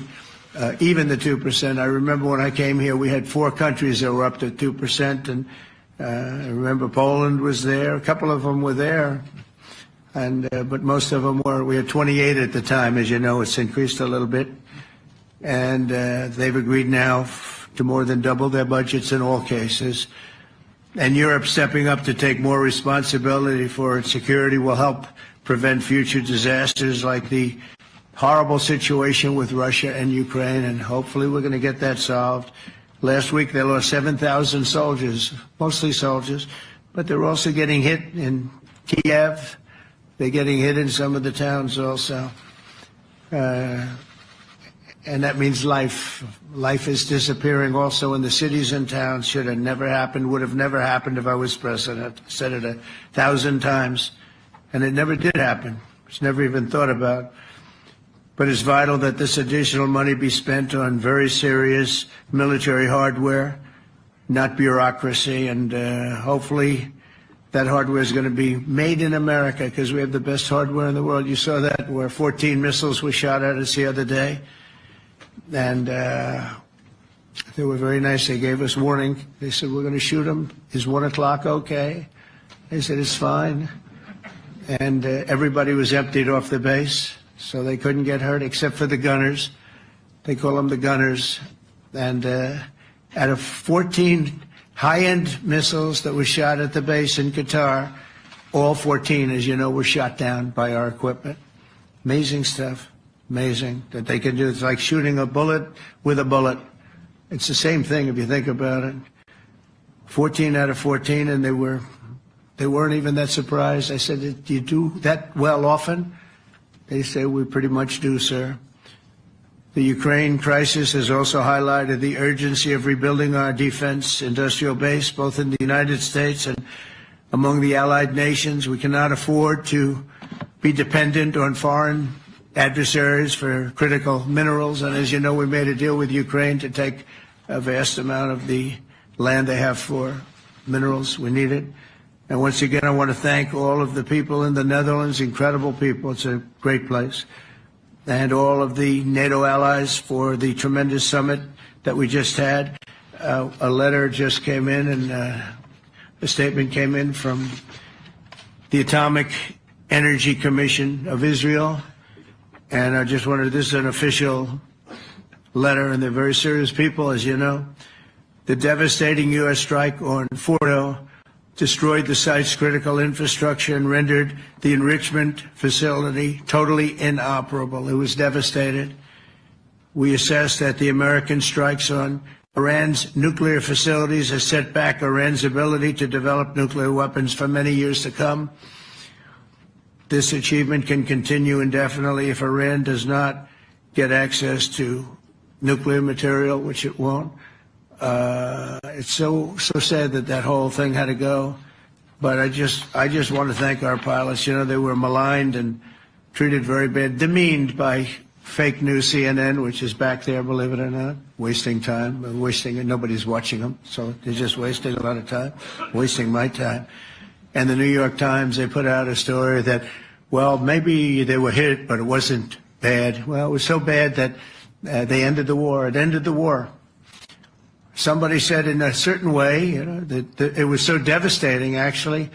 even the 2%. I remember when I came here, we had 4 countries that were up to 2%, and I remember Poland was there. A couple of them were there. But most of them were. We had 28 at the time. As you know, it's increased a little bit. And they've agreed now to more than double their budgets in all cases. And Europe stepping up to take more responsibility for its security will help prevent future disasters like the horrible situation with Russia and Ukraine. And hopefully we're going to get that solved. Last week they lost 7,000 soldiers, mostly soldiers. But they're also getting hit in Kiev. They're getting hit in some of the towns also. And that means life. Life is disappearing also in the cities and towns. Should have never happened, would have never happened if I was president. I said it 1,000 times. And it never did happen. It's never even thought about. But it's vital that this additional money be spent on very serious military hardware, not bureaucracy, and hopefully that hardware is going to be made in America, because we have the best hardware in the world. You saw that, where 14 missiles were shot at us the other day. And they were very nice. They gave us warning. They said, we're going to shoot them. Is 1 o'clock okay? They said, it's fine. And everybody was emptied off the base, so they couldn't get hurt except for the gunners. They call them the gunners. And out of 14 high-end missiles that were shot at the base in Qatar, all 14, as you know, were shot down by our equipment. Amazing stuff. Amazing that they can do. It's like shooting a bullet with a bullet. It's the same thing if you think about it. 14 out of 14, and they weren't even that surprised. I said, do you do that well often? They say, we pretty much do, sir. The Ukraine crisis has also highlighted the urgency of rebuilding our defense industrial base, both in the United States and among the allied nations. We cannot afford to be dependent on foreign adversaries for critical minerals. And as you know, we made a deal with Ukraine to take a vast amount of the land they have for minerals. We need it. And once again, I want to thank all of the people in the Netherlands, incredible people. It's a great place. And all of the NATO allies for the tremendous summit that we just had. A letter just came in, and a statement came in from the Atomic Energy Commission of Israel. And I just wanted, this is an official letter, and they're very serious people, as you know. The devastating U.S. strike on Fordo destroyed the site's critical infrastructure and rendered the enrichment facility totally inoperable. It was devastated. We assess that the American strikes on Iran's nuclear facilities has set back Iran's ability to develop nuclear weapons for many years to come. This achievement can continue indefinitely if Iran does not get access to nuclear material, which it won't. It's so sad that that whole thing had to go. But I just want to thank our pilots. You know, they were maligned and treated very bad, demeaned by fake news CNN, which is back there, believe it or not, wasting time, nobody's watching them, so they're just wasting a lot of time, wasting my time. And the New York Times, they put out a story that, well, maybe they were hit, but it wasn't bad. Well, it was so bad that they ended the war. It ended the war. Somebody said in a certain way, you know, that it was so devastating, actually.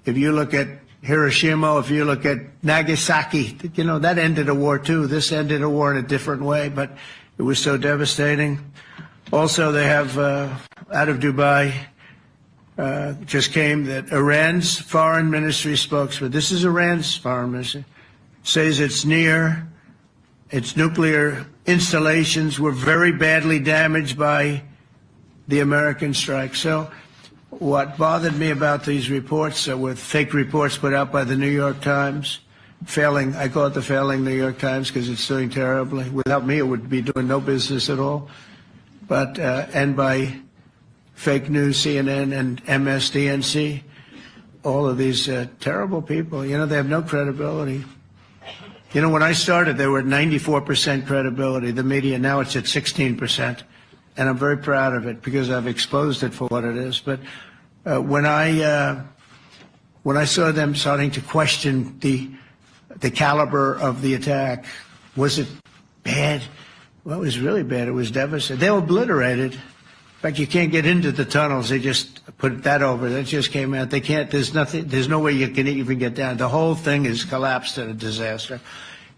If you look at Hiroshima, if you look at Nagasaki, you know, that ended a war too. This ended a war in a different way, but it was so devastating. Also, they have, out of Dubai, just came that Iran's foreign ministry spokesman, this is Iran's foreign ministry, says its nuclear installations were very badly damaged by the American strike. So what bothered me about these reports were fake reports put out by the New York Times, I call it the failing New York Times because it's doing terribly. Without me, it would be doing no business at all. But, and by fake news, CNN and MSDNC, all of these terrible people, you know, they have no credibility. You know, when I started, they were at 94% credibility, the media. Now it's at 16%. And I'm very proud of it because I've exposed it for what it is. But when I saw them starting to question the caliber of the attack, was it bad? Well, it was really bad. It was devastating. They were obliterated. In fact, you can't get into the tunnels. They just put that over. That just came out. They can't. There's nothing. There's no way you can even get down. The whole thing is collapsed in a disaster.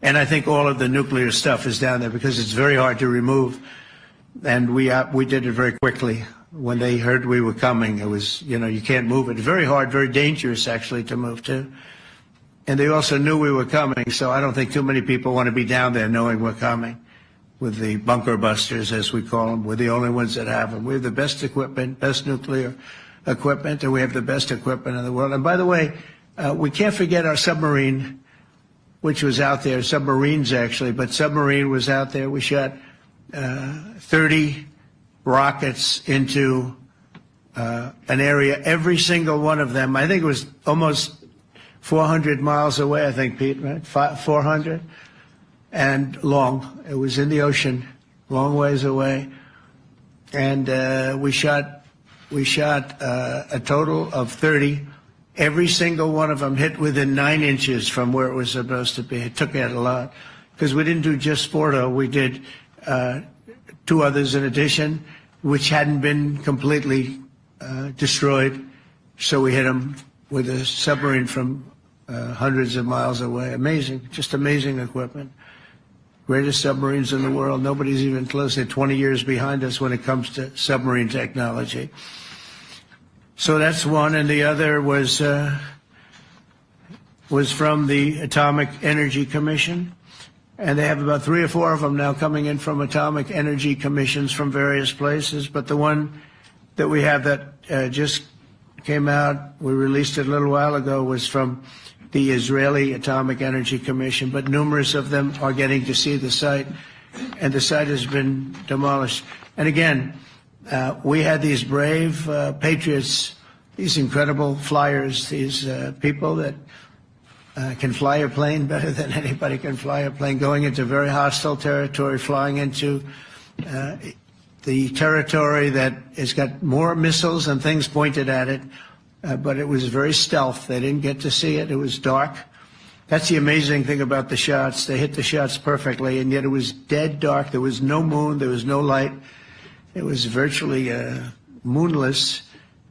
And I think all of the nuclear stuff is down there because it's very hard to remove. And we did it very quickly. When they heard we were coming, it was, you know, you can't move it. Very hard, very dangerous, actually, to move to. And they also knew we were coming, so I don't think too many people want to be down there knowing we're coming. With the bunker busters, as we call them, we're the only ones that have them. We have the best equipment, best nuclear equipment, and we have the best equipment in the world. And by the way, we can't forget our submarine, which was out there, submarines actually, but submarine was out there. We shot 30 rockets into an area, every single one of them. I think it was almost 400 miles away, I think, Pete, right? 400? And long. It was in the ocean, long ways away. And we shot a total of 30. Every single one of them hit within 9 inches from where it was supposed to be. It took out a lot. Because we didn't do just Fordo, we did 2 others in addition, which hadn't been completely destroyed. So we hit them with a submarine from hundreds of miles away. Amazing, just amazing equipment. Greatest submarines in the world. Nobody's even close. They're 20 years behind us when it comes to submarine technology. So that's one, and the other was from the Atomic Energy Commission. And they have about 3 or 4 of them now coming in from atomic energy commissions from various places. But the one that we have that just came out, we released it a little while ago, was from the Israeli Atomic Energy Commission. But numerous of them are getting to see the site, and the site has been demolished. And again, we had these brave patriots, these incredible flyers, these people that can fly a plane better than anybody can fly a plane, going into very hostile territory, flying into the territory that has got more missiles and things pointed at it, but it was very stealth. They didn't get to see it. It was dark. That's the amazing thing about the shots. They hit the shots perfectly, and yet it was dead dark. There was no moon. There was no light. It was virtually moonless.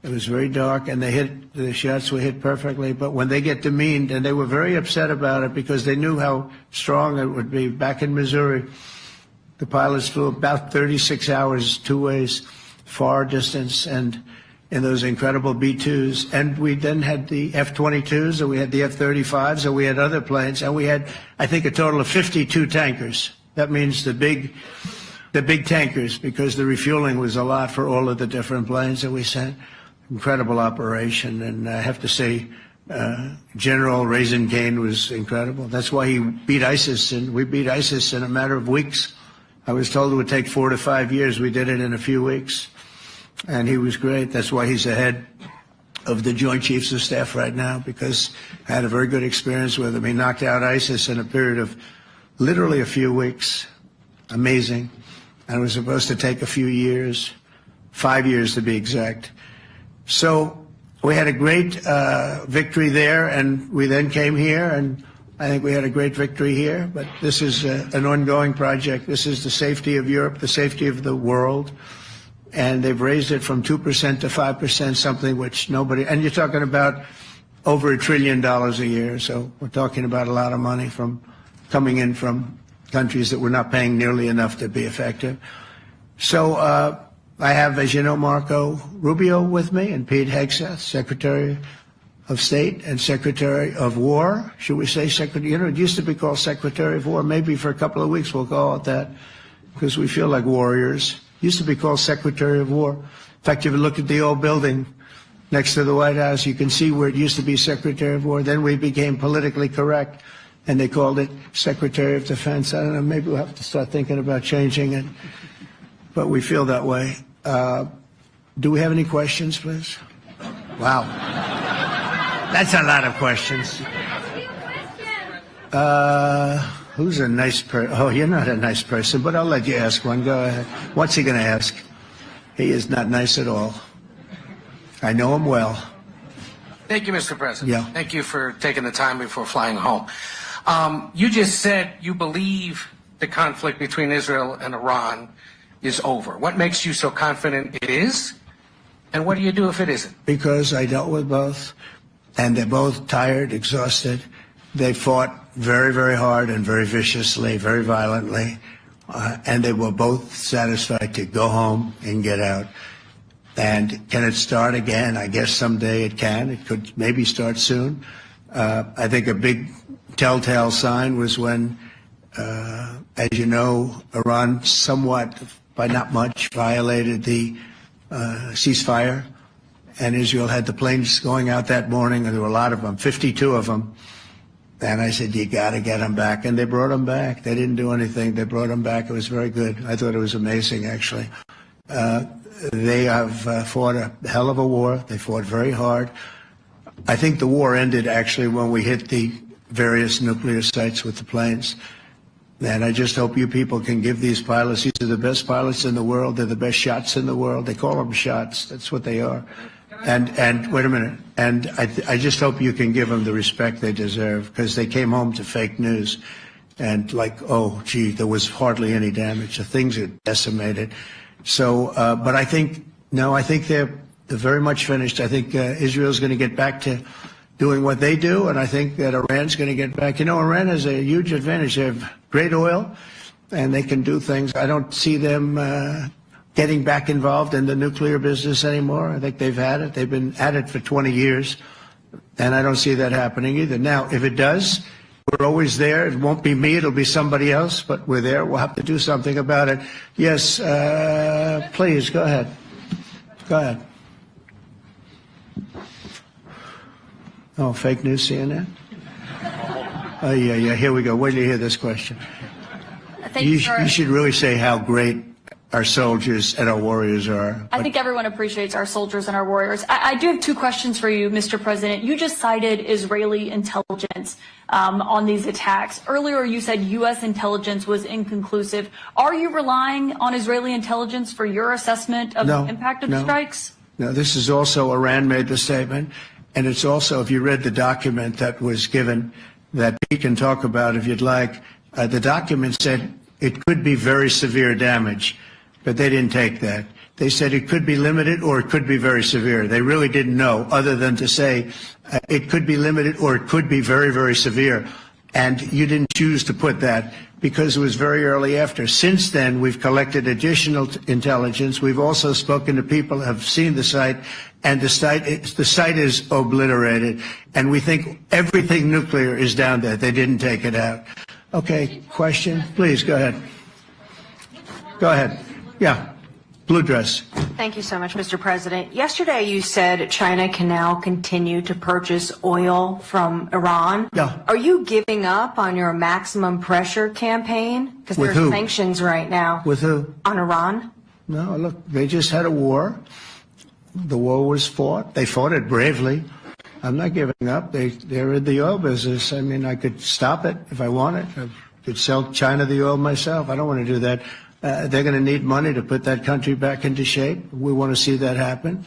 It was very dark, and the shots were hit perfectly. But when they get demeaned, and they were very upset about it because they knew how strong it would be. Back in Missouri, the pilots flew about 36 hours, 2 ways, far distance, and in those incredible B-2s. And we then had the F-22s, and we had the F-35s, and we had other planes, and we had, I think, a total of 52 tankers. That means the big the big tankers, because the refueling was a lot for all of the different planes that we sent. Incredible operation, and I have to say, General Raisin Cain was incredible. That's why he beat ISIS, and we beat ISIS in a matter of weeks. I was told it would take 4 to 5 years. We did it in a few weeks, and he was great. That's why he's the head of the Joint Chiefs of Staff right now, because I had a very good experience with him. He knocked out ISIS in a period of literally a few weeks. Amazing. And it was supposed to take a few years, 5 years to be exact. So we had a great victory there, and we then came here, and I think we had a great victory here. But this is an ongoing project. This is the safety of Europe, the safety of the world. And they've raised it from 2% to 5%, something which nobody, and you're talking about over $1 trillion a year. So we're talking about a lot of money from coming in from countries that we're not paying nearly enough to be effective. So I have, as you know, Marco Rubio with me, and Pete Hegseth, Secretary of State and Secretary of War. Should we say Secretary? You know, it used to be called Secretary of War. Maybe for a couple of weeks we'll call it that, because we feel like warriors. Used to be called Secretary of War. In fact, if you look at the old building next to the White House, you can see where it used to be Secretary of War. Then we became politically correct, and they called it Secretary of Defense. I don't know, maybe we'll have to start thinking about changing it, but we feel that way. Do we have any questions, please? Wow. That's a lot of questions. Who's a nice person? Oh, you're not a nice person, but I'll let you ask one. Go ahead. What's he going to ask? He is not nice at all. I know him well. Thank you, Mr. President. Yeah. Thank you for taking the time before flying home. You just said you believe the conflict between Israel and Iran is over. What makes you so confident it is? And what do you do if it isn't? Because I dealt with both, and they're both tired, exhausted. They fought very, very hard and very viciously, very violently, and they were both satisfied to go home and get out. And can it start again? I guess someday it can. It could maybe start soon. I think a big telltale sign was when, as you know, Iran somewhat, by not much, violated the ceasefire, and Israel had the planes going out that morning, and there were a lot of them, 52 of them. And I said, you got to get them back. And they brought them back. They didn't do anything. They brought them back. It was very good. I thought it was amazing, actually. They have fought a hell of a war. They fought very hard. I think the war ended, actually, when we hit the various nuclear sites with the planes. And I just hope you people can give these pilots, these are the best pilots in the world. They're the best shots in the world. They call them shots. That's what they are. And wait a minute. And I just hope you can give them the respect they deserve, because they came home to fake news. And like, oh, gee, there was hardly any damage. The things are decimated. So, but I think, no, I think they're very much finished. I think Israel's going to get back to doing what they do. And I think that Iran's going to get back. You know, Iran has a huge advantage. They have great oil, and they can do things. I don't see them getting back involved in the nuclear business anymore. I think they've had it. They've been at it for 20 years, and I don't see that happening either. Now, if it does, we're always there. It won't be me. It'll be somebody else, but we're there. We'll have to do something about it. Yes, please, go ahead. Go ahead. Oh, fake news, CNN? Oh, yeah, here we go. Wait till you hear this question. You should really say how great our soldiers and our warriors are. I think everyone appreciates our soldiers and our warriors. I do have two questions for you, Mr. President. You just cited Israeli intelligence on these attacks. Earlier, you said U.S. intelligence was inconclusive. Are you relying on Israeli intelligence for your assessment of the impact of the strikes? No, this is also, Iran made the statement, and it's also, if you read the document that was given, that Pete can talk about if you'd like, the document said it could be very severe damage. But they didn't take that. They said it could be limited or it could be very severe. They really didn't know, other than to say it could be limited or it could be very, very severe. And you didn't choose to put that because it was very early after. Since then, we've collected additional intelligence. We've also spoken to people who have seen the site, and the site is obliterated. And we think everything nuclear is down there. They didn't take it out. Okay, question? Please, go ahead. Go ahead. Yeah, blue dress. Thank you so much, Mr. President. Yesterday you said China can now continue to purchase oil from Iran. Yeah. Are you giving up on your maximum pressure campaign? Because With there's who? sanctions right now With who? on Iran. No, look, they just had a war. The war was fought. They fought it bravely. I'm not giving up. They're in the oil business. I mean, I could stop it if I wanted. I could sell China the oil myself. I don't want to do that. They're going to need money to put that country back into shape. We want to see that happen.